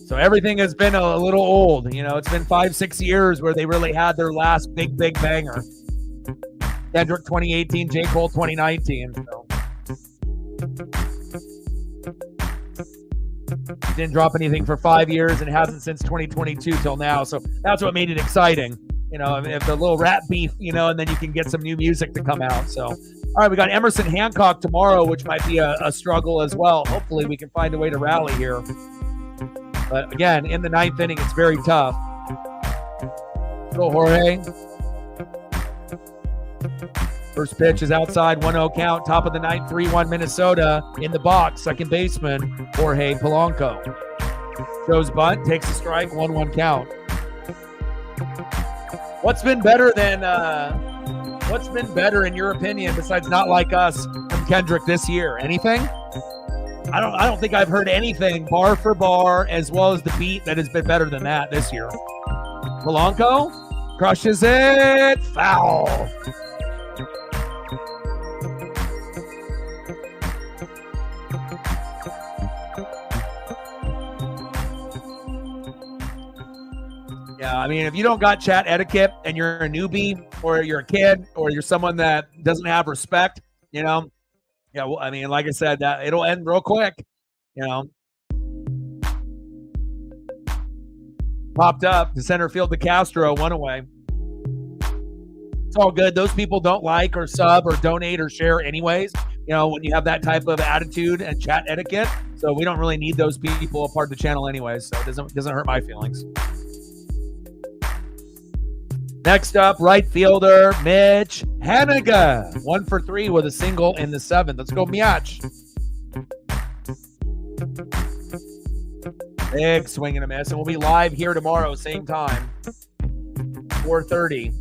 So everything has been a little old. It's been 5-6 years where they really had their last big banger. Kendrick 2018, J. Cole 2019. So. He didn't drop anything for 5 years and hasn't since 2022 till now. So that's what made it exciting. If the little rap beef, and then you can get some new music to come out. So, all right, we got Emerson Hancock tomorrow, which might be a struggle as well. Hopefully we can find a way to rally here. But again, in the 9th inning, it's very tough. Go, Jorge. First pitch is outside, 1-0 count. Top of the 9th, 3-1 Minnesota. In the box, second baseman, Jorge Polanco. Throws bunt, takes a strike, 1-1 count. What's been better in your opinion, besides Not Like Us from Kendrick this year? Anything? I don't think I've heard anything bar for bar as well as the beat that has been better than that this year. Polanco crushes it. Foul. Yeah, I mean, if you don't got chat etiquette and you're a newbie or you're a kid or you're someone that doesn't have respect, yeah, well, I mean, like I said, that it'll end real quick, Popped up to center field to Castro, 1 away. It's all good. Those people don't like or sub or donate or share anyways, when you have that type of attitude and chat etiquette. So we don't really need those people a part of the channel anyways, so it doesn't hurt my feelings. Next up, right fielder, Mitch Haniga. 1 for 3 with a single in the 7th. Let's go, Miach. Big swing and a miss. And we'll be live here tomorrow, same time, 4:30.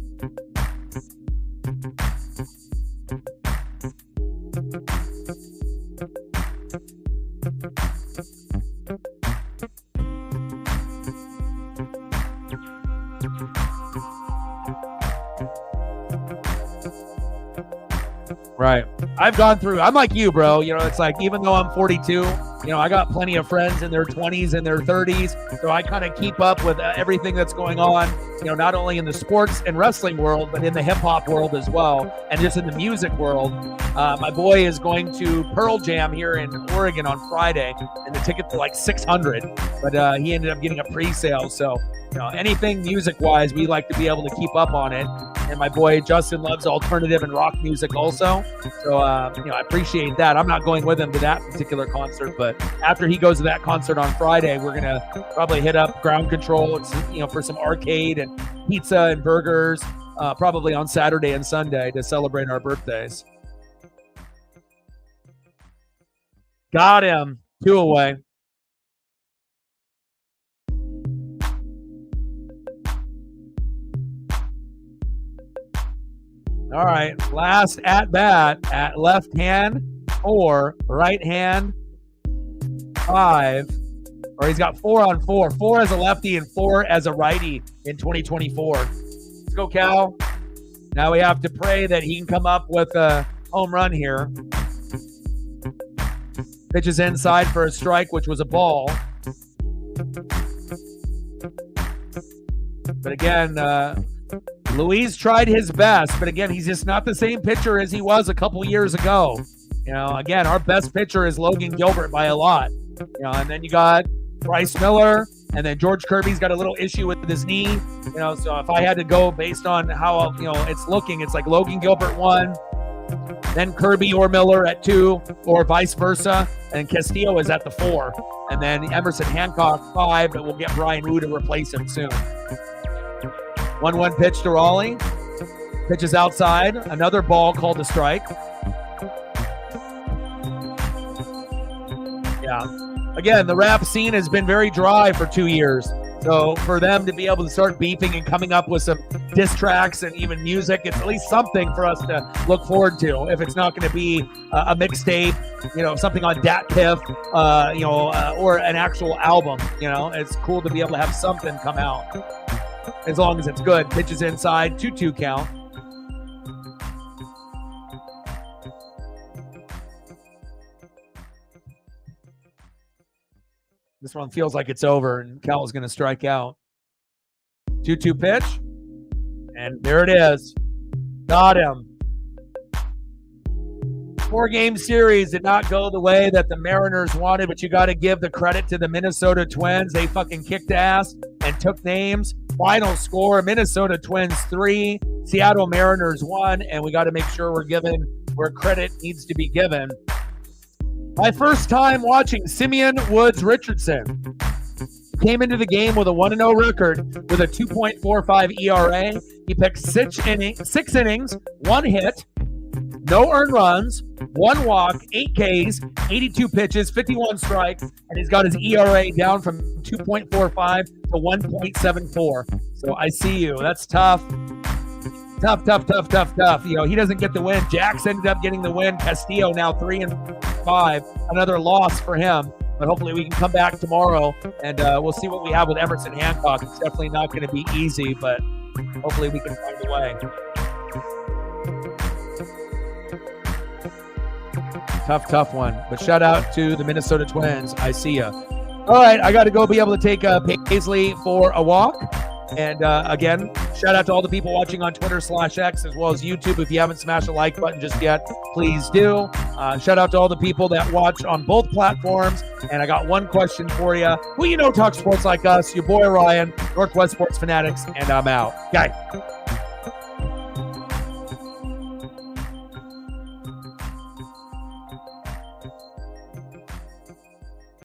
Right. I've gone through, I'm like you, bro. It's like, even though I'm 42, I got plenty of friends in their 20s and their 30s. So I kind of keep up with everything that's going on, not only in the sports and wrestling world, but in the hip hop world as well. And just in the music world. My boy is going to Pearl Jam here in Oregon on Friday, and the tickets were like $600, but he ended up getting a pre-sale. So, anything music wise, we like to be able to keep up on it. And my boy Justin loves alternative and rock music also. So, I appreciate that. I'm not going with him to that particular concert, but after he goes to that concert on Friday, we're going to probably hit up Ground Control, for some arcade and pizza and burgers, probably on Saturday and Sunday to celebrate our birthdays. Got him. 2 away. All right, last at bat at left hand, 4, right hand, 5, or he's got 4 on 4, 4 as a lefty and 4 as a righty in 2024. Let's go, Cal. Now we have to pray that he can come up with a home run here. Pitches inside for a strike, which was a ball. But again, Luis tried his best, but again, he's just not the same pitcher as he was a couple years ago. Again, our best pitcher is Logan Gilbert by a lot. And then you got Bryce Miller, and then George Kirby's got a little issue with his knee. So if I had to go based on how it's looking, it's like Logan Gilbert 1, then Kirby or Miller at 2, or vice versa, and Castillo is at the 4, and then Emerson Hancock 5, but we'll get Brian Wu to replace him soon. 1-1 pitch to Raleigh. Pitches outside. Another ball called a strike. Yeah. Again, the rap scene has been very dry for 2 years. So for them to be able to start beefing and coming up with some diss tracks and even music, it's at least something for us to look forward to. If it's not going to be a mixtape, something on Dat Piff, or an actual album, it's cool to be able to have something come out. As long as it's good. Pitches inside, 2-2 count. This one feels like it's over, and Cal's going to strike out. 2-2 pitch. And there it is. Got him. 4-game series did not go the way that the Mariners wanted, but you got to give the credit to the Minnesota Twins. They fucking kicked ass and took names. Final score, Minnesota Twins 3, Seattle Mariners 1, and we got to make sure we're given where credit needs to be given. My first time watching Simeon Woods Richardson. Came into the game with a 1-0 record with a 2.45 ERA. He picked 6 innings, 1 hit, no earned runs, 1 walk, 8 Ks, 82 pitches, 51 strikes, and he's got his ERA down from 2.45 to 1.74. So I see you. That's tough. Tough. He doesn't get the win. Jax ended up getting the win. Castillo now 3-5. Another loss for him. But hopefully we can come back tomorrow, and we'll see what we have with Emerson Hancock. It's definitely not going to be easy, but hopefully we can find a way. Tough one. But shout out to the Minnesota Twins. I see ya. All right, I got to go be able to take Paisley for a walk. And again, shout out to all the people watching on Twitter/X as well as YouTube. If you haven't smashed the like button just yet, please do. Shout out to all the people that watch on both platforms. And I got one question for you. Who talks sports like us? Your boy Ryan, Northwest Sports Fanatics, and I'm out. Okay.